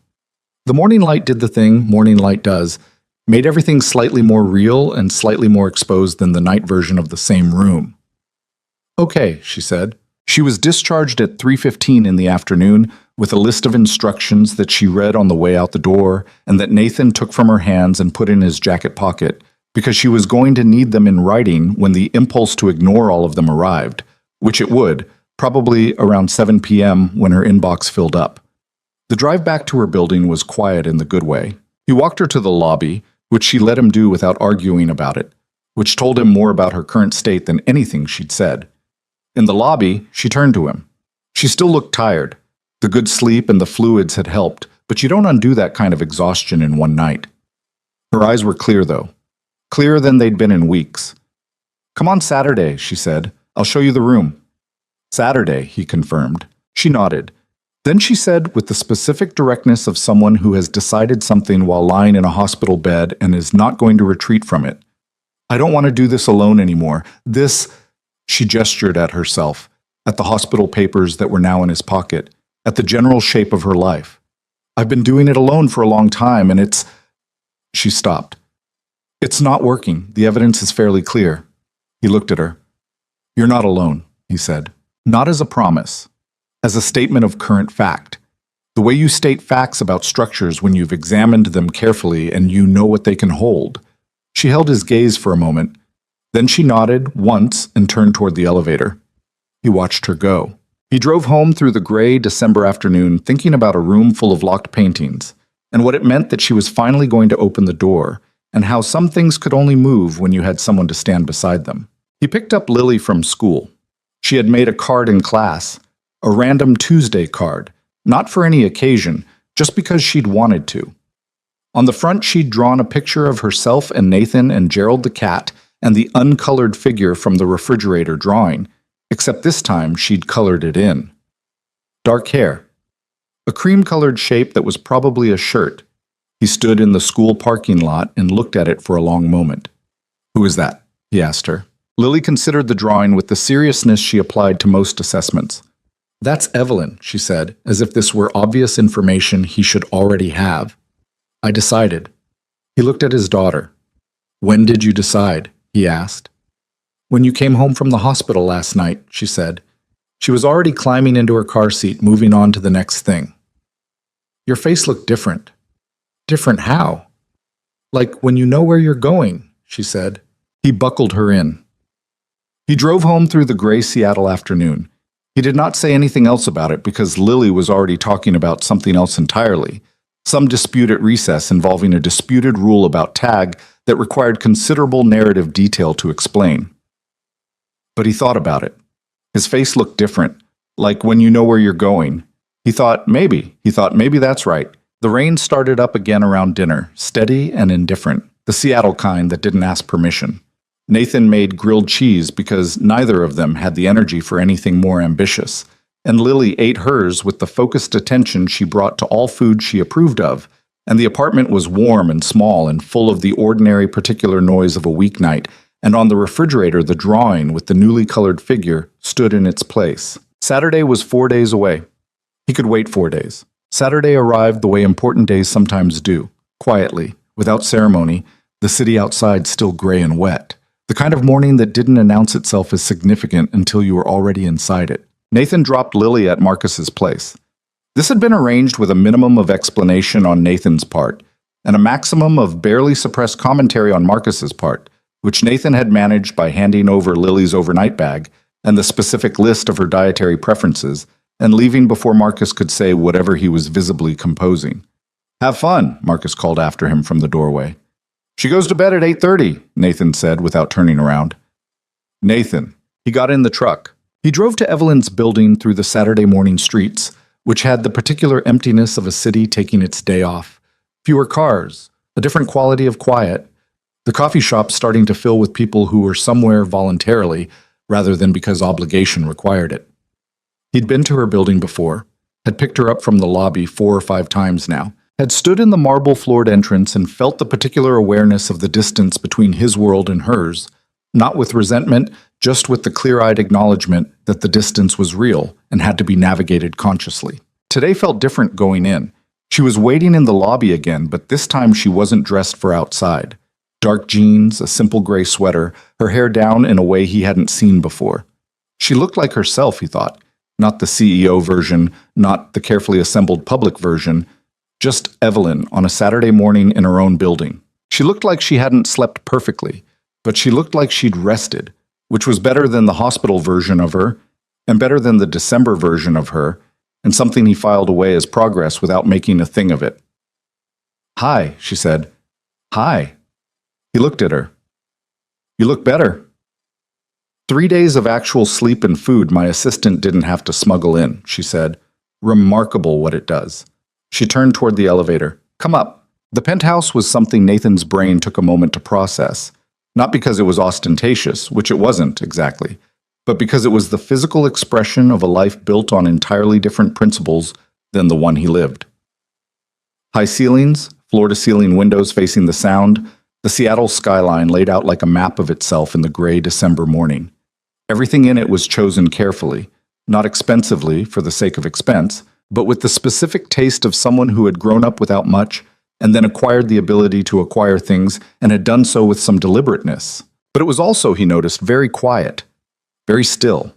The morning light did the thing morning light does, made everything slightly more real and slightly more exposed than the night version of the same room. "Okay," she said. She was discharged at 3:15 in the afternoon with a list of instructions that she read on the way out the door and that Nathan took from her hands and put in his jacket pocket because she was going to need them in writing when the impulse to ignore all of them arrived, which it would, probably around 7 p.m. when her inbox filled up. The drive back to her building was quiet in the good way. He walked her to the lobby, which she let him do without arguing about it, which told him more about her current state than anything she'd said. In the lobby, she turned to him. She still looked tired. The good sleep and the fluids had helped, but you don't undo that kind of exhaustion in one night. Her eyes were clear, though. Clearer than they'd been in weeks. "Come on Saturday," she said. "I'll show you the room." "Saturday," he confirmed. She nodded. Then she said, with the specific directness of someone who has decided something while lying in a hospital bed and is not going to retreat from it, "I don't want to do this alone anymore. She gestured at herself, at the hospital papers that were now in his pocket, at the general shape of her life. "I've been doing it alone for a long time, and it's—" She stopped. "It's not working. The evidence is fairly clear." He looked at her. "You're not alone," he said. "Not as a promise. As a statement of current fact. The way you state facts about structures when you've examined them carefully and you know what they can hold." She held his gaze for a moment. Then she nodded once and turned toward the elevator. He watched her go. He drove home through the gray December afternoon thinking about a room full of locked paintings and what it meant that she was finally going to open the door and how some things could only move when you had someone to stand beside them. He picked up Lily from school. She had made a card in class, a random Tuesday card, not for any occasion, just because she'd wanted to. On the front, she'd drawn a picture of herself and Nathan and Gerald the cat and the uncolored figure from the refrigerator drawing, except this time she'd colored it in. Dark hair. A cream-colored shape that was probably a shirt. He stood in the school parking lot and looked at it for a long moment. "Who is that?" he asked her. Lily considered the drawing with the seriousness she applied to most assessments. "That's Evelyn," she said, as if this were obvious information he should already have. "I decided." He looked at his daughter. "When did you decide?" he asked. "When you came home from the hospital last night," she said. She was already climbing into her car seat, moving on to the next thing. "Your face looked different." "Different how?" "Like when you know where you're going," she said. He buckled her in. He drove home through the gray Seattle afternoon. He did not say anything else about it because Lily was already talking about something else entirely, some dispute at recess involving a disputed rule about tag that required considerable narrative detail to explain. But he thought about it. His face looked different, like when you know where you're going. He thought maybe that's right. The rain started up again around dinner, steady and indifferent, the Seattle kind that didn't ask permission. Nathan made grilled cheese because neither of them had the energy for anything more ambitious, and Lily ate hers with the focused attention she brought to all food she approved of, and the apartment was warm and small and full of the ordinary particular noise of a weeknight, and on the refrigerator the drawing with the newly colored figure stood in its place. Saturday was 4 days away. He could wait 4 days. Saturday arrived the way important days sometimes do, quietly, without ceremony, the city outside still gray and wet. The kind of morning that didn't announce itself as significant until you were already inside it. Nathan dropped Lily at Marcus's place. This had been arranged with a minimum of explanation on Nathan's part, and a maximum of barely suppressed commentary on Marcus's part, which Nathan had managed by handing over Lily's overnight bag and the specific list of her dietary preferences, and leaving before Marcus could say whatever he was visibly composing. "Have fun," Marcus called after him from the doorway. "She goes to bed at 8:30, Nathan said without turning around. Nathan. He got in the truck. He drove to Evelyn's building through the Saturday morning streets, which had the particular emptiness of a city taking its day off. Fewer cars, a different quality of quiet, the coffee shop starting to fill with people who were somewhere voluntarily rather than because obligation required it. He'd been to her building before, had picked her up from the lobby 4 or 5 times now, had stood in the marble-floored entrance and felt the particular awareness of the distance between his world and hers, not with resentment, just with the clear-eyed acknowledgement that the distance was real and had to be navigated consciously. Today felt different going in. She was waiting in the lobby again, but this time she wasn't dressed for outside. Dark jeans, a simple gray sweater, her hair down in a way he hadn't seen before. She looked like herself, he thought. Not the CEO version, not the carefully assembled public version, just Evelyn on a Saturday morning in her own building. She looked like she hadn't slept perfectly, but she looked like she'd rested, which was better than the hospital version of her, and better than the December version of her, and something he filed away as progress without making a thing of it. "Hi," she said. "Hi." He looked at her. "You look better." 3 days of actual sleep and food my assistant didn't have to smuggle in, she said. Remarkable what it does. She turned toward the elevator. "Come up." The penthouse was something Nathan's brain took a moment to process. Not because it was ostentatious, which it wasn't exactly, but because it was the physical expression of a life built on entirely different principles than the one he lived. High ceilings, floor-to-ceiling windows facing the sound, the Seattle skyline laid out like a map of itself in the gray December morning. Everything in it was chosen carefully, not expensively for the sake of expense, but with the specific taste of someone who had grown up without much and then acquired the ability to acquire things and had done so with some deliberateness. But it was also, he noticed, very quiet, very still.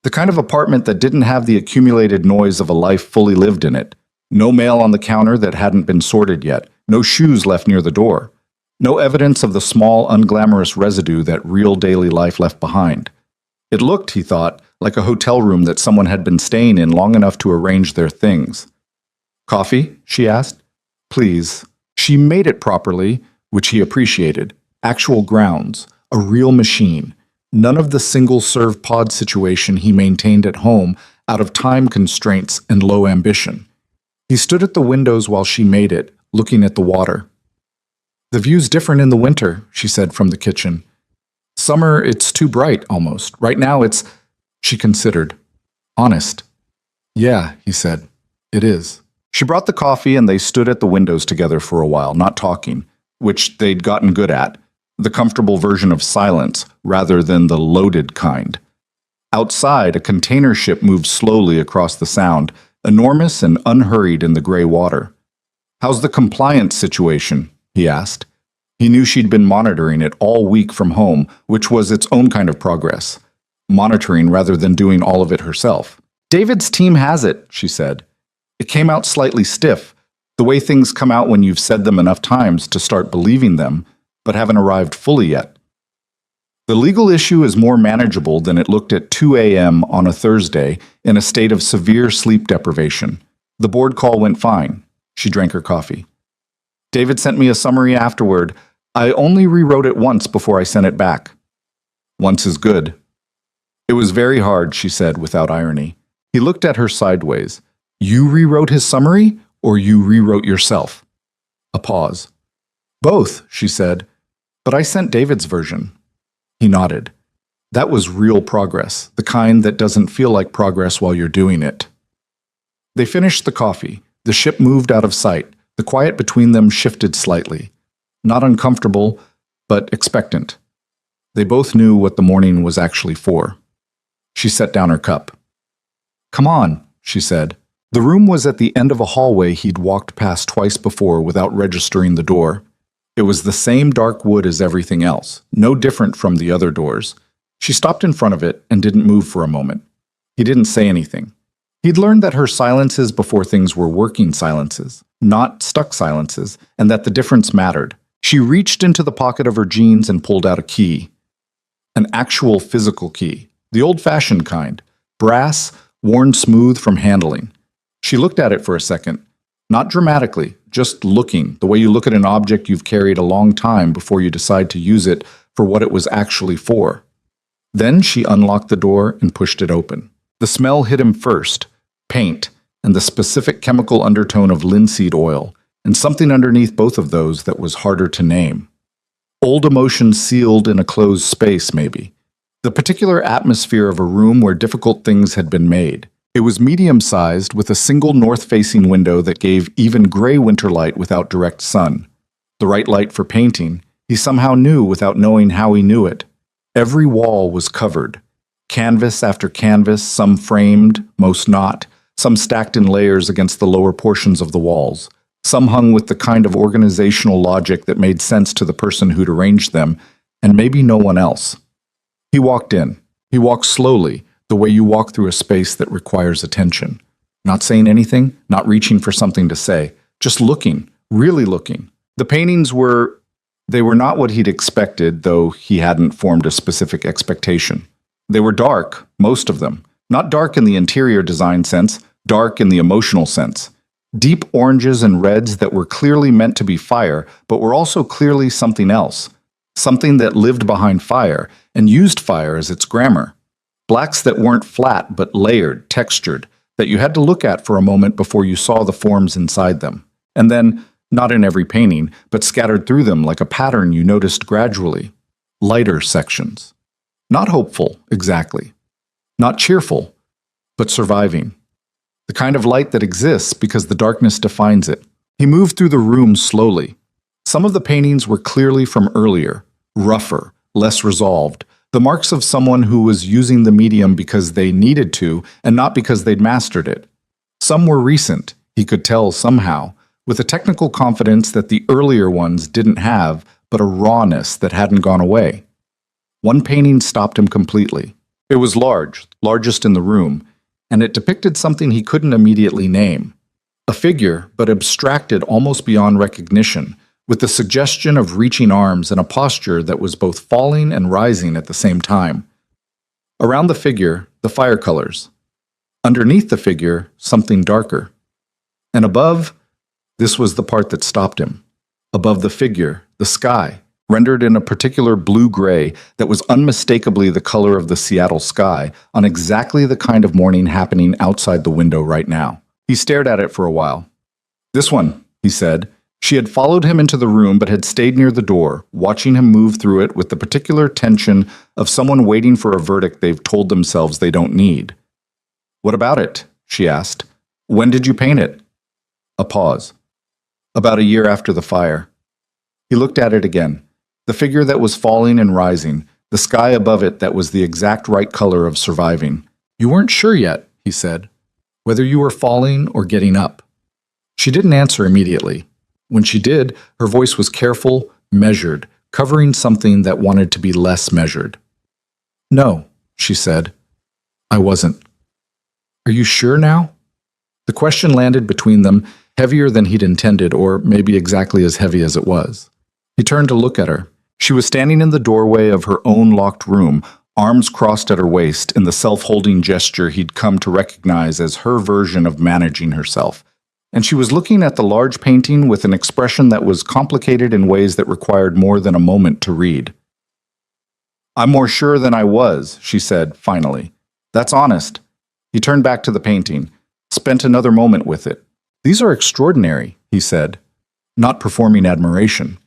The kind of apartment that didn't have the accumulated noise of a life fully lived in it. No mail on the counter that hadn't been sorted yet, no shoes left near the door. No evidence of the small, unglamorous residue that real daily life left behind. It looked, he thought, like a hotel room that someone had been staying in long enough to arrange their things. "Coffee?" she asked. "Please." She made it properly, which he appreciated. Actual grounds, a real machine. None of the single-serve pod situation he maintained at home out of time constraints and low ambition. He stood at the windows while she made it, looking at the water. "The view's different in the winter," she said from the kitchen. "Summer, it's too bright, almost. Right now, it's—" She considered. "Honest." "Yeah," he said. "It is." She brought the coffee and they stood at the windows together for a while, not talking, which they'd gotten good at, the comfortable version of silence rather than the loaded kind. Outside, a container ship moved slowly across the Sound, enormous and unhurried in the gray water. "How's the compliance situation?" he asked. He knew she'd been monitoring it all week from home, which was its own kind of progress. Monitoring rather than doing all of it herself. "David's team has it," she said. "It came out slightly stiff, the way things come out when you've said them enough times to start believing them, but haven't arrived fully yet. The legal issue is more manageable than it looked at 2 a.m. on a Thursday in a state of severe sleep deprivation. The board call went fine." She drank her coffee. "David sent me a summary afterward. I only rewrote it once before I sent it back." "Once is good." "It was very hard," she said without irony. He looked at her sideways. "You rewrote his summary, or you rewrote yourself?" A pause. "Both," she said, "but I sent David's version." He nodded. That was real progress, the kind that doesn't feel like progress while you're doing it. They finished the coffee. The ship moved out of sight. The quiet between them shifted slightly. Not uncomfortable, but expectant. They both knew what the morning was actually for. She set down her cup. "Come on," she said. The room was at the end of a hallway he'd walked past twice before without registering the door. It was the same dark wood as everything else, no different from the other doors. She stopped in front of it and didn't move for a moment. He didn't say anything. He'd learned that her silences before things were working silences, not stuck silences, and that the difference mattered. She reached into the pocket of her jeans and pulled out a key. An actual physical key, the old-fashioned kind, brass, worn smooth from handling. She looked at it for a second, not dramatically, just looking, the way you look at an object you've carried a long time before you decide to use it for what it was actually for. Then she unlocked the door and pushed it open. The smell hit him first, paint, and the specific chemical undertone of linseed oil, and something underneath both of those that was harder to name. Old emotion sealed in a closed space, maybe. The particular atmosphere of a room where difficult things had been made. It was medium-sized, with a single north-facing window that gave even gray winter light without direct sun. The right light for painting, he somehow knew without knowing how he knew it. Every wall was covered. Canvas after canvas, some framed, most not, some stacked in layers against the lower portions of the walls. Some hung with the kind of organizational logic that made sense to the person who'd arranged them, and maybe no one else. He walked in. He walked slowly, the way you walk through a space that requires attention. Not saying anything, not reaching for something to say, just looking, really looking. The paintings they were not what he'd expected, though he hadn't formed a specific expectation. They were dark, most of them. Not dark in the interior design sense, dark in the emotional sense. Deep oranges and reds that were clearly meant to be fire, but were also clearly something else. Something that lived behind fire and used fire as its grammar. Blacks that weren't flat but layered, textured, that you had to look at for a moment before you saw the forms inside them. And then, not in every painting, but scattered through them like a pattern you noticed gradually. Lighter sections. Not hopeful, exactly. Not cheerful, but surviving. The kind of light that exists because the darkness defines it. He moved through the room slowly. Some of the paintings were clearly from earlier, rougher, less resolved, the marks of someone who was using the medium because they needed to and not because they'd mastered it. Some were recent, he could tell somehow, with a technical confidence that the earlier ones didn't have, but a rawness that hadn't gone away. One painting stopped him completely. It was large, largest in the room, and it depicted something he couldn't immediately name. A figure, but abstracted almost beyond recognition, with the suggestion of reaching arms and a posture that was both falling and rising at the same time. Around the figure, the fire colors. Underneath the figure, something darker. And above, this was the part that stopped him. Above the figure, the sky, rendered in a particular blue-gray that was unmistakably the color of the Seattle sky on exactly the kind of morning happening outside the window right now. He stared at it for a while. "This one," he said. She had followed him into the room but had stayed near the door, watching him move through it with the particular tension of someone waiting for a verdict they've told themselves they don't need. "What about it?" she asked. "When did you paint it?" A pause. "About a year after the fire." He looked at it again. The figure that was falling and rising, the sky above it that was the exact right color of surviving. "You weren't sure yet," he said, "whether you were falling or getting up." She didn't answer immediately. When she did, her voice was careful, measured, covering something that wanted to be less measured. "No," she said. "I wasn't." "Are you sure now?" The question landed between them, heavier than he'd intended, or maybe exactly as heavy as it was. He turned to look at her. She was standing in the doorway of her own locked room, arms crossed at her waist in the self-holding gesture he'd come to recognize as her version of managing herself. And she was looking at the large painting with an expression that was complicated in ways that required more than a moment to read. "I'm more sure than I was," she said, finally. "That's honest." He turned back to the painting, spent another moment with it. "These are extraordinary," he said, not performing admiration.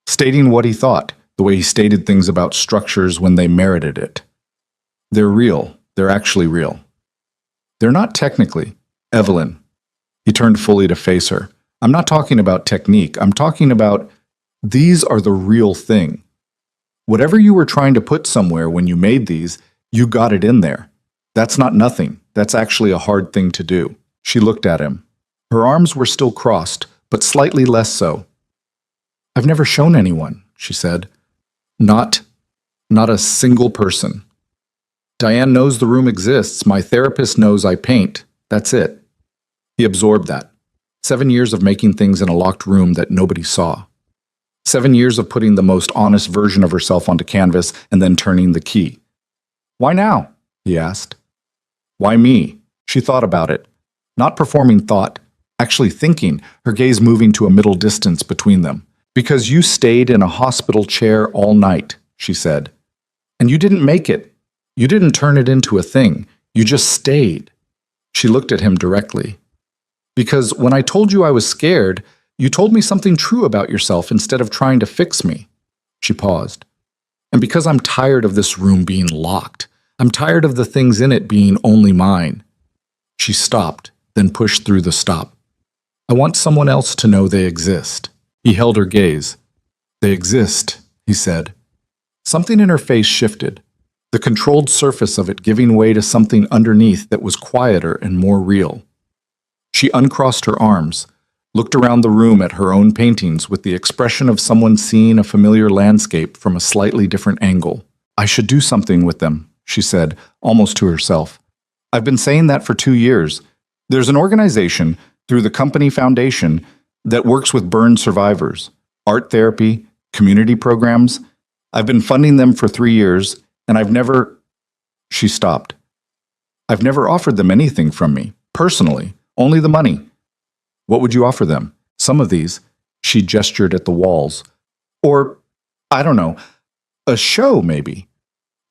Stating what he thought, the way he stated things about structures when they merited it. "They're real. They're actually real." "They're not technically. Evelyn." He turned fully to face her. "I'm not talking about technique. I'm talking about these are the real thing. Whatever you were trying to put somewhere when you made these, you got it in there. That's not nothing. That's actually a hard thing to do." She looked at him. Her arms were still crossed, but slightly less so. "I've never shown anyone," she said. Not a single person. Diane knows the room exists. My therapist knows I paint. That's it. He absorbed that. 7 years of making things in a locked room that nobody saw. 7 years of putting the most honest version of herself onto canvas and then turning the key. Why now? He asked. Why me? She thought about it. Not performing thought, actually thinking, her gaze moving to a middle distance between them. Because you stayed in a hospital chair all night, she said. And you didn't make it. You didn't turn it into a thing. You just stayed. She looked at him directly. Because when I told you I was scared, you told me something true about yourself instead of trying to fix me. She paused. And because I'm tired of this room being locked, I'm tired of the things in it being only mine. She stopped, then pushed through the stop. I want someone else to know they exist. He held her gaze. They exist, he said. Something in her face shifted, the controlled surface of it giving way to something underneath that was quieter and more real. She uncrossed her arms, looked around the room at her own paintings with the expression of someone seeing a familiar landscape from a slightly different angle. I should do something with them, she said, almost to herself. I've been saying that for 2 years. There's an organization, through the company foundation, that works with burn survivors, art therapy, community programs. I've been funding them for 3 years, and I've never... She stopped. I've never offered them anything from me, personally, only the money. What would you offer them? Some of these, she gestured at the walls. Or, I don't know, a show maybe.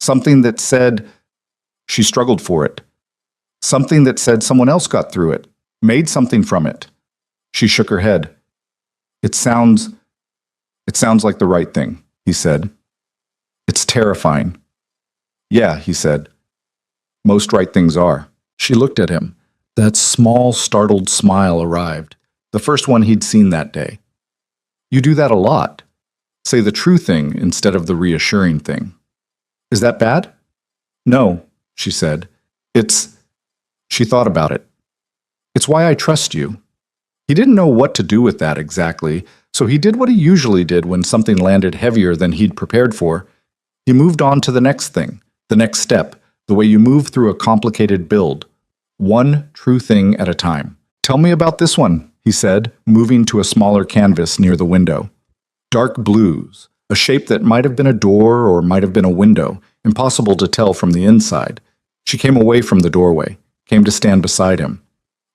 Something that said, she struggled for it. Something that said someone else got through it, made something from it. She shook her head. It sounds like the right thing, he said. It's terrifying. Yeah, he said. Most right things are. She looked at him. That small, startled smile arrived, the first one he'd seen that day. You do that a lot. Say the true thing instead of the reassuring thing. Is that bad? No, she said. She thought about it. It's why I trust you. He didn't know what to do with that exactly, so he did what he usually did when something landed heavier than he'd prepared for. He moved on to the next thing, the next step, the way you move through a complicated build. One true thing at a time. Tell me about this one, he said, moving to a smaller canvas near the window. Dark blues, a shape that might have been a door or might have been a window, impossible to tell from the inside. She came away from the doorway, came to stand beside him,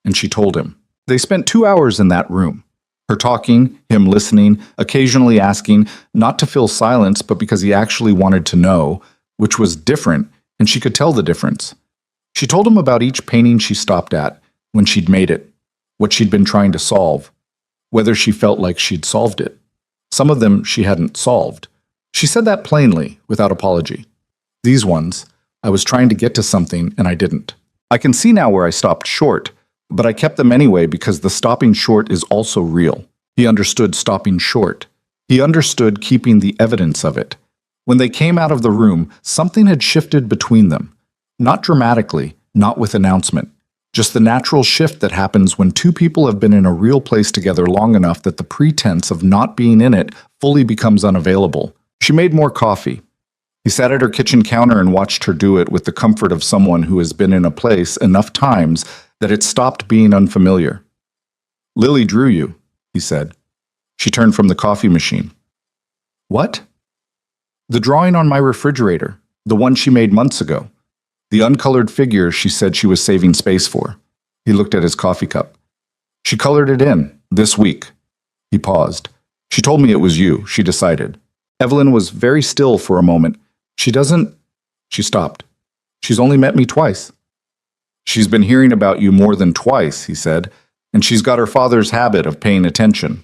and she told him. They spent 2 hours in that room. Her talking, him listening, occasionally asking, not to fill silence, but because he actually wanted to know, which was different, and she could tell the difference. She told him about each painting she stopped at, when she'd made it, what she'd been trying to solve, whether she felt like she'd solved it. Some of them she hadn't solved. She said that plainly, without apology. These ones, I was trying to get to something and I didn't. I can see now where I stopped short, but I kept them anyway because the stopping short is also real. He understood stopping short. He understood keeping the evidence of it. When they came out of the room, something had shifted between them. Not dramatically, not with announcement. Just the natural shift that happens when two people have been in a real place together long enough that the pretense of not being in it fully becomes unavailable. She made more coffee. He sat at her kitchen counter and watched her do it with the comfort of someone who has been in a place enough times that it stopped being unfamiliar. Lily drew you, he said. She turned from the coffee machine. What? The drawing on my refrigerator, the one she made months ago. The uncolored figure she said she was saving space for. He looked at his coffee cup. She colored it in, this week. He paused. She told me it was you, she decided. Evelyn was very still for a moment. She stopped. She's only met me twice. She's been hearing about you more than twice, he said, and she's got her father's habit of paying attention.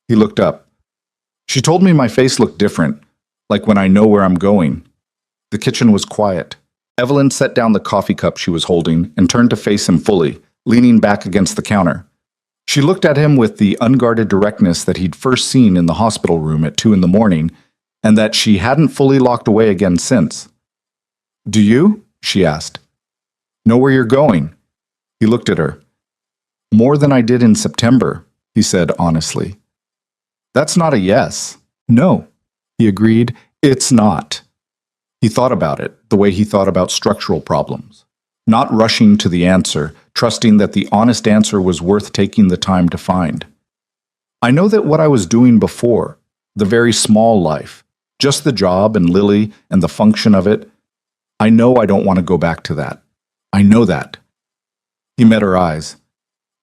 He looked up. She told me my face looked different, like when I know where I'm going. The kitchen was quiet. Evelyn set down the coffee cup she was holding and turned to face him fully, leaning back against the counter. She looked at him with the unguarded directness that he'd first seen in the hospital room at 2 a.m, and that she hadn't fully locked away again since. Do you? She asked. Know where you're going? He looked at her. More than I did in September, he said honestly. That's not a yes. No, he agreed. It's not. He thought about it, the way he thought about structural problems. not rushing to the answer, trusting that the honest answer was worth taking the time to find. I know that what I was doing before, the very small life, just the job and Lily and the function of it, I know I don't want to go back to that. I know that. He met her eyes.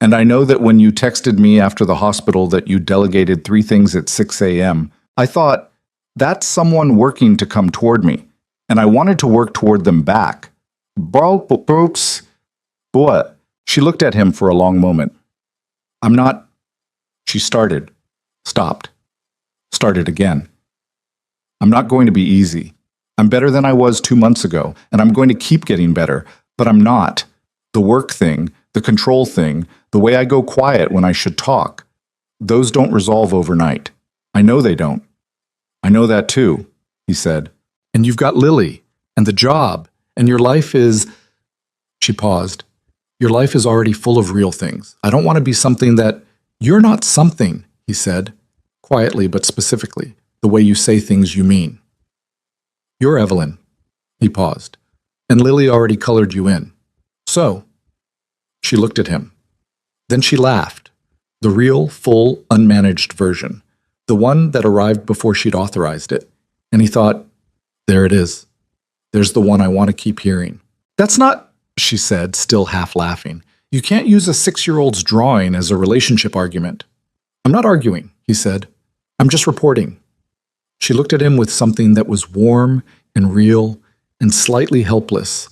And I know that when you texted me after the hospital that you delegated 3 things at 6 a.m., I thought, that's someone working to come toward me, and I wanted to work toward them back. Oops. What? She looked at him for a long moment. I'm not... She started, stopped, started again. I'm not going to be easy. I'm better than I was 2 months ago, and I'm going to keep getting better, but I'm not. The work thing, the control thing, the way I go quiet when I should talk, those don't resolve overnight. I know they don't. I know that too, he said. And you've got Lily, and the job, and your life is... She paused. Your life is already full of real things. I don't want to be something that... You're not something, he said, quietly but specifically, the way you say things you mean. You're Evelyn. He paused. And Lily already colored you in. So... She looked at him. Then she laughed. The real, full, unmanaged version. The one that arrived before she'd authorized it. And he thought, there it is. There's the one I want to keep hearing. That's not, she said, still half laughing. You can't use a 6-year-old's drawing as a relationship argument. I'm not arguing, he said. I'm just reporting. She looked at him with something that was warm and real and slightly helpless,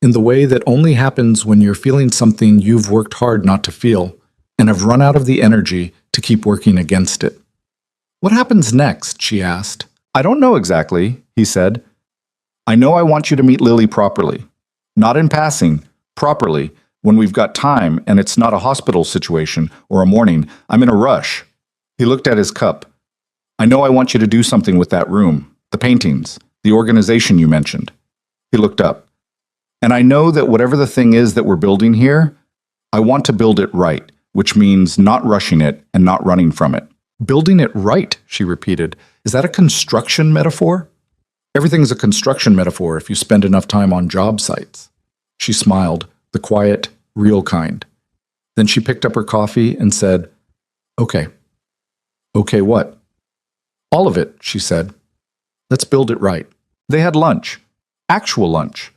in the way that only happens when you're feeling something you've worked hard not to feel and have run out of the energy to keep working against it. What happens next? She asked. I don't know exactly, he said. I know I want you to meet Lily properly. Not in passing, properly, when we've got time and it's not a hospital situation or a morning. I'm in a rush. He looked at his cup. I know I want you to do something with that room, the paintings, the organization you mentioned. He looked up. And I know that whatever the thing is that we're building here, I want to build it right, which means not rushing it and not running from it. Building it right, she repeated. Is that a construction metaphor? Everything's a construction metaphor if you spend enough time on job sites. She smiled, the quiet, real kind. Then she picked up her coffee and said, Okay. Okay, what? All of it, she said. Let's build it right. They had lunch. Actual lunch.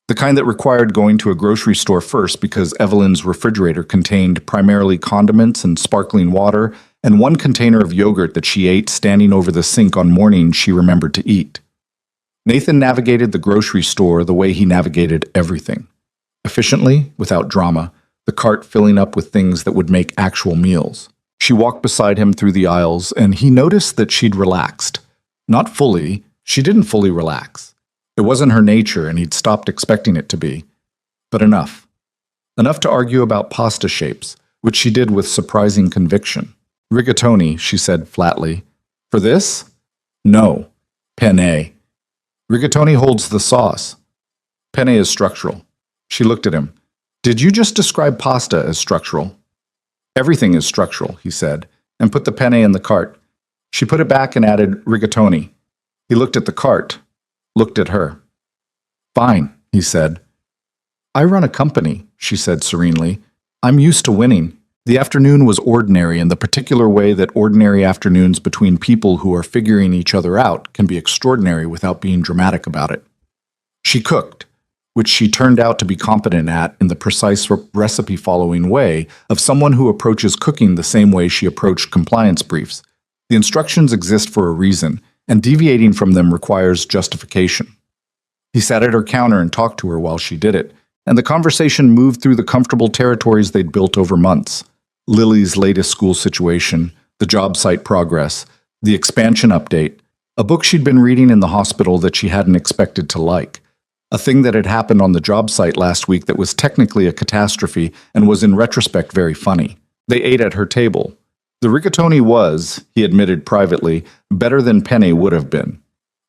The kind that required going to a grocery store first because Evelyn's refrigerator contained primarily condiments and sparkling water and 1 container of yogurt that she ate standing over the sink on mornings she remembered to eat. Nathan navigated the grocery store the way he navigated everything. Efficiently, without drama, the cart filling up with things that would make actual meals. She walked beside him through the aisles, and he noticed that she'd relaxed. Not fully. She didn't fully relax. It wasn't her nature, and he'd stopped expecting it to be. But enough. Enough to argue about pasta shapes, which she did with surprising conviction. Rigatoni, she said flatly. For this? No. Penne. Rigatoni holds the sauce. Penne is structural. She looked at him. Did you just describe pasta as structural? Everything is structural, he said, and put the penne in the cart. She put it back and added rigatoni. He looked at the cart. Looked at her. Fine, he said. I run a company, she said serenely. I'm used to winning. The afternoon was ordinary in the particular way that ordinary afternoons between people who are figuring each other out can be extraordinary without being dramatic about it. She cooked, which she turned out to be competent at in the precise recipe-following way of someone who approaches cooking the same way she approached compliance briefs. The instructions exist for a reason, and deviating from them requires justification. He sat at her counter and talked to her while she did it, and the conversation moved through the comfortable territories they'd built over months. Lily's latest school situation, the job site progress, the expansion update, a book she'd been reading in the hospital that she hadn't expected to like, a thing that had happened on the job site last week that was technically a catastrophe and was in retrospect very funny. They ate at her table. The rigatoni was, he admitted privately, better than penne would have been.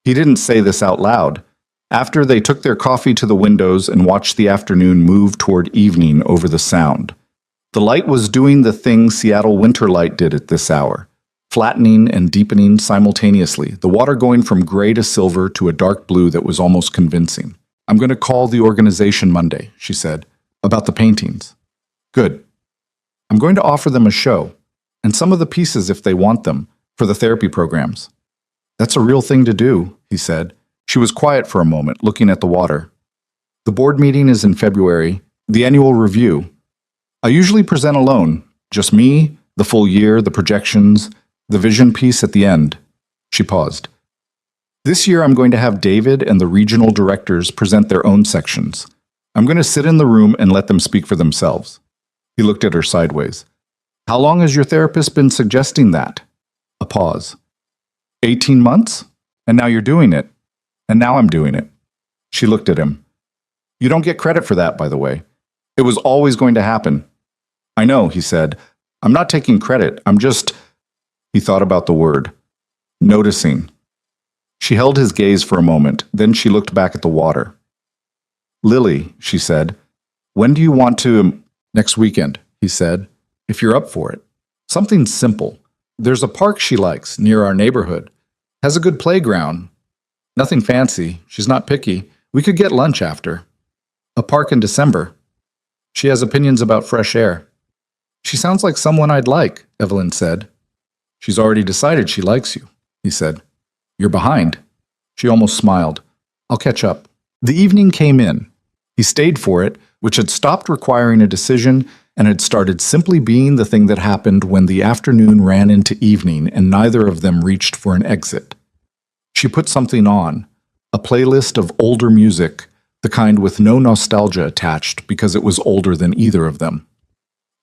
He didn't say this out loud. After they took their coffee to the windows and watched the afternoon move toward evening over the Sound. The light was doing the thing Seattle winter light did at this hour, flattening and deepening simultaneously, the water going from gray to silver to a dark blue that was almost convincing. I'm going to call the organization Monday, she said, about the paintings. Good. I'm going to offer them a show, and some of the pieces if they want them, for the therapy programs. That's a real thing to do, he said. She was quiet for a moment, looking at the water. The board meeting is in February, the annual review. I usually present alone, just me, the full year, the projections, the vision piece at the end. She paused. This year I'm going to have David and the regional directors present their own sections. I'm going to sit in the room and let them speak for themselves. He looked at her sideways. How long has your therapist been suggesting that? A pause. 18 months? And now you're doing it. And now I'm doing it. She looked at him. You don't get credit for that, by the way. It was always going to happen. I know, he said. I'm not taking credit. I'm just... He thought about the word. Noticing. She held his gaze for a moment, then she looked back at the water. Lily, she said, when do you want to... Next weekend, he said, if you're up for it. Something simple. There's a park she likes, near our neighborhood. Has a good playground. Nothing fancy. She's not picky. We could get lunch after. A park in December. She has opinions about fresh air. She sounds like someone I'd like, Evelyn said. She's already decided she likes you, he said. You're behind. She almost smiled. I'll catch up. The evening came in. He stayed for it, which had stopped requiring a decision and had started simply being the thing that happened when the afternoon ran into evening and neither of them reached for an exit. She put something on, a playlist of older music, the kind with no nostalgia attached because it was older than either of them.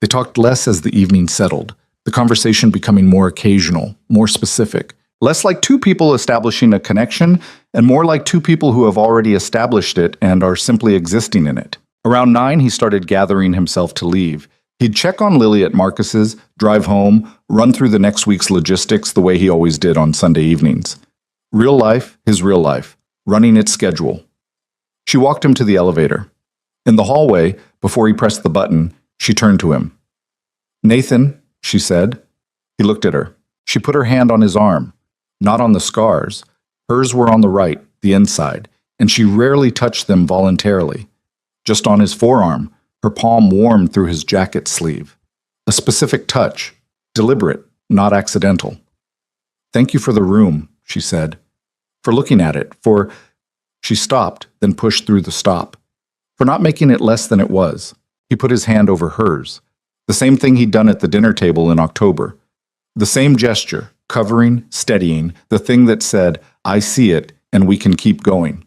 They talked less as the evening settled, the conversation becoming more occasional, more specific, less like two people establishing a connection and more like two people who have already established it and are simply existing in it. Around 9, he started gathering himself to leave. He'd check on Lily at Marcus's, drive home, run through the next week's logistics the way he always did on Sunday evenings. Real life, his real life, running its schedule. She walked him to the elevator. In the hallway, before he pressed the button, she turned to him. Nathan, she said. He looked at her. She put her hand on his arm, not on the scars. Hers were on the right, the inside, and she rarely touched them voluntarily. Just on his forearm, her palm warmed through his jacket sleeve. A specific touch, deliberate, not accidental. Thank you for the room, she said. For looking at it, for... She stopped, then pushed through the stop. For not making it less than it was. He put his hand over hers. The same thing he'd done at the dinner table in October. The same gesture, covering, steadying, the thing that said, I see it, and we can keep going.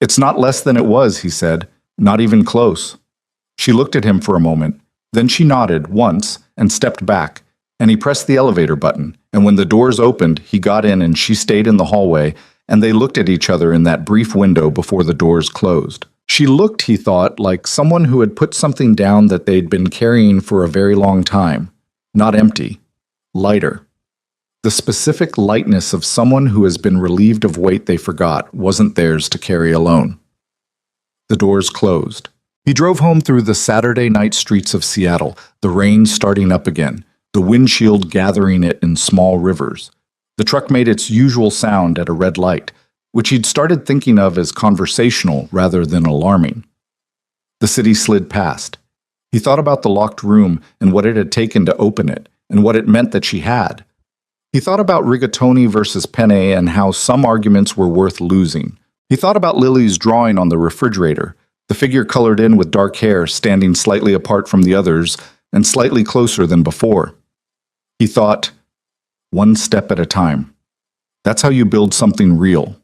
It's not less than it was, he said. Not even close. She looked at him for a moment. Then she nodded once and stepped back, and he pressed the elevator button, and when the doors opened, he got in and she stayed in the hallway, and they looked at each other in that brief window before the doors closed. She looked, he thought, like someone who had put something down that they'd been carrying for a very long time. Not empty. Lighter. The specific lightness of someone who has been relieved of weight they forgot wasn't theirs to carry alone. The doors closed. He drove home through the Saturday night streets of Seattle, the rain starting up again, the windshield gathering it in small rivers. The truck made its usual sound at a red light, which he'd started thinking of as conversational rather than alarming. The city slid past. He thought about the locked room and what it had taken to open it, and what it meant that she had. He thought about rigatoni versus penne and how some arguments were worth losing. He thought about Lily's drawing on the refrigerator, the figure colored in with dark hair standing slightly apart from the others and slightly closer than before. He thought, one step at a time. That's how you build something real.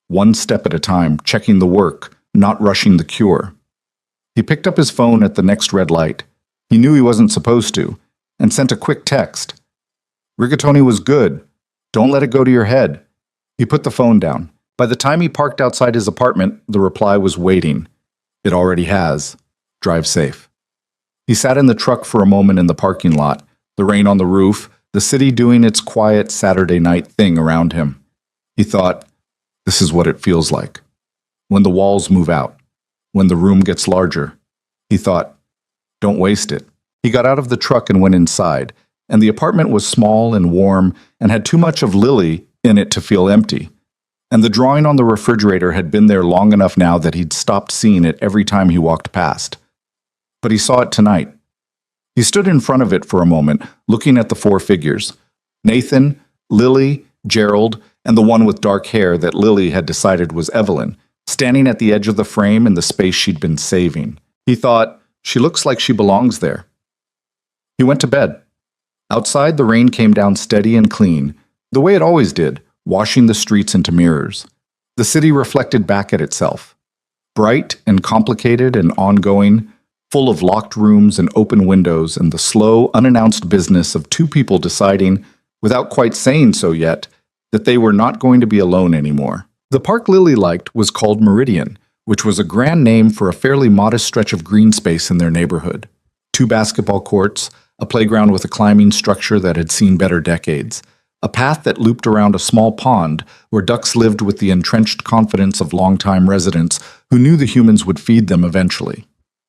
One step at a time, checking the work, not rushing the cure. He picked up his phone at the next red light. He knew he wasn't supposed to, and sent a quick text. Rigatoni was good. Don't let it go to your head. He put the phone down. By the time he parked outside his apartment, the reply was waiting. It already has. Drive safe. He sat in the truck for a moment in the parking lot, the rain on the roof, the city doing its quiet Saturday night thing around him. He thought, this is what it feels like. When the walls move out. When the room gets larger. He thought, don't waste it. He got out of the truck and went inside, and the apartment was small and warm and had too much of Lily in it to feel empty. and the drawing on the refrigerator had been there long enough now that he'd stopped seeing it every time he walked past. But he saw it tonight. He stood in front of it for a moment, looking at the four figures: Nathan, Lily, Gerald, and the one with dark hair that Lily had decided was Evelyn, standing at the edge of the frame in the space she'd been saving. He thought, she looks like she belongs there. He went to bed. Outside, the rain came down steady and clean, the way it always did, washing the streets into mirrors. The city reflected back at itself, bright and complicated and ongoing, full of locked rooms and open windows and the slow, unannounced business of two people deciding, without quite saying so yet, that they were not going to be alone anymore. The park Lily liked was called Meridian, which was a grand name for a fairly modest stretch of green space in their neighborhood. 2 basketball courts, a playground with a climbing structure that had seen better decades, a path that looped around a small pond where ducks lived with the entrenched confidence of longtime residents who knew the humans would feed them eventually.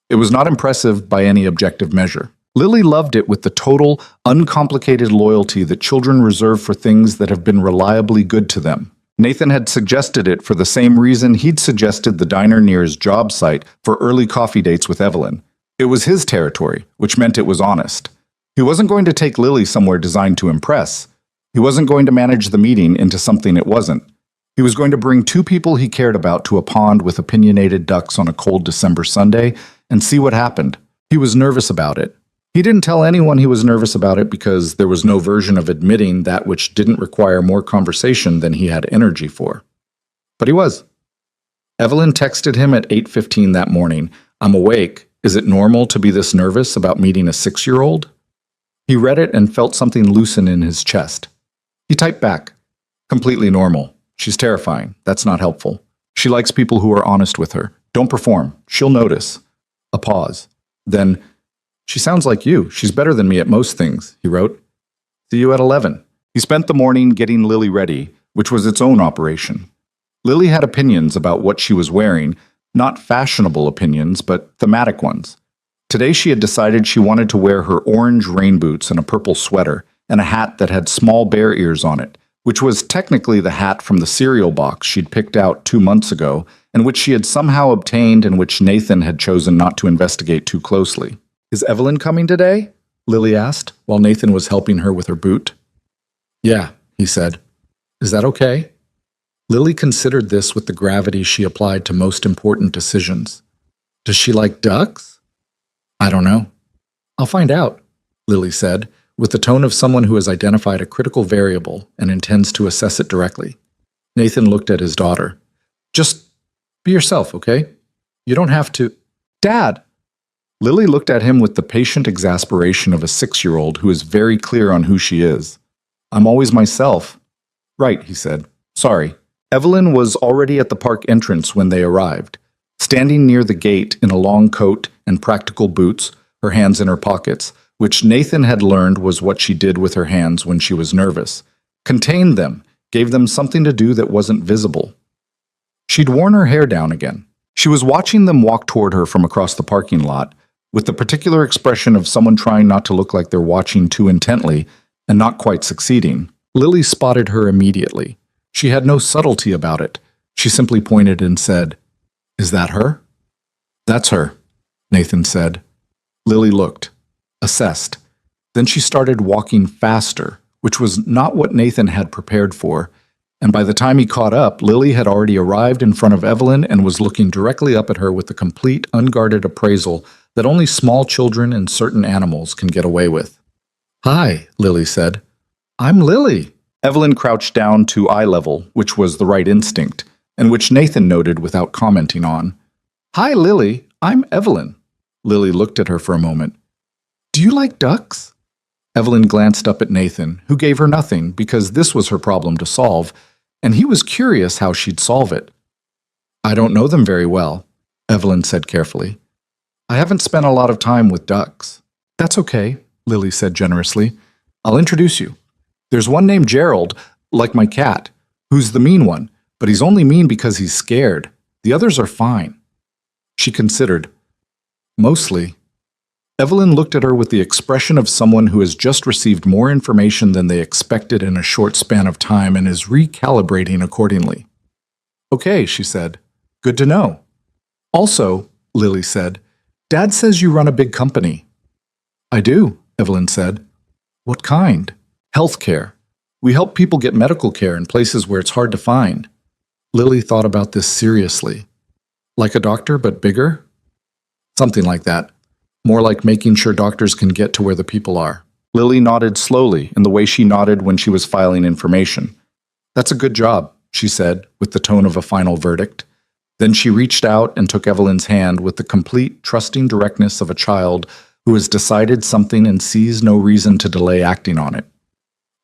It was not impressive by any objective measure. Lily loved it with the total, uncomplicated loyalty that children reserve for things that have been reliably good to them. Nathan had suggested it for the same reason he'd suggested the diner near his job site for early coffee dates with Evelyn. It was his territory, which meant it was honest. He wasn't going to take Lily somewhere designed to impress. He wasn't going to manage the meeting into something it wasn't. He was going to bring 2 people he cared about to a pond with opinionated ducks on a cold December Sunday and see what happened. He was nervous about it. He didn't tell anyone he was nervous about it because there was no version of admitting that which didn't require more conversation than he had energy for. But he was. Evelyn texted him at 8:15 that morning, "I'm awake. Is it normal to be this nervous about meeting a 6-year-old?" He read it and felt something loosen in his chest. He typed back, "Completely normal. She's terrifying. That's not helpful. She likes people who are honest with her. Don't perform. She'll notice." A pause. Then, "She sounds like you. She's better than me at most things," he wrote. "See you at 11. He spent the morning getting Lily ready, which was its own operation. Lily had opinions about what she was wearing, not fashionable opinions, but thematic ones. Today she had decided she wanted to wear her orange rain boots and a purple sweater, and a hat that had small bear ears on it, which was technically the hat from the cereal box she'd picked out 2 months ago, and which she had somehow obtained and which Nathan had chosen not to investigate too closely. "Is Evelyn coming today?" Lily asked, while Nathan was helping her with her boot. "Yeah," he said. "Is that okay?" Lily considered this with the gravity she applied to most important decisions. "Does she like ducks?" "I don't know." "I'll find out," Lily said, with the tone of someone who has identified a critical variable and intends to assess it directly. Nathan looked at his daughter. "Just be yourself, okay? You don't have to—" "Dad!" Lily looked at him with the patient exasperation of a 6-year-old who is very clear on who she is. "I'm always myself." "Right," he said. "Sorry." Evelyn was already at the park entrance when they arrived, standing near the gate in a long coat and practical boots, her hands in her pockets, which Nathan had learned was what she did with her hands when she was nervous. Contained them, gave them something to do that wasn't visible. She'd worn her hair down again. She was watching them walk toward her from across the parking lot, with the particular expression of someone trying not to look like they're watching too intently and not quite succeeding. Lily spotted her immediately. She had no subtlety about it. She simply pointed and said, "Is that her?" "That's her," Nathan said. Lily looked, assessed. Then she started walking faster, which was not what Nathan had prepared for, and by the time he caught up, Lily had already arrived in front of Evelyn and was looking directly up at her with the complete, unguarded appraisal that only small children and certain animals can get away with. "Hi," Lily said. "I'm Lily." Evelyn crouched down to eye level, which was the right instinct, and which Nathan noted without commenting on. "Hi, Lily. I'm Evelyn." Lily looked at her for a moment. "Do you like ducks?" Evelyn glanced up at Nathan, who gave her nothing because this was her problem to solve, and he was curious how she'd solve it. "I don't know them very well," Evelyn said carefully. "I haven't spent a lot of time with ducks." "That's okay," Lily said generously. "I'll introduce you. There's one named Gerald, like my cat, who's the mean one, but he's only mean because he's scared. The others are fine." She considered. "Mostly." Evelyn looked at her with the expression of someone who has just received more information than they expected in a short span of time and is recalibrating accordingly. Okay, she said. Good to know. Also, Lily said, Dad says you run a big company. I do, Evelyn said. What kind? Healthcare. We help people get medical care in places where it's hard to find. Lily thought about this seriously. Like a doctor, but bigger? Something like that. More like making sure doctors can get to where the people are. Lily nodded slowly in the way she nodded when she was filing information. That's a good job, she said, with the tone of a final verdict. Then she reached out and took Evelyn's hand with the complete, trusting directness of a child who has decided something and sees no reason to delay acting on it.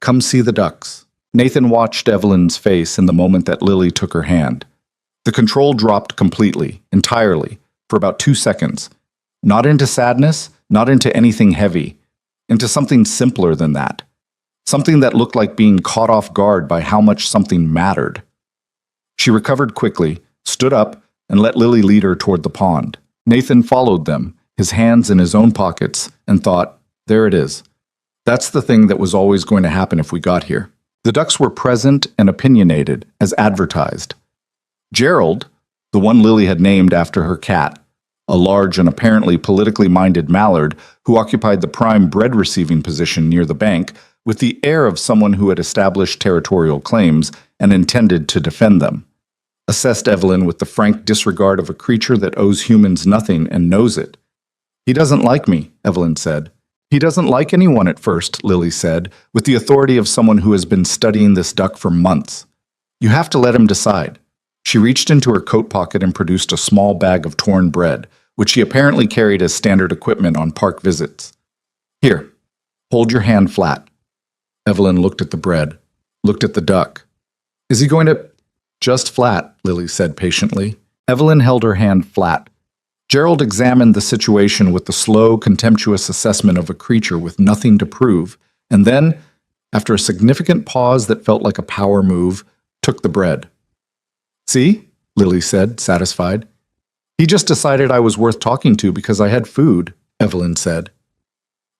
Come see the ducks. Nathan watched Evelyn's face in the moment that Lily took her hand. The control dropped completely, entirely, for about 2 seconds. Not into sadness, not into anything heavy, into something simpler than that. Something that looked like being caught off guard by how much something mattered. She recovered quickly, stood up, and let Lily lead her toward the pond. Nathan followed them, his hands in his own pockets, and thought, there it is. That's the thing that was always going to happen if we got here. The ducks were present and opinionated, as advertised. Gerald, the one Lily had named after her cat, a large and apparently politically minded mallard who occupied the prime bread-receiving position near the bank with the air of someone who had established territorial claims and intended to defend them, assessed Evelyn with the frank disregard of a creature that owes humans nothing and knows it. He doesn't like me, Evelyn said. He doesn't like anyone at first, Lily said, with the authority of someone who has been studying this duck for months. You have to let him decide. She reached into her coat pocket and produced a small bag of torn bread, which she apparently carried as standard equipment on park visits. Here, hold your hand flat. Evelyn looked at the bread, looked at the duck. Is he going to... Just flat, Lily said patiently. Evelyn held her hand flat. Gerald examined the situation with the slow, contemptuous assessment of a creature with nothing to prove, and then, after a significant pause that felt like a power move, took the bread. See? Lily said, satisfied. He just decided I was worth talking to because I had food, Evelyn said.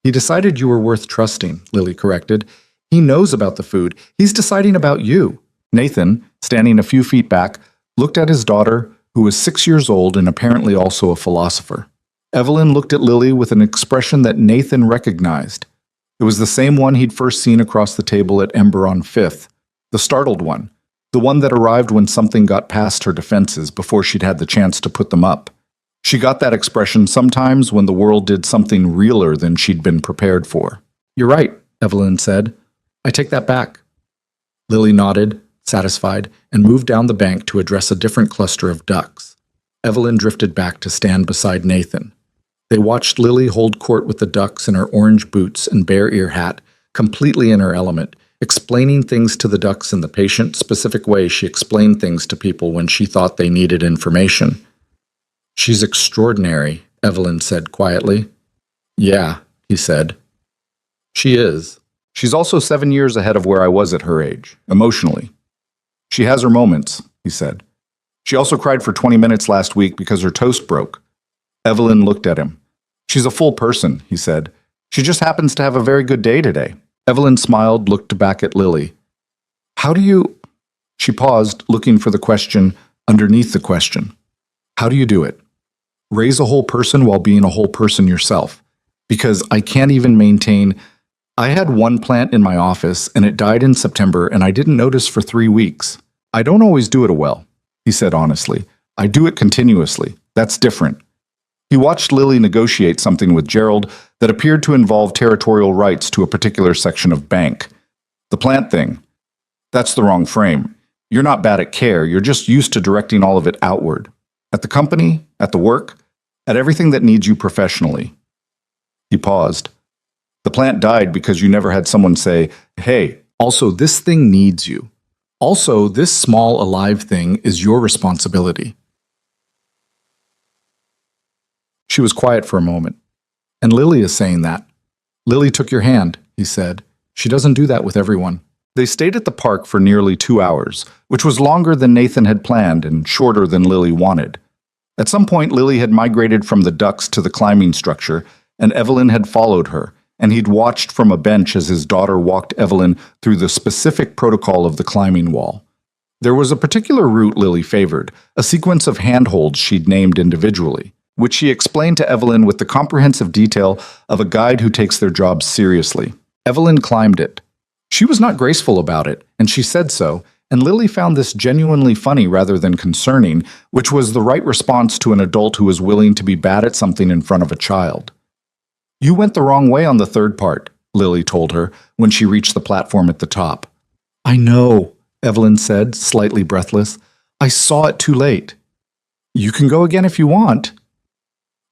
He decided you were worth trusting, Lily corrected. He knows about the food. He's deciding about you. Nathan, standing a few feet back, looked at his daughter, who was 6 years old and apparently also a philosopher. Evelyn looked at Lily with an expression that Nathan recognized. It was the same one he'd first seen across the table at Ember on 5th, the startled one, the one that arrived when something got past her defenses before she'd had the chance to put them up. She got that expression sometimes when the world did something realer than she'd been prepared for. You're right, Evelyn said. I take that back. Lily nodded, satisfied, and moved down the bank to address a different cluster of ducks. Evelyn drifted back to stand beside Nathan. They watched Lily hold court with the ducks in her orange boots and bear ear hat, completely in her element, explaining things to the ducks in the patient-specific way she explained things to people when she thought they needed information. She's extraordinary, Evelyn said quietly. Yeah, he said. She is. She's also 7 years ahead of where I was at her age, emotionally. She has her moments, he said. She also cried for 20 minutes last week because her toast broke. Evelyn looked at him. She's a full person, he said. She just happens to have a very good day today. Evelyn smiled, looked back at Lily. How do you... She paused, looking for the question underneath the question. How do you do it? Raise a whole person while being a whole person yourself. Because I can't even maintain... I had one plant in my office, and it died in September, and I didn't notice for 3 weeks. I don't always do it well, he said honestly. I do it continuously. That's different. He watched Lily negotiate something with Gerald that appeared to involve territorial rights to a particular section of bank. The plant thing. That's the wrong frame. You're not bad at care, you're just used to directing all of it outward. At the company, at the work, at everything that needs you professionally. He paused. The plant died because you never had someone say, hey, also this thing needs you. Also, this small alive thing is your responsibility. She was quiet for a moment. And Lily is saying that. Lily took your hand, he said. She doesn't do that with everyone. They stayed at the park for nearly 2 hours, which was longer than Nathan had planned and shorter than Lily wanted. At some point, Lily had migrated from the ducks to the climbing structure, and Evelyn had followed her, and he'd watched from a bench as his daughter walked Evelyn through the specific protocol of the climbing wall. There was a particular route Lily favored, a sequence of handholds she'd named individually, which she explained to Evelyn with the comprehensive detail of a guide who takes their job seriously. Evelyn climbed it. She was not graceful about it, and she said so, and Lily found this genuinely funny rather than concerning, which was the right response to an adult who was willing to be bad at something in front of a child. "You went the wrong way on the third part," Lily told her when she reached the platform at the top. "I know," Evelyn said, slightly breathless. "I saw it too late." "You can go again if you want."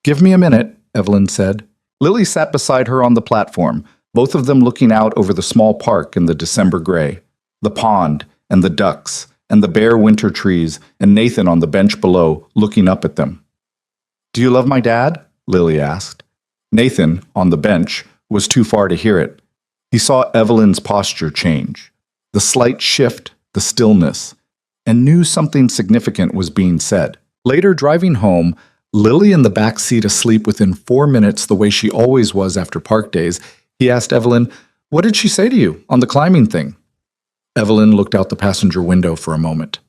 "Give me a minute," Evelyn said. Lily sat beside her on the platform, both of them looking out over the small park in the December gray, the pond and the ducks and the bare winter trees, and Nathan on the bench below, looking up at them. "Do you love my dad?" Lily asked. Nathan, on the bench, was too far to hear it. He saw Evelyn's posture change, the slight shift, the stillness, and knew something significant was being said. Later, driving home, Lily in the back seat asleep within 4 minutes the way she always was after park days, he asked Evelyn, "What did she say to you on the climbing thing?" Evelyn looked out the passenger window for a moment.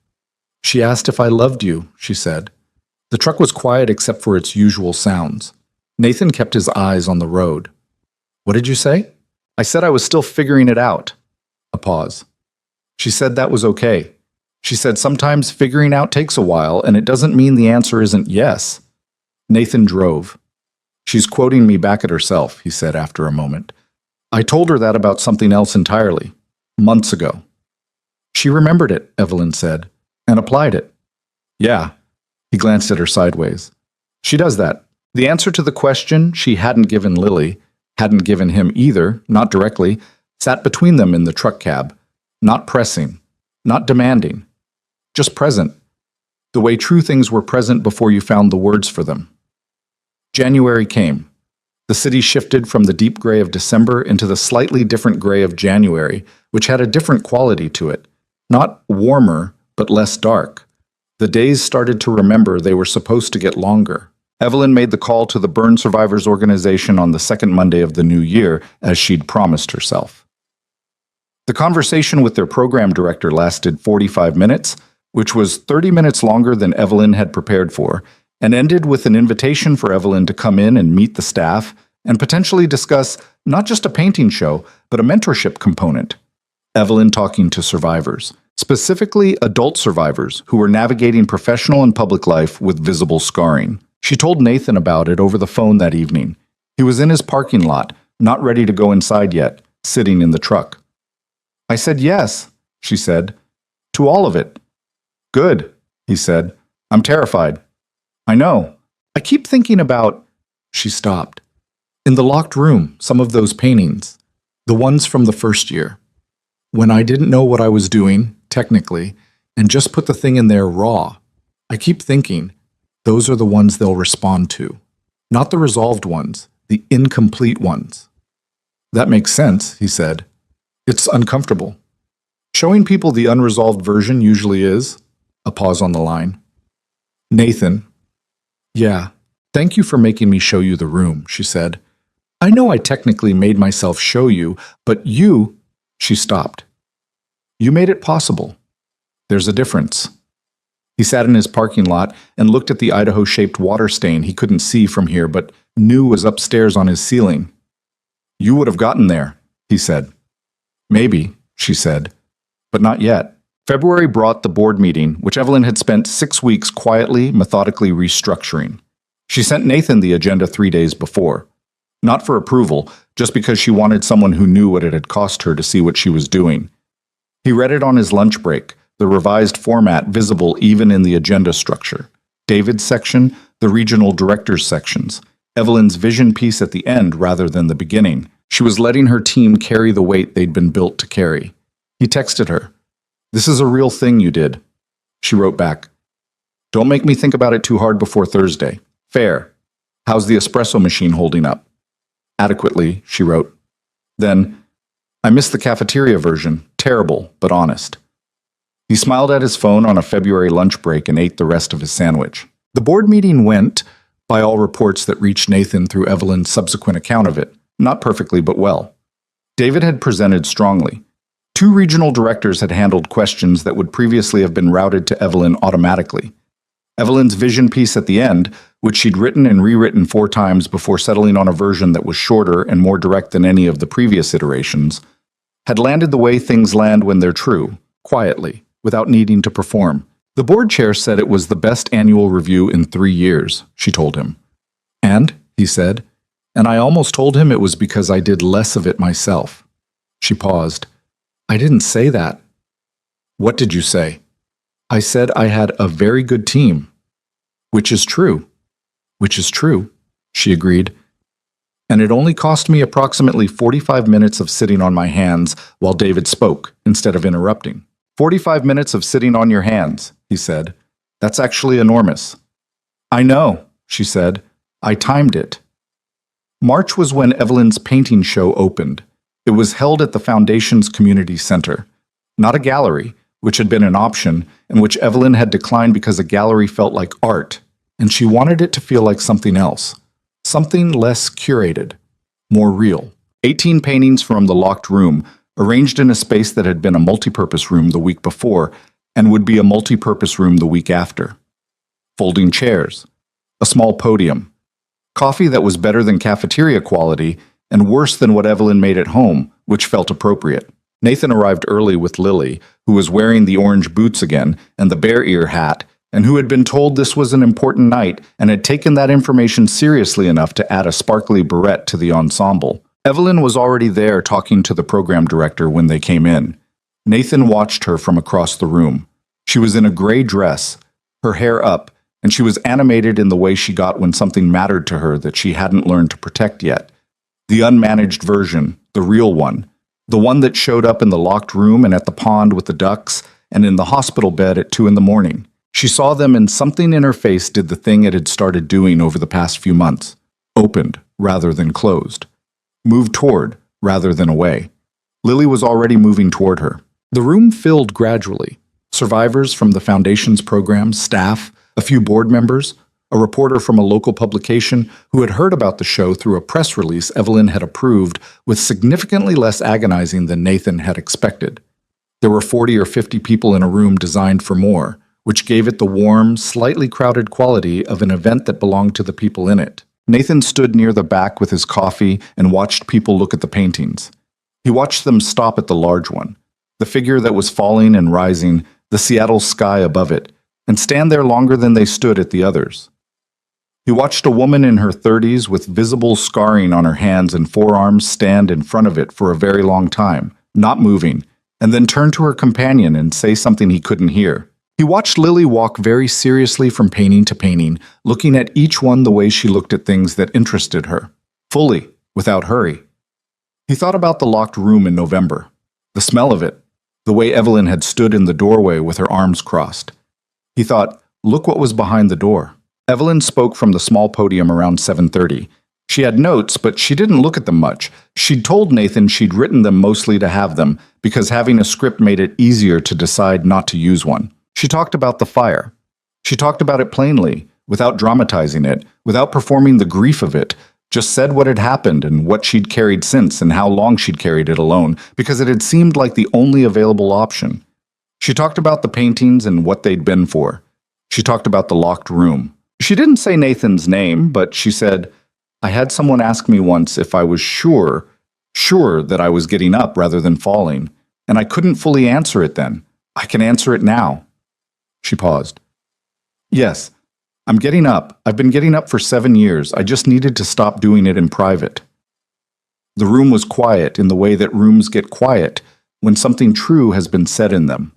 "She asked if I loved you," she said. The truck was quiet except for its usual sounds. Nathan kept his eyes on the road. "What did you say?" "I said I was still figuring it out." A pause. "She said that was okay. She said sometimes figuring out takes a while, and it doesn't mean the answer isn't yes." Nathan drove. "She's quoting me back at herself," he said after a moment. "I told her that about something else entirely, months ago." "She remembered it," Evelyn said, "and applied it." "Yeah." He glanced at her sideways. "She does that. The answer to the question she hadn't given Lily, hadn't given him either, not directly, sat between them in the truck cab, not pressing, not demanding, just present, the way true things were present before you found the words for them. January came. The city shifted from the deep gray of December into the slightly different gray of January, which had a different quality to it, not warmer, but less dark. The days started to remember they were supposed to get longer. Evelyn made the call to the Burn Survivors Organization on the second Monday of the new year, as she'd promised herself. The conversation with their program director lasted 45 minutes, which was 30 minutes longer than Evelyn had prepared for, and ended with an invitation for Evelyn to come in and meet the staff and potentially discuss not just a painting show, but a mentorship component. Evelyn talking to survivors, specifically adult survivors who were navigating professional and public life with visible scarring. She told Nathan about it over the phone that evening. He was in his parking lot, not ready to go inside yet, sitting in the truck. "I said yes," she said, "to all of it." "Good," he said. "I'm terrified." "I know. I keep thinking about—" She stopped. "In the locked room, some of those paintings, the ones from the first year. When I didn't know what I was doing, technically, and just put the thing in there raw. I keep thinking, those are the ones they'll respond to. Not the resolved ones, the incomplete ones." "That makes sense," he said. "It's uncomfortable. Showing people the unresolved version usually is." A pause on the line. "Nathan." "Yeah, thank you for making me show you the room," she said. "I know I technically made myself show you, but you—" She stopped. "You made it possible. There's a difference." He sat in his parking lot and looked at the Idaho-shaped water stain he couldn't see from here but knew was upstairs on his ceiling. "You would have gotten there," he said. "Maybe," she said, "but not yet." February brought the board meeting, which Evelyn had spent 6 weeks quietly, methodically restructuring. She sent Nathan the agenda 3 days before. Not for approval, just because she wanted someone who knew what it had cost her to see what she was doing. He read it on his lunch break, the revised format visible even in the agenda structure. David's section, the regional directors' sections, Evelyn's vision piece at the end rather than the beginning. She was letting her team carry the weight they'd been built to carry. He texted her. "This is a real thing you did." She wrote back, "Don't make me think about it too hard before Thursday. Fair. How's the espresso machine holding up?" "Adequately," she wrote. Then, "I missed the cafeteria version. Terrible, but honest." He smiled at his phone on a February lunch break and ate the rest of his sandwich. The board meeting went, by all reports that reached Nathan through Evelyn's subsequent account of it, not perfectly but well. David had presented strongly. Two regional directors had handled questions that would previously have been routed to Evelyn automatically. Evelyn's vision piece at the end, which she'd written and rewritten 4 times before settling on a version that was shorter and more direct than any of the previous iterations, had landed the way things land when they're true, quietly, without needing to perform. The board chair said it was the best annual review in 3 years, she told him. And, he said, and I almost told him it was because I did less of it myself. She paused. I didn't say that. What did you say? I said I had a very good team. Which is true. Which is true, she agreed. And it only cost me approximately 45 minutes of sitting on my hands while David spoke, instead of interrupting. 45 minutes of sitting on your hands, he said. That's actually enormous. I know, she said. I timed it. March was when Evelyn's painting show opened. It was held at the Foundation's community center, not a gallery, which had been an option, and which Evelyn had declined because a gallery felt like art, and she wanted it to feel like something else, something less curated, more real. 18 paintings from the locked room, arranged in a space that had been a multipurpose room the week before and would be a multipurpose room the week after. Folding chairs, a small podium, coffee that was better than cafeteria quality and worse than what Evelyn made at home, which felt appropriate. Nathan arrived early with Lily, who was wearing the orange boots again and the bear ear hat, and who had been told this was an important night and had taken that information seriously enough to add a sparkly barrette to the ensemble. Evelyn was already there talking to the program director when they came in. Nathan watched her from across the room. She was in a gray dress, her hair up, and she was animated in the way she got when something mattered to her that she hadn't learned to protect yet. The unmanaged version, the real one, the one that showed up in the locked room and at the pond with the ducks and in the hospital bed at 2 a.m. She saw them and something in her face did the thing it had started doing over the past few months. Opened rather than closed. Moved toward rather than away. Lily was already moving toward her. The room filled gradually. Survivors from the Foundation's program, staff, a few board members, a reporter from a local publication who had heard about the show through a press release Evelyn had approved with significantly less agonizing than Nathan had expected. There were 40 or 50 people in a room designed for more, which gave it the warm, slightly crowded quality of an event that belonged to the people in it. Nathan stood near the back with his coffee and watched people look at the paintings. He watched them stop at the large one, the figure that was falling and rising, the Seattle sky above it, and stand there longer than they stood at the others. He watched a woman in her 30s with visible scarring on her hands and forearms stand in front of it for a very long time, not moving, and then turn to her companion and say something he couldn't hear. He watched Lily walk very seriously from painting to painting, looking at each one the way she looked at things that interested her, fully, without hurry. He thought about the locked room in November, the smell of it, the way Evelyn had stood in the doorway with her arms crossed. He thought, look what was behind the door. Evelyn spoke from the small podium around 7:30. She had notes, but she didn't look at them much. She'd told Nathan she'd written them mostly to have them, because having a script made it easier to decide not to use one. She talked about the fire. She talked about it plainly, without dramatizing it, without performing the grief of it, just said what had happened and what she'd carried since and how long she'd carried it alone, because it had seemed like the only available option. She talked about the paintings and what they'd been for. She talked about the locked room. She didn't say Nathan's name, but she said, I had someone ask me once if I was sure that I was getting up rather than falling, and I couldn't fully answer it then. I can answer it now. She paused. Yes, I'm getting up. I've been getting up for 7 years. I just needed to stop doing it in private. The room was quiet in the way that rooms get quiet when something true has been said in them.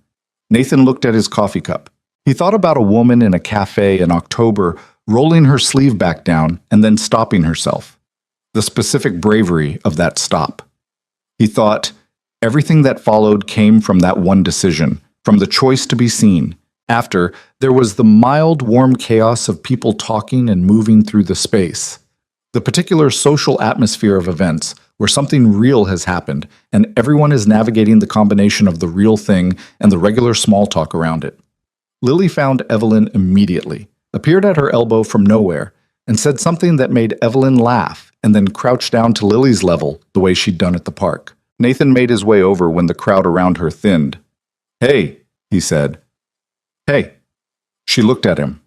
Nathan looked at his coffee cup. He thought about a woman in a cafe in October rolling her sleeve back down and then stopping herself. The specific bravery of that stop. He thought, everything that followed came from that one decision, from the choice to be seen. After, there was the mild, warm chaos of people talking and moving through the space. The particular social atmosphere of events where something real has happened and everyone is navigating the combination of the real thing and the regular small talk around it. Lily found Evelyn immediately, appeared at her elbow from nowhere, and said something that made Evelyn laugh and then crouched down to Lily's level the way she'd done at the park. Nathan made his way over when the crowd around her thinned. "Hey," he said. "Hey." She looked at him.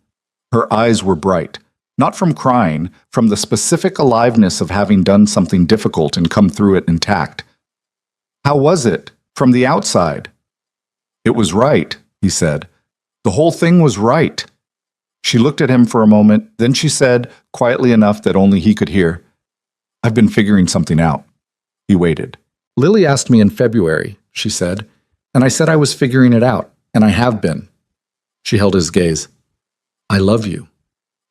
Her eyes were bright, not from crying, from the specific aliveness of having done something difficult and come through it intact. "How was it? From the outside?" "It was right," he said. "The whole thing was right." She looked at him for a moment, then she said, quietly enough that only he could hear, "I've been figuring something out." He waited. "Lily asked me in February," she said, "and I said I was figuring it out, and I have been." She held his gaze. "I love you.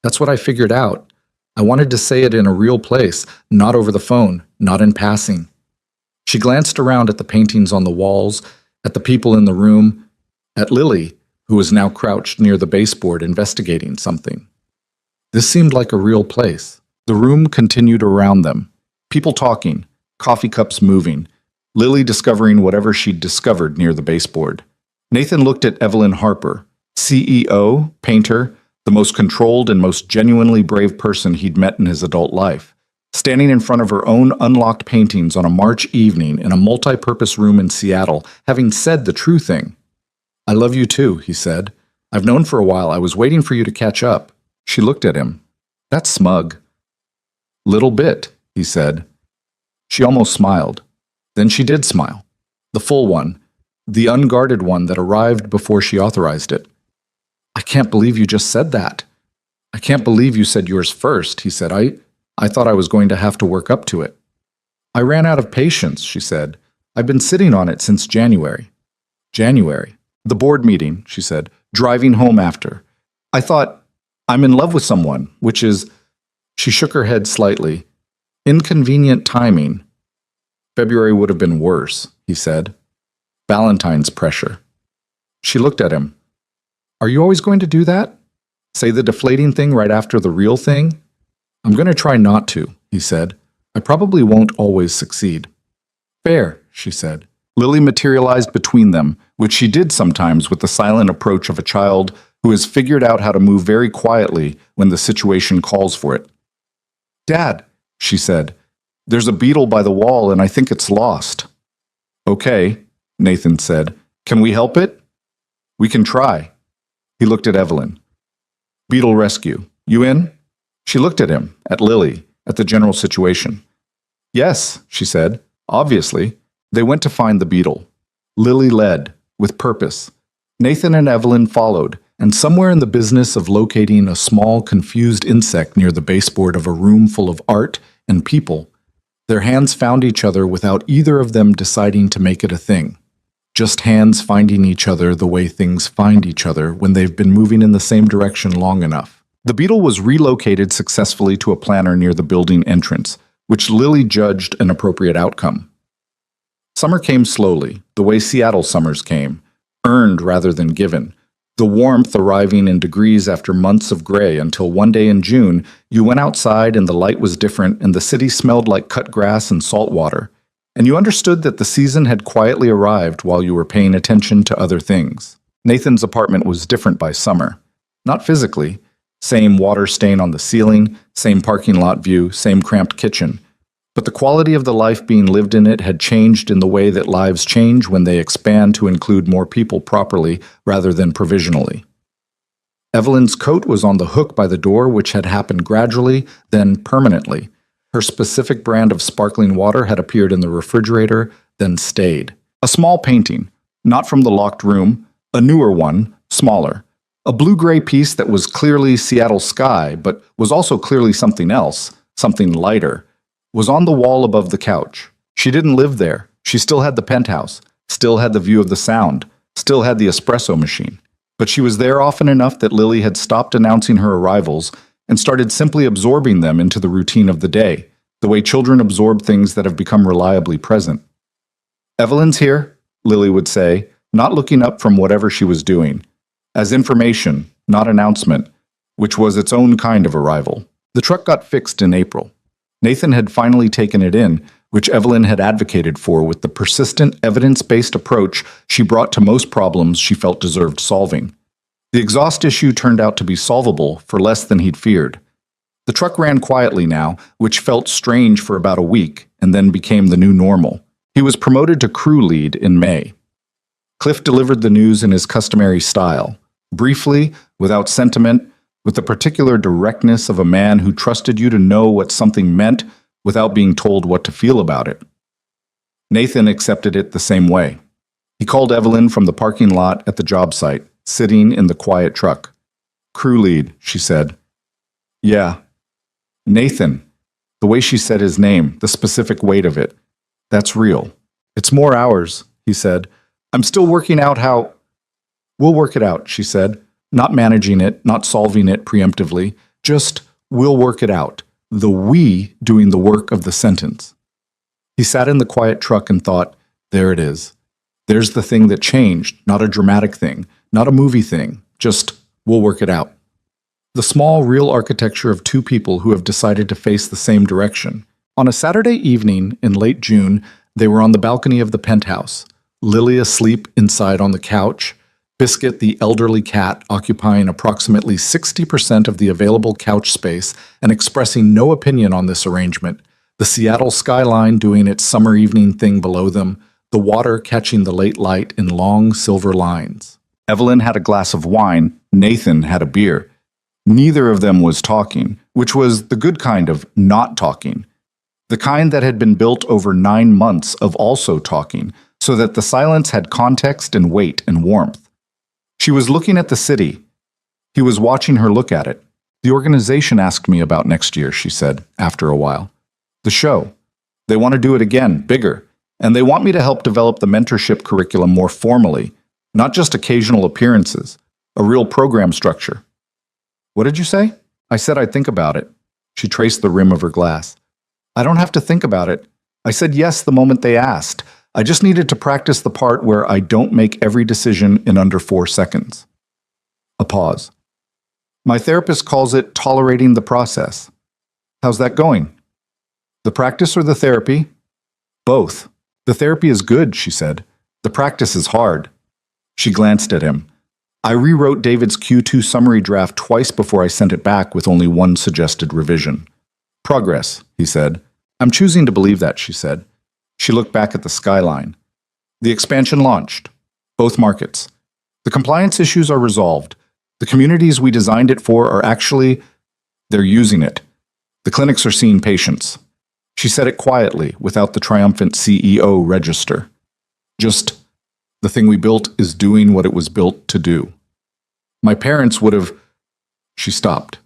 That's what I figured out. I wanted to say it in a real place, not over the phone, not in passing." She glanced around at the paintings on the walls, at the people in the room, at Lily, who was now crouched near the baseboard investigating something. This seemed like a real place. The room continued around them. People talking, coffee cups moving, Lily discovering whatever she'd discovered near the baseboard. Nathan looked at Evelyn Harper, CEO, painter, the most controlled and most genuinely brave person he'd met in his adult life, standing in front of her own unlocked paintings on a March evening in a multi-purpose room in Seattle, having said the true thing. "I love you too," he said. "I've known for a while. I was waiting for you to catch up." She looked at him. "That's smug." "Little bit," he said. She almost smiled. Then she did smile. The full one, the unguarded one that arrived before she authorized it. "I can't believe you just said that." "I can't believe you said yours first," he said. I thought I was going to have to work up to it." "I ran out of patience," she said. "I've been sitting on it since January." "January. The board meeting," she said, "driving home after. I thought, I'm in love with someone, which is—" She shook her head slightly. "Inconvenient timing." "February would have been worse," he said. "Valentine's pressure." She looked at him. "Are you always going to do that? Say the deflating thing right after the real thing?" "I'm going to try not to," he said. "I probably won't always succeed." "Fair," she said. Lily materialized between them, which she did sometimes with the silent approach of a child who has figured out how to move very quietly when the situation calls for it. "Dad," she said, "there's a beetle by the wall and I think it's lost." "Okay," Nathan said. "Can we help it?" "We can try." He looked at Evelyn. "Beetle rescue. You in?" She looked at him, at Lily, at the general situation. "Yes," she said. "Obviously." They went to find the beetle. Lily led, with purpose. Nathan and Evelyn followed, and somewhere in the business of locating a small, confused insect near the baseboard of a room full of art and people, their hands found each other without either of them deciding to make it a thing. Just hands finding each other the way things find each other when they've been moving in the same direction long enough. The beetle was relocated successfully to a planter near the building entrance, which Lily judged an appropriate outcome. Summer came slowly, the way Seattle summers came, earned rather than given, the warmth arriving in degrees after months of gray until one day in June you went outside and the light was different and the city smelled like cut grass and salt water, and you understood that the season had quietly arrived while you were paying attention to other things. Nathan's apartment was different by summer. Not physically. Same water stain on the ceiling, same parking lot view, same cramped kitchen. But the quality of the life being lived in it had changed in the way that lives change when they expand to include more people properly rather than provisionally. Evelyn's coat was on the hook by the door, which had happened gradually, then permanently. Her specific brand of sparkling water had appeared in the refrigerator, then stayed. A small painting, not from the locked room, a newer one, smaller. A blue-gray piece that was clearly Seattle sky, but was also clearly something else, something lighter, was on the wall above the couch. She didn't live there. She still had the penthouse, still had the view of the Sound, still had the espresso machine. But she was there often enough that Lily had stopped announcing her arrivals and started simply absorbing them into the routine of the day, the way children absorb things that have become reliably present. "Evelyn's here," Lily would say, not looking up from whatever she was doing, as information, not announcement, which was its own kind of arrival. The truck got fixed in April. Nathan had finally taken it in, which Evelyn had advocated for with the persistent, evidence-based approach she brought to most problems she felt deserved solving. The exhaust issue turned out to be solvable for less than he'd feared. The truck ran quietly now, which felt strange for about a week, and then became the new normal. He was promoted to crew lead in May. Cliff delivered the news in his customary style, briefly, without sentiment, with the particular directness of a man who trusted you to know what something meant without being told what to feel about it. Nathan accepted it the same way. He called Evelyn from the parking lot at the job site, sitting in the quiet truck. "Crew lead," she said. "Yeah." "Nathan." The way she said his name, the specific weight of it. "That's real." "It's more hours," he said. "I'm still working out how—" "We'll work it out," she said, not managing it, not solving it preemptively, just "we'll work it out," the "we" doing the work of the sentence. He sat in the quiet truck and thought, there it is. There's the thing that changed, not a dramatic thing, not a movie thing, just "we'll work it out." The small, real architecture of two people who have decided to face the same direction. On a Saturday evening in late June, they were on the balcony of the penthouse, Lily asleep inside on the couch, Biscuit, the elderly cat, occupying approximately 60% of the available couch space and expressing no opinion on this arrangement, the Seattle skyline doing its summer evening thing below them, the water catching the late light in long silver lines. Evelyn had a glass of wine, Nathan had a beer. Neither of them was talking, which was the good kind of not talking. The kind that had been built over 9 months of also talking, so that the silence had context and weight and warmth. She was looking at the city. He was watching her look at it. "The organization asked me about next year," she said, after a while. "The show. They want to do it again, bigger, and they want me to help develop the mentorship curriculum more formally, not just occasional appearances, a real program structure." "What did you say?" "I said I'd think about it." She traced the rim of her glass. "I don't have to think about it. I said yes the moment they asked. I just needed to practice the part where I don't make every decision in under 4 seconds. A pause. "My therapist calls it tolerating the process." "How's that going?" "The practice or the therapy?" "Both. The therapy is good," she said. "The practice is hard." She glanced at him. "I rewrote David's Q2 summary draft twice before I sent it back with only one suggested revision." "Progress," he said. "I'm choosing to believe that," she said. She looked back at the skyline. "The expansion launched. Both markets. The compliance issues are resolved. The communities we designed it for are actually, they're using it. The clinics are seeing patients." She said it quietly, without the triumphant CEO register. Just, "The thing we built is doing what it was built to do. My parents would have—" She stopped.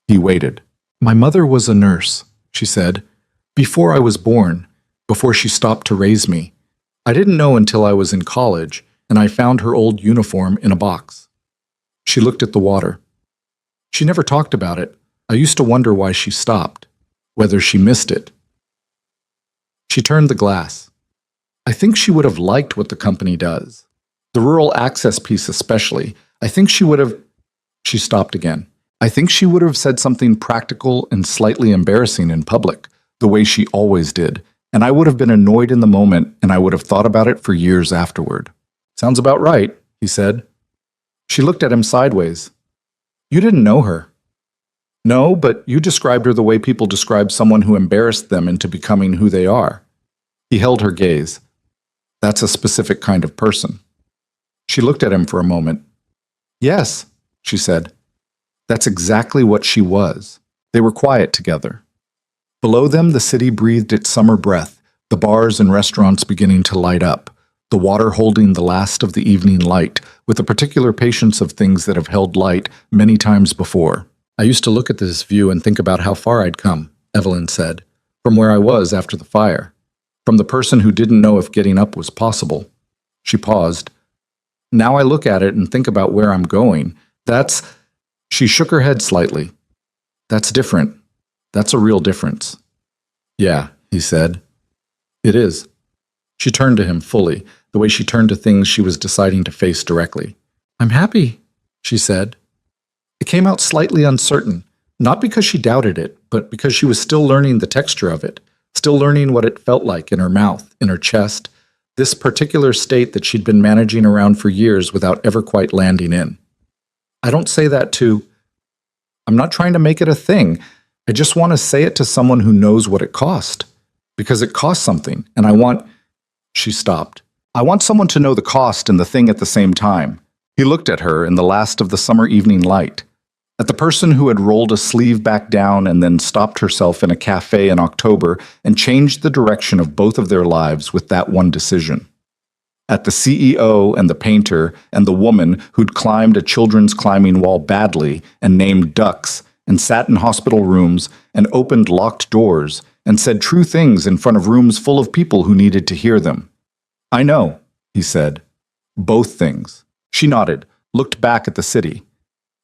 He waited. "My mother was a nurse," she said, "before I was born. Before she stopped to raise me. I didn't know until I was in college, and I found her old uniform in a box." She looked at the water. "She never talked about it. I used to wonder why she stopped, whether she missed it." She turned the glass. "I think she would have liked what the company does. The rural access piece especially. I think she would have—" She stopped again. "I think she would have said something practical and slightly embarrassing in public, the way she always did. And I would have been annoyed in the moment, and I would have thought about it for years afterward." "Sounds about right," he said. She looked at him sideways. "You didn't know her." "No, but you described her the way people describe someone who embarrassed them into becoming who they are." He held her gaze. "That's a specific kind of person." She looked at him for a moment. "Yes," she said. "That's exactly what she was." They were quiet together. Below them, the city breathed its summer breath, the bars and restaurants beginning to light up, the water holding the last of the evening light, with the particular patience of things that have held light many times before. "I used to look at this view and think about how far I'd come," Evelyn said, "from where I was after the fire, from the person who didn't know if getting up was possible." She paused. "Now I look at it and think about where I'm going. That's—" She shook her head slightly. "That's different. That's a real difference." "Yeah," he said. "It is." She turned to him fully, the way she turned to things she was deciding to face directly. "I'm happy," she said. It came out slightly uncertain, not because she doubted it, but because she was still learning the texture of it, still learning what it felt like in her mouth, in her chest, this particular state that she'd been managing around for years without ever quite landing in. "I don't say that to—" "I'm not trying to make it a thing. I just want to say it to someone who knows what it cost. Because it costs something, and I want—" She stopped. I want someone to know the cost and the thing at the same time. He looked at her in the last of the summer evening light, at the person who had rolled a sleeve back down and then stopped herself in a cafe in October and changed the direction of both of their lives with that one decision. At the CEO and the painter and the woman who'd climbed a children's climbing wall badly and named ducks and sat in hospital rooms and opened locked doors and said true things in front of rooms full of people who needed to hear them. I know, he said. Both things. She nodded, looked back at the city.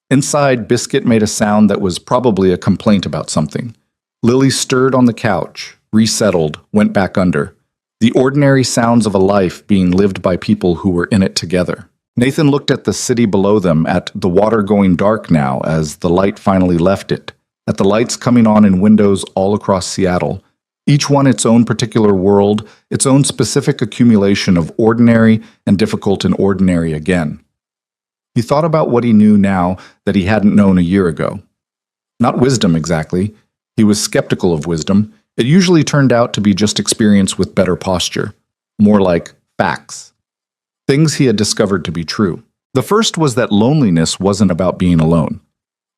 Inside, Biscuit made a sound that was probably a complaint about something. Lily stirred on the couch, resettled, went back under. The ordinary sounds of a life being lived by people who were in it together. Nathan looked at the city below them, at the water going dark now as the light finally left it, at the lights coming on in windows all across Seattle, each one its own particular world, its own specific accumulation of ordinary and difficult and ordinary again. He thought about what he knew now that he hadn't known a year ago. Not wisdom exactly. He was skeptical of wisdom. It usually turned out to be just experience with better posture. More like facts. Things he had discovered to be true. The first was that loneliness wasn't about being alone.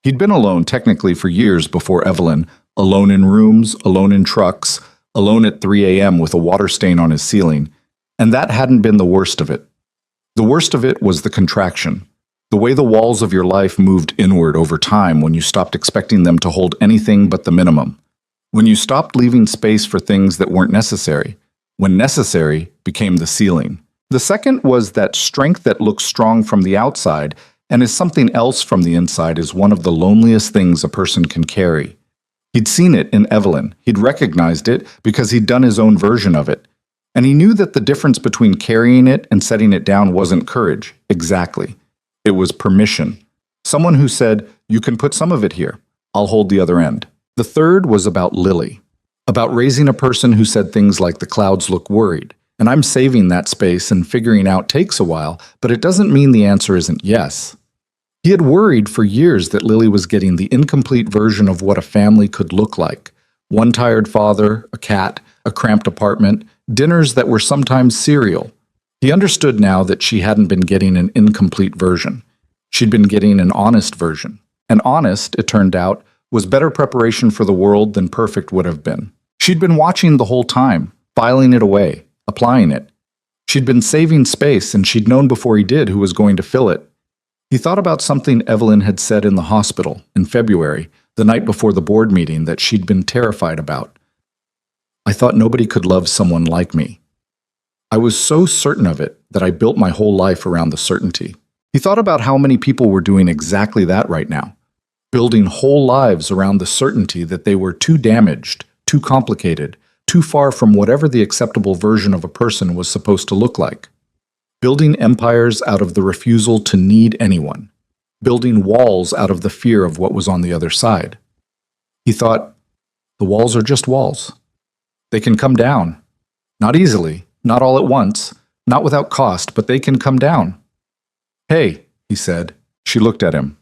He'd been alone technically for years before Evelyn, alone in rooms, alone in trucks, alone at 3 a.m. with a water stain on his ceiling, and that hadn't been the worst of it. The worst of it was the contraction, the way the walls of your life moved inward over time when you stopped expecting them to hold anything but the minimum, when you stopped leaving space for things that weren't necessary, when necessary became the ceiling. The second was that strength that looks strong from the outside and is something else from the inside is one of the loneliest things a person can carry. He'd seen it in Evelyn. He'd recognized it because he'd done his own version of it. And he knew that the difference between carrying it and setting it down wasn't courage, exactly. It was permission. Someone who said, you can put some of it here. I'll hold the other end. The third was about Lily. About raising a person who said things like the clouds look worried. And I'm saving that space and figuring out takes a while, but it doesn't mean the answer isn't yes. He had worried for years that Lily was getting the incomplete version of what a family could look like. One tired father, a cat, a cramped apartment, dinners that were sometimes cereal. He understood now that she hadn't been getting an incomplete version. She'd been getting an honest version. And honest, it turned out, was better preparation for the world than perfect would have been. She'd been watching the whole time, filing it away, applying it. She'd been saving space, and she'd known before he did who was going to fill it. He thought about something Evelyn had said in the hospital in February, the night before the board meeting, that she'd been terrified about. I thought nobody could love someone like me. I was so certain of it that I built my whole life around the certainty. He thought about how many people were doing exactly that right now, building whole lives around the certainty that they were too damaged, too complicated, too far from whatever the acceptable version of a person was supposed to look like. Building empires out of the refusal to need anyone. Building walls out of the fear of what was on the other side. He thought, the walls are just walls. They can come down. Not easily, not all at once, not without cost, but they can come down. Hey, he said. She looked at him.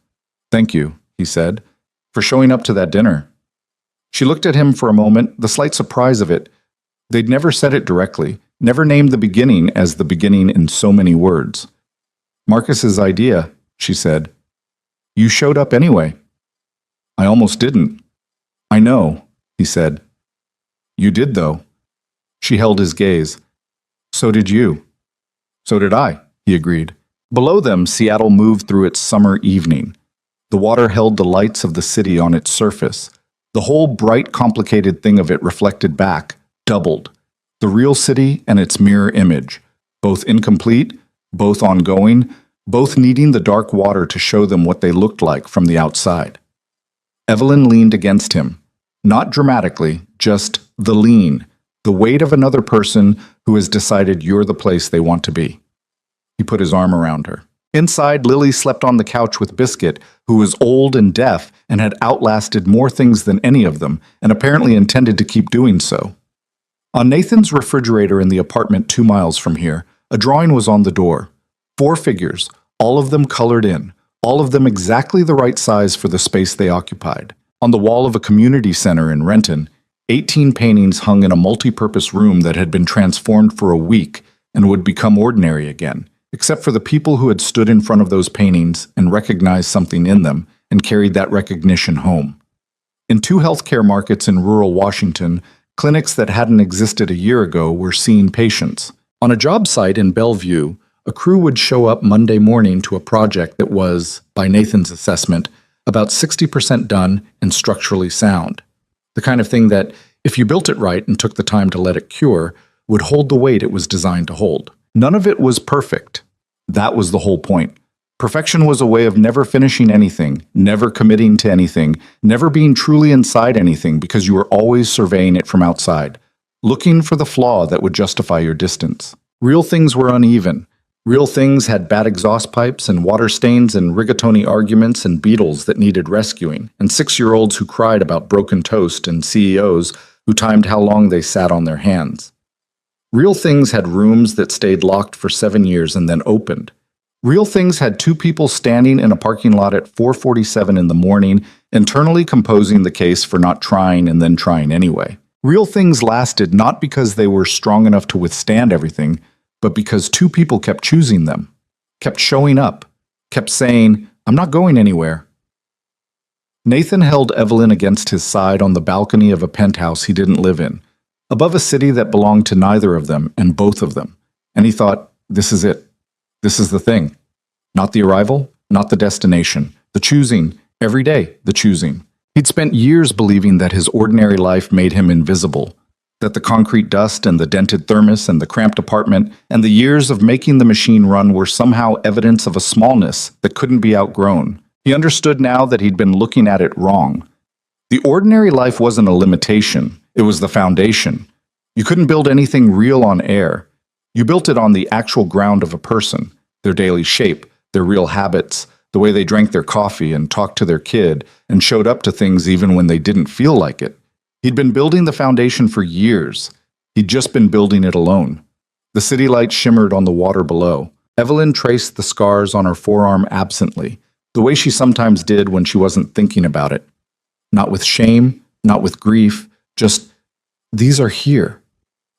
Thank you, he said, for showing up to that dinner. She looked at him for a moment, the slight surprise of it. They'd never said it directly, never named the beginning as the beginning in so many words. Marcus's idea, she said. You showed up anyway. I almost didn't. I know, he said. You did, though. She held his gaze. So did you. So did I, he agreed. Below them, Seattle moved through its summer evening. The water held the lights of the city on its surface. The whole bright, complicated thing of it reflected back, doubled. The real city and its mirror image, both incomplete, both ongoing, both needing the dark water to show them what they looked like from the outside. Evelyn leaned against him, not dramatically, just the lean, the weight of another person who has decided you're the place they want to be. He put his arm around her. Inside, Lily slept on the couch with Biscuit, who was old and deaf and had outlasted more things than any of them, and apparently intended to keep doing so. On Nathan's refrigerator in the apartment 2 miles from here, a drawing was on the door. 4 figures, all of them colored in, all of them exactly the right size for the space they occupied. On the wall of a community center in Renton, 18 paintings hung in a multi-purpose room that had been transformed for a week and would become ordinary again, except for the people who had stood in front of those paintings and recognized something in them and carried that recognition home. In 2 healthcare markets in rural Washington, clinics that hadn't existed a year ago were seeing patients. On a job site in Bellevue, a crew would show up Monday morning to a project that was, by Nathan's assessment, about 60% done and structurally sound. The kind of thing that, if you built it right and took the time to let it cure, would hold the weight it was designed to hold. None of it was perfect. That was the whole point. Perfection was a way of never finishing anything, never committing to anything, never being truly inside anything because you were always surveying it from outside, looking for the flaw that would justify your distance. Real things were uneven. Real things had bad exhaust pipes and water stains and rigatoni arguments and beetles that needed rescuing, and 6-year-olds who cried about broken toast and CEOs who timed how long they sat on their hands. Real things had rooms that stayed locked for 7 years and then opened. Real things had 2 people standing in a parking lot at 4:47 in the morning, internally composing the case for not trying and then trying anyway. Real things lasted not because they were strong enough to withstand everything, but because 2 people kept choosing them, kept showing up, kept saying, "I'm not going anywhere." Nathan held Evelyn against his side on the balcony of a penthouse he didn't live in, above a city that belonged to neither of them and both of them, and he thought, this is it. This is the thing. Not the arrival, not the destination. The choosing, every day, the choosing. He'd spent years believing that his ordinary life made him invisible, that the concrete dust and the dented thermos and the cramped apartment and the years of making the machine run were somehow evidence of a smallness that couldn't be outgrown. He understood now that he'd been looking at it wrong. The ordinary life wasn't a limitation. It was the foundation. You couldn't build anything real on air. You built it on the actual ground of a person, their daily shape, their real habits, the way they drank their coffee and talked to their kid and showed up to things even when they didn't feel like it. He'd been building the foundation for years. He'd just been building it alone. The city lights shimmered on the water below. Evelyn traced the scars on her forearm absently, the way she sometimes did when she wasn't thinking about it. Not with shame, not with grief, just, these are here.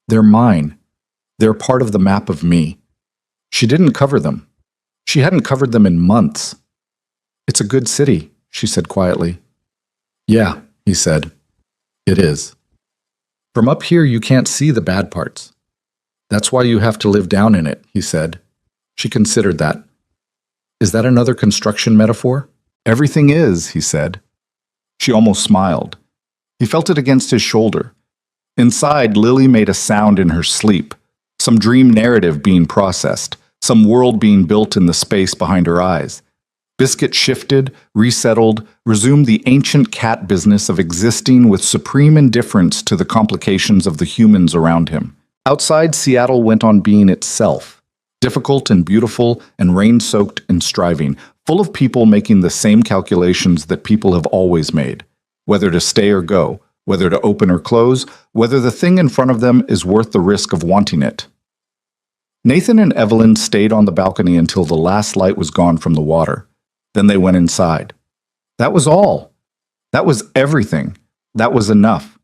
They're mine. They're part of the map of me. She didn't cover them. She hadn't covered them in months. "It's a good city," she said quietly. "Yeah," he said. "It is. From up here you can't see the bad parts. That's why you have to live down in it," he said. She considered that. "Is that another construction metaphor?" "Everything is," he said. She almost smiled. He felt it against his shoulder. Inside, Lily made a sound in her sleep, some dream narrative being processed, some world being built in the space behind her eyes. Biscuit shifted, resettled, resumed the ancient cat business of existing with supreme indifference to the complications of the humans around him. Outside, Seattle went on being itself, difficult and beautiful and rain-soaked and striving, full of people making the same calculations that people have always made, whether to stay or go, whether to open or close, whether the thing in front of them is worth the risk of wanting it. Nathan and Evelyn stayed on the balcony until the last light was gone from the water. Then they went inside. That was all. That was everything. That was enough.